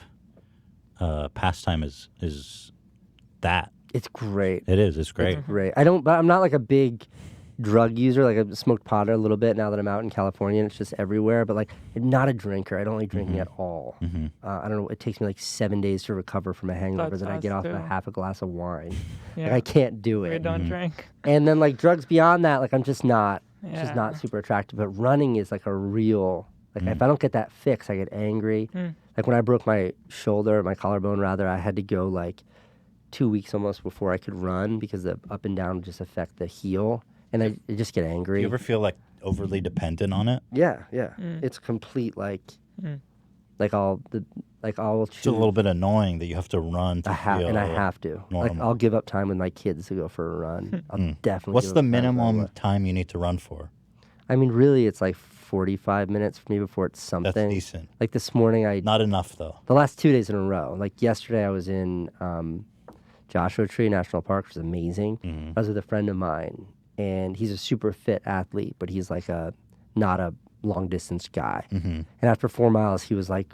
pastime is that. It's great. It is. It's great. It's great. But I'm not like a big drug user. Like I've smoked pot a little bit now that I'm out in California and it's just everywhere. But like, I'm not a drinker. I don't like drinking at all. I don't know. It takes me like 7 days to recover from a hangover. Then I get off a half a glass of wine. Like I can't do it. We don't drink. And then like drugs beyond that, like I'm just not super attractive. But running is like a real, like if I don't get that fix, I get angry. Like when I broke my shoulder, my collarbone rather, I had to go like 2 weeks almost before I could run because the up and down just affect the heel. And I just get angry. Do you ever feel like overly dependent on it? Yeah. It's complete like I'll choose. It's a little bit annoying that you have to run to feel. And I have to. Normal. Like I'll give up time with my kids to go for a run. I'll definitely. What's the minimum time you need to run for? I mean, really, it's like 45 minutes for me before it's something. That's decent. Like this morning, Not enough though. The last 2 days in a row. Like yesterday, I was in Joshua Tree National Park, which is amazing. I was with a friend of mine. And he's a super fit athlete, but he's like not a long distance guy. And after 4 miles, he was like,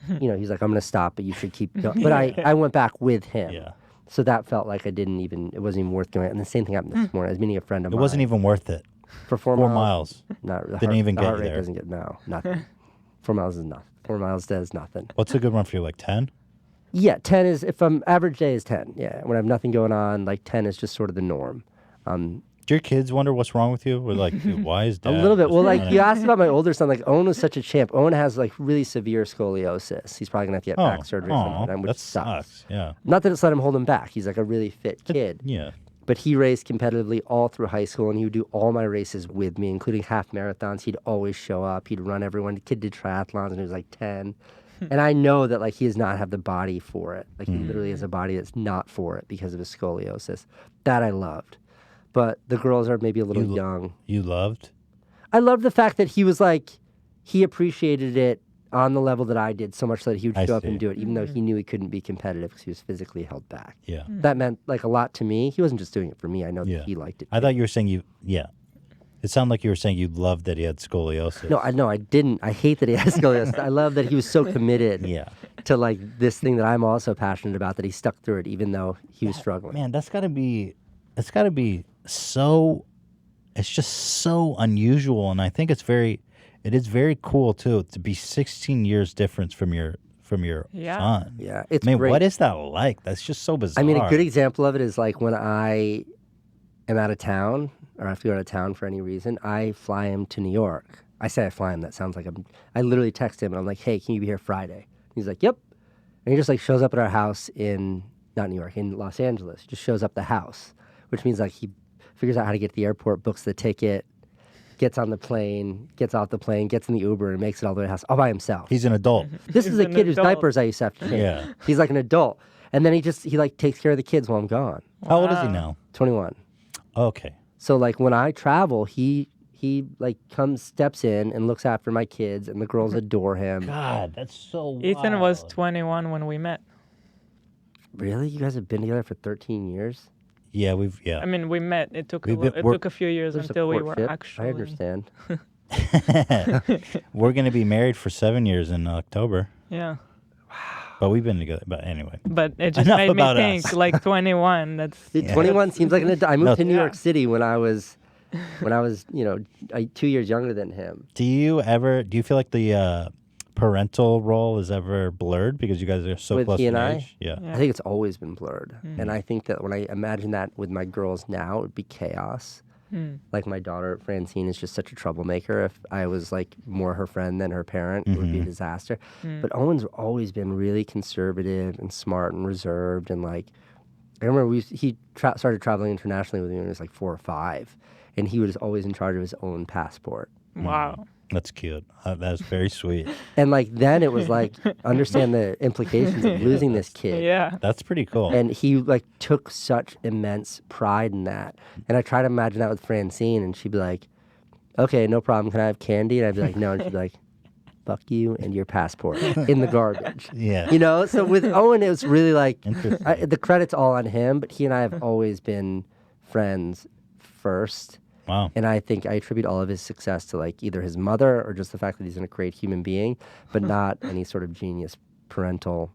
he's like, I'm going to stop, but you should keep going. But I went back with him. Yeah. So that felt like it wasn't even worth going. And the same thing happened this morning. I was meeting a friend of mine. It wasn't even worth it. For 4 miles. Didn't even get the heart you rate there. doesn't get, nothing. 4 miles is nothing. 4 miles does nothing. What's a good run for you, like 10? Yeah, 10 is, if I'm, average day is 10. Yeah, when I have nothing going on, like 10 is just sort of the norm. Do your kids wonder what's wrong with you? We're like, dude, why is Dad? A little bit. just Well, like running? you asked about my older son. Like Owen was such a champ. Owen has like really severe scoliosis. He's probably gonna have to get back surgery sometime, which that sucks. sucks. Yeah. Not that it's let him hold him back. He's like a really fit kid. Yeah. But he raced competitively all through high school, and he would do all my races with me, including half marathons. He'd always show up. He'd run everyone. The kid did triathlons, and he was like 10. And I know that like he does not have the body for it. Like he literally has a body that's not for it because of his scoliosis. That I loved. But the girls are maybe a little young. You loved? I loved the fact that he was like, he appreciated it on the level that I did so much that he would show up and do it, even though he knew he couldn't be competitive because he was physically held back. Yeah. That meant like a lot to me. He wasn't just doing it for me. I know that he liked it. I thought you were saying It sounded like you were saying you loved that he had scoliosis. No, I didn't. I hate that he had scoliosis. I love that he was so committed to like this thing that I'm also passionate about, that he stuck through it even though he was struggling. Man, that's gotta be so, it's just so unusual, and I think it is very cool too to be 16 years difference from your son. Yeah, it's I mean, great. what is that like? That's just so bizarre. I mean, a good example of it is like when I am out of town or I have to go out of town for any reason, I fly him to New York. I say I fly him. That sounds like I literally text him and I'm like, hey, can you be here Friday? He's like, yep. And he just like shows up at our house in Los Angeles. Just shows up the house, which means like he figures out how to get to the airport, books the ticket, gets on the plane, gets off the plane, gets in the Uber, and makes it all the way to the house all by himself. He's an adult. This is a kid whose diapers I used to have to change. Yeah. He's like an adult. And then he like takes care of the kids while I'm gone. How old is he now? 21. Okay. So like when I travel, he like steps in and looks after my kids, and the girls adore him. God, that's so wild. Ethan was 21 when we met. Really? You guys have been together for 13 years? Yeah, I mean, we met. It took a few years There's until we were courtship. actually. I understand. We're going to be married for 7 years in October. Yeah. But we've been together. But anyway. But it just Enough made me about think, us. like 21. That's 21 seems like an adult. I moved to New Yeah. York City when I was 2 years younger than him. Do you feel like the parental role is ever blurred because you guys are so With close he in and age? Yeah. I think it's always been blurred. And I think that when I imagine that with my girls now, it would be chaos. Like my daughter, Francine, is just such a troublemaker. If I was like more her friend than her parent, it would be a disaster. But Owen's always been really conservative and smart and reserved. And like, I remember he started traveling internationally with me when he was like 4 or 5. And he was always in charge of his own passport. wow. That's cute. That's very sweet. And like then it was like understand the implications of losing this kid. Yeah. That's pretty cool. And he like took such immense pride in that. And I try to imagine that with Francine, and she'd be like, "Okay, no problem. Can I have candy?" And I'd be like, "No." And she'd be like, "Fuck you and your passport in the garbage." Yeah. You know. So with Owen, it was really like Interesting. the credit's all on him, but he and I have always been friends first. Wow. And I think I attribute all of his success to like either his mother or just the fact that he's a great human being, but not any sort of genius parental.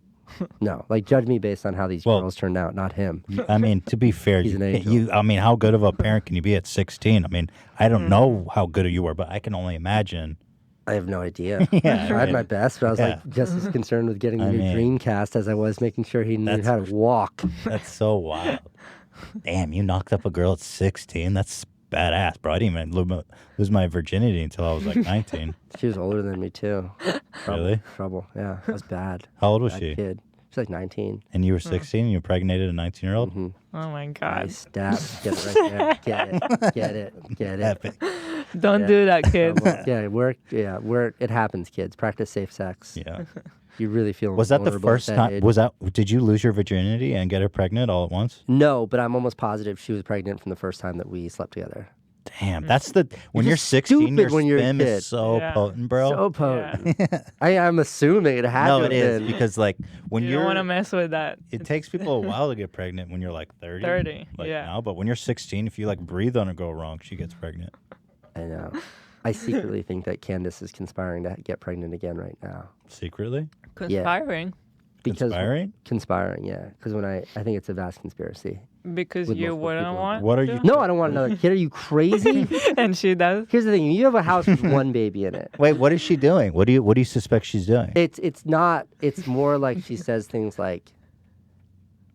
No, like judge me based on how these girls turned out, not him. I mean, to be fair, He's an angel. I mean, how good of a parent can you be at 16? I mean, I don't know how good you were, but I can only imagine. I have no idea. Yeah, I tried right. my best, but I was like just as concerned with getting the I new mean, Dreamcast as I was making sure he knew that's- how to walk. That's so wild. Damn, you knocked up a girl at 16? That's badass, bro. I didn't even lose my virginity until I was like 19. She was older than me too. Really? Trouble. Yeah, that was bad. How old was Bad she? kid. She's like 19. And you were 16 and you impregnated a 19-year-old? Mm-hmm. Oh my God. Nice stab. Get it right there. Get it. Get it. Get it. Epic. Don't Yeah. do that, kid. Trouble. Yeah, it happens, kids. Practice safe sex. Yeah. You really feel Was that the vulnerable at first that time? age. Did you lose your virginity and get her pregnant all at once? No, but I'm almost positive she was pregnant from the first time that we slept together. Damn, that's the when You're you're just 16, stupid your when you're a sperm kid. is so Yeah. potent, bro. So potent. I'm assuming it had no, to it have is been. because like when You you're don't want to mess with that. it takes people a while to get pregnant when you're like 30. 30, like yeah. now, but when you're 16, if you like breathe on her go wrong, she gets pregnant. I know. I secretly think that Candace is conspiring to get pregnant again right now. Secretly? Conspiring. Because Conspiring? Conspiring, yeah. Because I think it's a vast conspiracy. Because With you multiple wouldn't people. want What are to? you No, I don't want another kid. Are you crazy? And she does. Here's the thing: you have a house with one baby in it. Wait, what is she doing? What do you suspect she's doing? It's not. It's more like she says things like,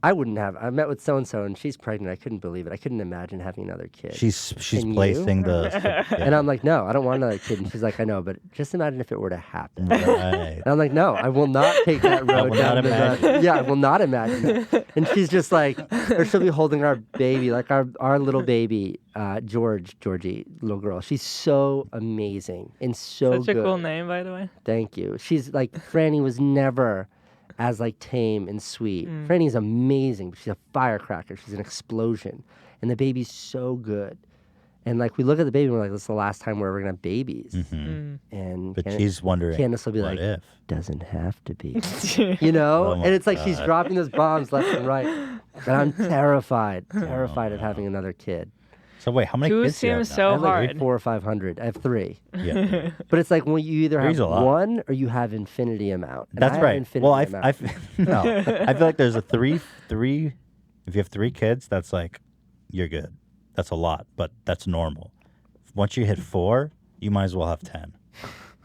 "I wouldn't have. I met with so and so, and she's pregnant. I couldn't believe it. I couldn't imagine having another kid." She's And you? placing the And I'm like, "No, I don't want another kid." And she's like, "I know, but just imagine if it were to happen." right. And I'm like, "No, I will not take that road will down not to imagine. Yeah, I will not imagine that." And she's just like, or she'll be holding our baby, like our little baby, Georgie, little girl. She's so amazing and so Such a good. cool name, by the way. Thank you. She's like Franny was never as like tame and sweet. Franny's amazing, but she's a firecracker. She's an explosion, and the baby's so good. And like we look at the baby, and we're like, "This is the last time we're ever gonna have babies." And But Candace- she's wondering, Candace will be what like, if? "Doesn't have to be," you know. Oh my and it's like she's God. dropping those bombs left and right, and I'm terrified of having another kid. So wait, how many Two kids do you have seems now? I so have like hard. 400 or 500. I have 3. Yeah. But it's like when you either Three's have a lot. one or you have infinity amount. And I That's have right. Infinity Well, amount. no, I feel like there's a three. If you have 3 kids, that's like you're good. That's a lot, but that's normal. Once you hit 4, you might as well have 10.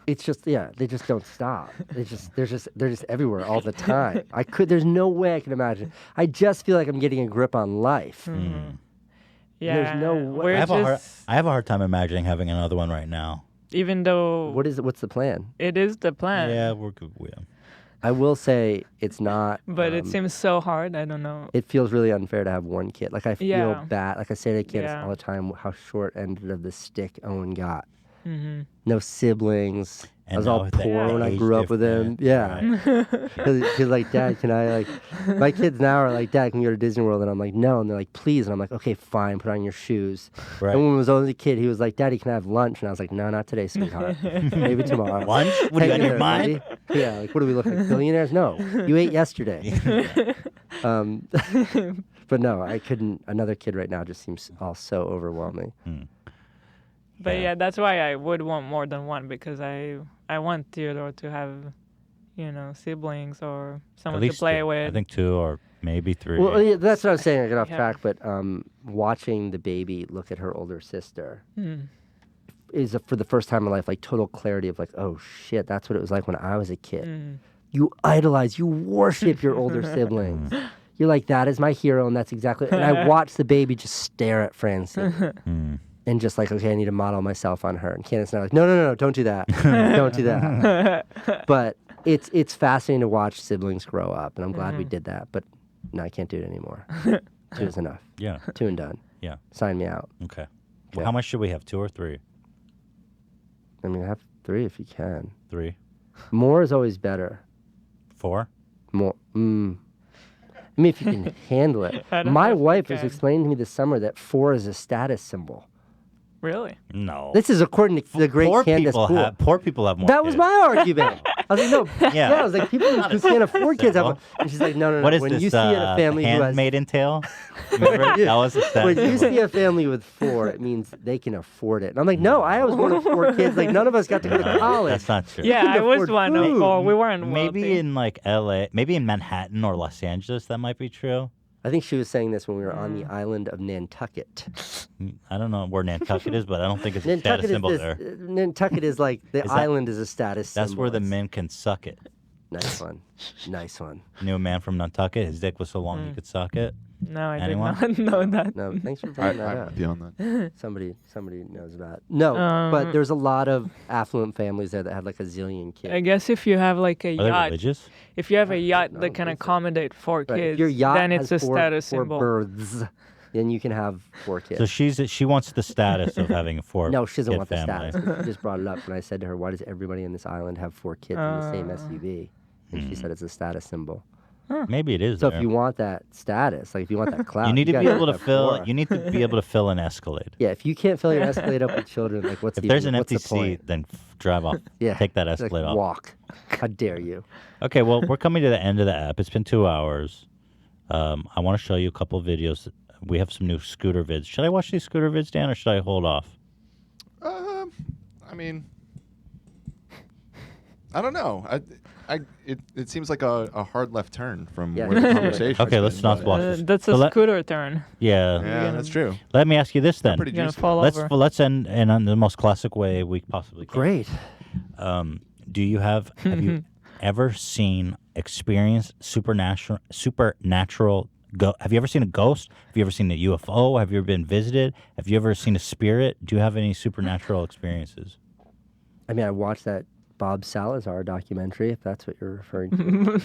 It's just they just don't stop. They're just everywhere all the time. There's no way I can imagine. I just feel like I'm getting a grip on life. Yeah. There's no way. We're I have a hard time imagining having another one right now. even though What's the plan? it is the plan. Yeah, we're good. Yeah. I will say it's not. But it seems so hard. I don't know. It feels really unfair to have one kid. Like I feel Yeah. bad. Like I say to kids Yeah. all the time how short-ended of the stick Owen got. No siblings. I And was now all with the poor when I age grew up with him. difference, Yeah. right. He's like, "Dad, can I like?" My kids now are like, "Dad, can we go to Disney World?" And I'm like, "No." And they're like, "Please." And I'm like, "Okay, fine. Put on your shoes." Right. And when I was only a kid, he was like, "Daddy, can I have lunch?" And I was like, "No, not today, sweetheart. Maybe tomorrow." Lunch? What do you got Hang in your there, mind? buddy. Yeah. Like, what do we look like, billionaires? No, you ate yesterday. But no, I couldn't. Another kid right now just seems all so overwhelming. But yeah, that's why I would want more than one, because I want Theodore to have, siblings or At someone to least play 2. with. I think 2 or maybe 3. Well, yeah, that's what I was saying. I get off Yeah. track, but watching the baby look at her older sister is for the first time in my life like total clarity of like, oh shit, that's what it was like when I was a kid. You idolize, you worship your older siblings. You're like, that is my hero, and that's exactly. And I watched the baby just stare at Francine. And just like, okay, I need to model myself on her. And Candace and I are like, no, don't do that. Don't do that. But it's fascinating to watch siblings grow up, and I'm glad we did that. But no, I can't do it anymore. 2 is enough. Yeah. 2 and done. Yeah. Sign me out. Okay. Well, how much should we have? 2 or 3? I mean, I have 3 if you can. 3. More is always better. 4. More. I mean, if you can handle it. I don't My know if I wife was can. explaining to me this summer that 4 is a status symbol. Really? No. This is according to the great Candace Poole. Poor people have more That was kids. my argument. I was like, no. Yeah. I was like, people who can't afford kids have. And she's like, no. What is when this, you see a family who has, Handmaiden Tale? Remember? That was the when status you symbol. see a family with 4, it means they can afford it. And I'm like, no, I was one of 4 kids. Like, none of us got to go to college. That's not true. Yeah, I was afford one of food. 4. We weren't Maybe wealthy. in like LA, maybe in Manhattan or Los Angeles, that might be true. I think she was saying this when we were on the island of Nantucket. I don't know where Nantucket is, but I don't think it's a status symbol there. Nantucket is like the Is that- island is a status symbol. That's where the It's- men can suck it. Nice one. Nice one. Knew a man from Nantucket. His dick was so long he could suck it. No, I Anyone? did not know that. No, thanks for bringing that I'm up. with you on that. Somebody knows that. No, but there's a lot of affluent families there that had like a zillion kids. I guess if you have like a Are they yacht, religious? if you have a yacht No, that can think so. accommodate 4 Right, kids, if your yacht then it's a has four status symbol. berths, then you can have 4 kids. So she wants the status of having a 4 no, she doesn't kid want family. the status. She just brought it up, and I said to her, "Why does everybody in this island have 4 kids in the same SUV?" And she said it's a status symbol. Maybe it is. So there. if you want that status, like if you want that clout, You need to gotta be able to have fill. 4. You need to be able to fill an Escalade. Yeah, if you can't fill your Escalade up with children, like what's If the there's an what's empty the point? seat, then drive off. Yeah, Take that Like, Escalade off. walk. How dare you? Okay, well, we're coming to the end of the app. It's been 2 hours. I want to show you a couple of videos. We have some new scooter vids. Should I watch these scooter vids, Dan, or should I hold off? I mean, I don't know. It seems like a hard left turn from Yeah. where the conversation. Okay, let's not watch this. That's a So let- scooter turn. Yeah. Yeah, that's true. Let me ask you this then. Pretty You're gonna juicy. fall over. Let's end in the most classic way we possibly can. Great. Do you have you ever experienced supernatural have you ever seen a ghost? Have you ever seen a UFO? Have you ever been visited? Have you ever seen a spirit? Do you have any supernatural experiences? I mean, I watched that Bob Salazar documentary, if that's what you're referring to.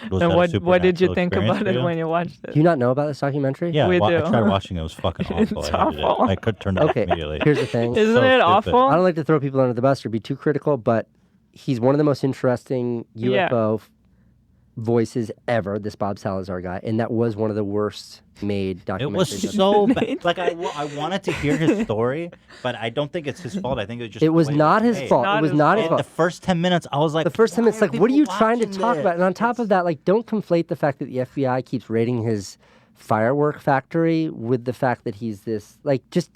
Was And that a what did you supernatural think experience about for it you? when you watched it? Do you not know about this documentary? Yeah, We I do. tried watching it. It was fucking awful. It's I hated awful. it. I could turn it off Okay, immediately. here's the thing. Isn't so it stupid. awful? I don't like to throw people under the bus or be too critical, but he's one of the most interesting UFO voices ever, this Bob Salazar guy, and that was one of the worst made It documentaries. was so bad. Like I wanted to hear his story, but I don't think it's his fault. I think it was just It the was way not his made. fault. Not it was his not his And fault. the first 10 minutes, I was like, The first time why it's like, are what are you people trying to watching talk this? about? And on top of that, like, don't conflate the fact that the FBI keeps raiding his firework factory with the fact that he's this, like, just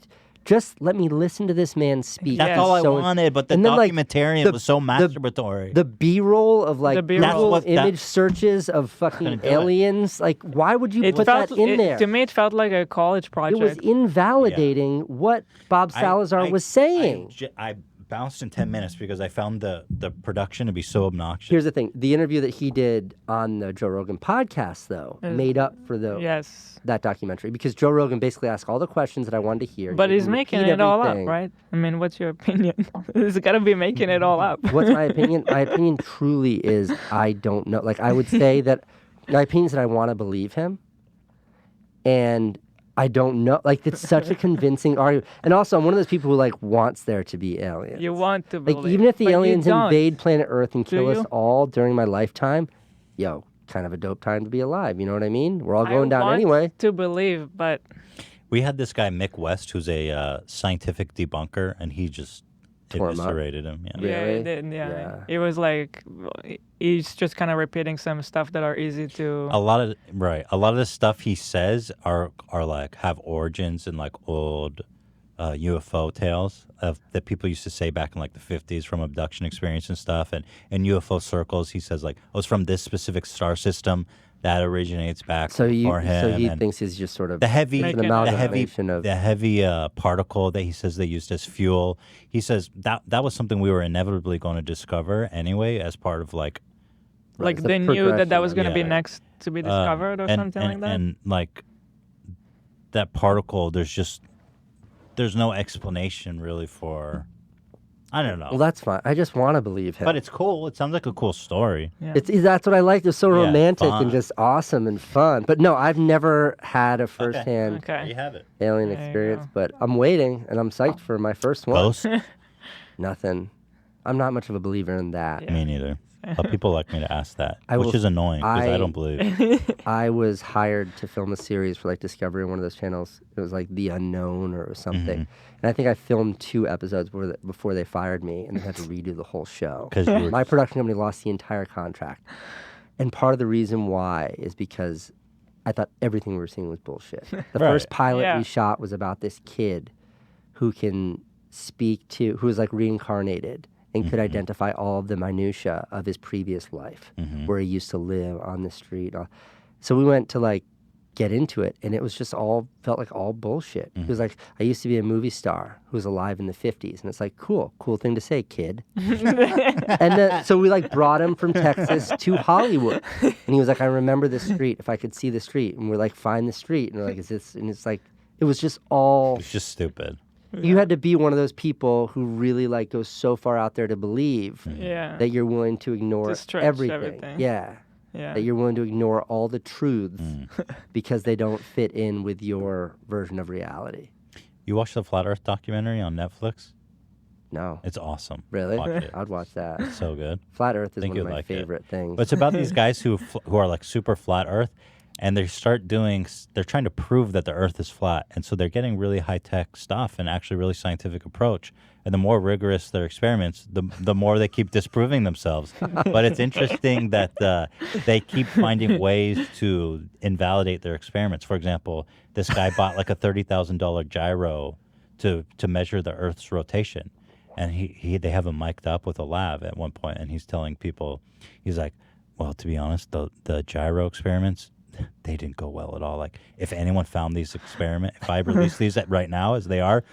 let me listen to this man speak. That's Yes. all I So- wanted, but the and then, like, documentarian the- was so masturbatory. The B-roll of like The B-roll. Google That's what- image searches of fucking Couldn't do it. aliens. Like, why would you It put felt that in there? to me. It felt like a college It project. was invalidating what Bob Salazar was saying. I bounced in 10 minutes because I found the production to be so obnoxious. Here's the thing: the interview that he did on the Joe Rogan podcast, though, made up for Yes, that documentary because Joe Rogan basically asked all the questions that I wanted to hear. but He he's would making repeat it all up, everything. right? I mean, what's your opinion? He's got to be making it all up. What's my opinion? My opinion truly is I don't know. Like, I would say that my opinion is that I want to believe him, and I don't know. Like, it's such a convincing argument. And also, I'm one of those people who like wants there to be aliens. You want to Like, believe, even if the but you aliens don't. invade planet Earth and kill us you? all during my lifetime, yo, kind of a dope time to be alive. You know what I mean? We're all going I down want anyway. to believe, but We had this guy, Mick West, who's a scientific debunker, and he just Tore him up. eviscerated him. Yeah. yeah, Really? it did, yeah. Yeah. It was like he's just kind of repeating some stuff that are easy to. A lot of the stuff he says are like have origins in like old UFO tales that people used to say back in like the 50s from abduction experience and stuff. And in UFO circles, he says like, "Oh, it's from this specific star system that originates back So for him." so he and thinks he's just sort of the heavy, an Making- amalgamation of the heavy particle that he says they used as fuel. He says that was something we were inevitably going to discover anyway, as part of like like it's a they knew that was progression, going to be yeah. next to be discovered or something like that. And like that particle, there's no explanation really for. I don't know. Well, that's fine. I just want to believe him. But it's cool. It sounds like a cool story. Yeah. That's what I like. It's so Yeah, romantic fun. and just awesome and fun. But no, I've never had a firsthand Okay. There you have it. alien There you experience. go. But I'm waiting, and I'm psyched for my first one. Ghost. Nothing. I'm not much of a believer in that. Yeah. Me neither. But people like me to ask that, I which will- is annoying because I don't believe. I was hired to film a series for like Discovery on one of those channels. It was like The Unknown or something. And I think I filmed 2 episodes before they fired me and they had to redo the whole show. 'Cause you were My production company lost the entire contract. And part of the reason why is because I thought everything we were seeing was bullshit. The first pilot Yeah. we shot was about this kid who can who is like reincarnated and could identify all of the minutia of his previous life, where he used to live on the street. So we went to like get into it, and it was just felt like all bullshit. It was like, I used to be a movie star who was alive in the 50s, and it's like, cool thing to say, kid. And so we like brought him from Texas to Hollywood, and he was like, I remember this street, if I could see the street, and we're like, find the street, and we're like, is this? And it's like, it was just all. It's just stupid. You had to be one of those people who really like goes so far out there to believe Yeah. that you're willing to ignore To stretch everything. Yeah. Yeah. That you're willing to ignore all the truths because they don't fit in with your version of reality. You watched the Flat Earth documentary on Netflix? No. It's awesome. Really? Watch it. I'd watch that. It's so good. Flat Earth is Think one of you'd my like it. favorite things. But it's about these guys who are like super flat Earth, and they're trying to prove that the Earth is flat, and so they're getting really high tech stuff and actually really scientific approach. And the more rigorous their experiments, the more they keep disproving themselves. But it's interesting that they keep finding ways to invalidate their experiments. For example, this guy bought like a $30,000 gyro to measure the Earth's rotation. And they have him mic'd up with a lav at one point, and he's telling people, he's like, well, to be honest, the gyro experiments, they didn't go well at all. Like, if anyone found these experiments, if I release these right now as they are,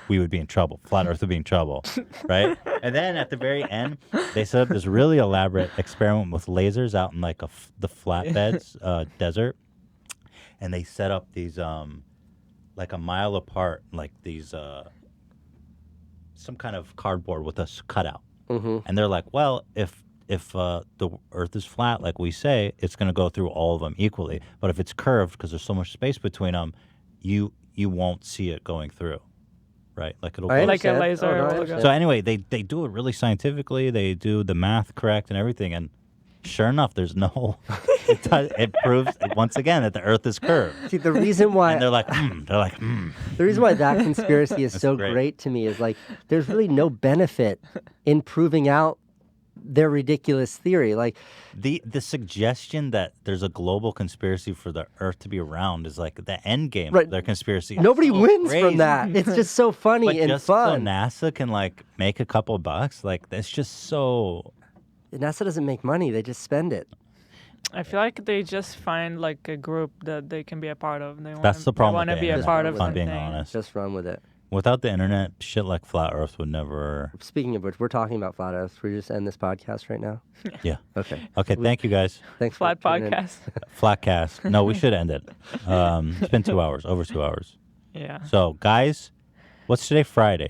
we would be in trouble. Flat Earth would be in trouble, right? And then at the very end, they set up this really elaborate experiment with lasers out in like the flatbeds desert, and they set up these like a mile apart, like these some kind of cardboard with a cutout, and they're like, well, if the Earth is flat, like we say, it's going to go through all of them equally. But if it's curved, because there's so much space between them, you won't see it going through, right? Like it'll go. Like a understand. laser. Oh, no, I will go- understand. So anyway, they do it really scientifically. They do the math correct and everything, and sure enough, there's no. It proves once again that the Earth is curved. See, the reason why And they're like, the reason why that conspiracy is That's so great. great to me is like there's really no benefit in proving out their ridiculous theory. Like The suggestion that there's a global conspiracy for the Earth to be round is like the end game Right. of their conspiracy. nobody So wins crazy. from that. It's just so funny But and just fun. so NASA can like make a couple bucks, like that's just so. NASA doesn't make money; they just spend it. I feel like they just find like a group that they can be a part of. That's the problem. They want to with be the a internet, part of if I'm something. being honest. Just run with it. Without the internet, shit like flat Earth would never. Speaking of which, we're talking about flat Earth. Should we just end this podcast right now? Yeah. Okay. Okay. Thank you guys. Thanks. Flat for tuning in. podcast. Flatcast. No, we should end it. It's been 2 hours, over 2 hours. Yeah. So, guys, what's today? Friday.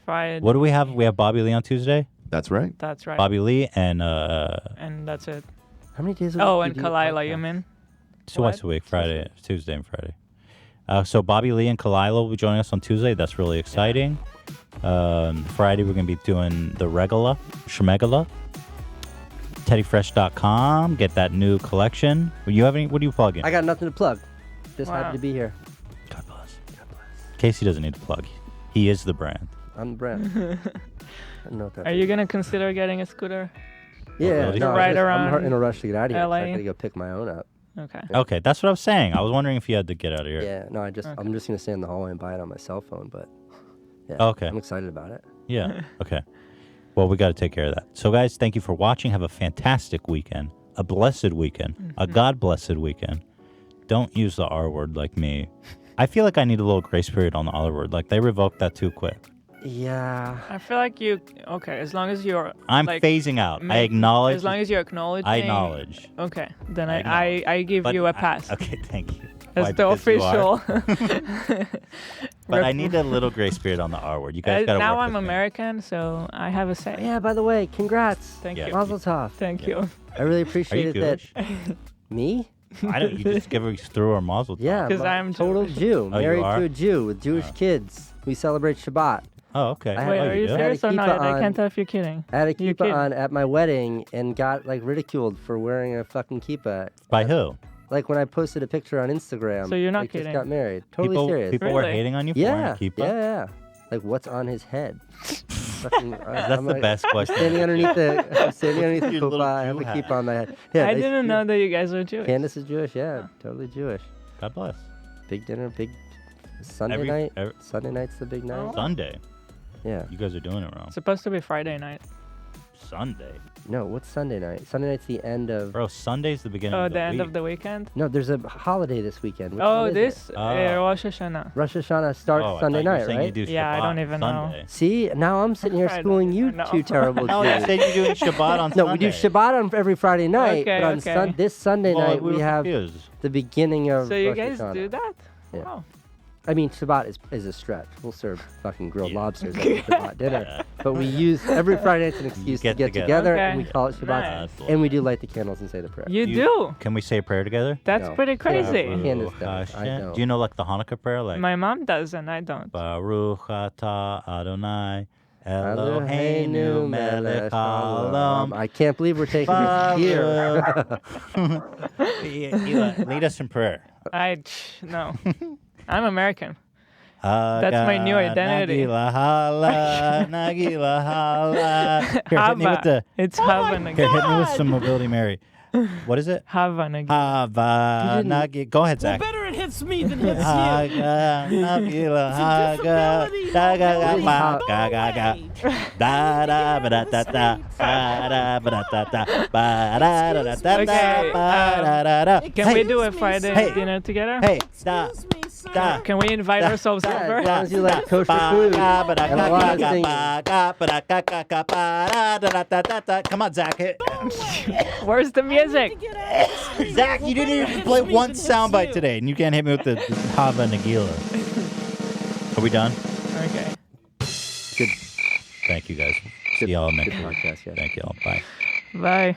Friday. What do we have? We have Bobby Lee on Tuesday. That's right. That's right. Bobby Lee and And that's it. How many days? a week Oh, do and you do a Kalila, podcast? you mean? twice a week, Friday, Tuesday, and Friday. So Bobby Lee and Kalila will be joining us on Tuesday. That's really exciting. Friday, we're going to be doing the Regula, Shmegula. TeddyFresh.com. Get that new collection. What are you plugging? I got nothing to plug. Just Wow. happy to be here. God bless. Casey doesn't need to plug. He is the brand. I'm the brand. I don't know what that Are you gonna consider getting a scooter? Yeah, really? no, Ride I'm around in a rush to get out of here. So I LA? gotta go pick my own up. Okay. Okay, that's what I was saying. I was wondering if you had to get out of here. Yeah, no, I'm Okay. just gonna stay in the hallway and buy it on my cell phone. But yeah, Okay. I'm excited about it. Yeah. Okay. Well, we got to take care of that. So, guys, thank you for watching. Have a fantastic weekend, a blessed weekend, a God-blessed weekend. Don't use the R word like me. I feel like I need a little grace period on the R word. Like, they revoked that too quick. Yeah, I feel like as long as you're I'm like, phasing out. I make- acknowledge. as long as you're acknowledging. I acknowledge. Okay, then I I give But you a I- pass. okay, thank you. As Why, the because you are? official. But I need a little grace period on the R word. You guys got to now work I'm with me. American, so I have a say. yeah. By the way, congrats. Thank Yeah. you. Mazel tov. Thank Yeah. you. I really Are you appreciated that. Jewish? Me? I don't. You just give us through our mazel tov. Yeah, 'Cause I'm total Jewish. Jew, Oh, you married are? to a Jew with Jewish kids. We celebrate Shabbat. Oh, okay. I had- Wait, oh, are you you do? serious or I had a not? kippah I on. can't tell if you're kidding. I had a You're kippah kidding. on at my wedding and got like ridiculed for wearing a fucking kippah. By who? Like when I posted a picture on Instagram. So you're not like, kidding? Just got married. Totally serious. People were Really? hating on you for wearing Yeah, a kippah? yeah. Like what's on his head? Fucking, That's the best question. Standing underneath the the Your little kippah. I have Jew a hat. kippah on my head. Yeah, I nice didn't Jew- know that you guys were Jewish. Candace is Jewish. Yeah, totally Jewish. God bless. Big dinner, big Sunday Every- night. every- Sunday night's the big night. Sunday. Yeah. You guys are doing it wrong. It's supposed to be Friday night. Sunday. No, what's Sunday night? Sunday night's the end of. Bro, Sunday's the beginning Oh, of the the end week. of the weekend? No, there's a holiday this weekend. Which Oh, one is this? it? Rosh Hashanah. Rosh Hashanah starts Oh, I Sunday thought you were night, saying right? You do Yeah, I Shabbat don't even know. Sunday. See, now I'm sitting here I don't schooling you even know. two terrible No, you Jews. said you're doing Shabbat on No, Sunday. we do Shabbat on every Friday night, Okay, but on okay. this Sunday Well, night we were have confused. the beginning of So you Rosh guys Hashanah. do that? Yeah. Wow. I mean, Shabbat is a stretch. We'll serve fucking grilled Yeah. lobsters at the Shabbat dinner. Yeah. But we use every Friday night's an excuse to get get together. together, Okay. and we call it Shabbat. Nice. And we do light the candles and say the prayer. You You- do? Can we say a prayer together? That's No. pretty crazy. Yeah. Candace does. I Hashem. don't. Do you know like the Hanukkah prayer? Like My mom does, and I don't. Baruch atah Adonai Eloheinu Eloheinu melech haolam. I can't believe we're taking this here. Lead us in prayer. No. I'm American. That's my new identity. Nagila hala, Nagila hala. Here, hit me with the. It's Hava Here, hit me with Nagila. some Mobility Mary. What is it? Hava Nagila. Hava Nagi. Go ahead, Zach. Better it hits me than hits you. Haga, Nagila, Haga, disability. da ga ga Please ba, go ga ga ga, away. da da ba da da da, ba da ba da da da, ba da da da da Okay, da, ba da da da. Can we Hey, do a Friday Hey. dinner together? Hey, stop. Excuse me, sir. Da. Can we invite ourselves Yeah, over? as long as you like kosher food. And a lot of singing. Come on, Zach. Hit. Where's the music? Get out of this. Zach, you didn't even play one soundbite today, and you can't hit me with the Hava Nagila. Are we done? Okay. Good, Thank you, guys. See y'all next good week. podcast, yeah. Thank y'all. Bye. Bye.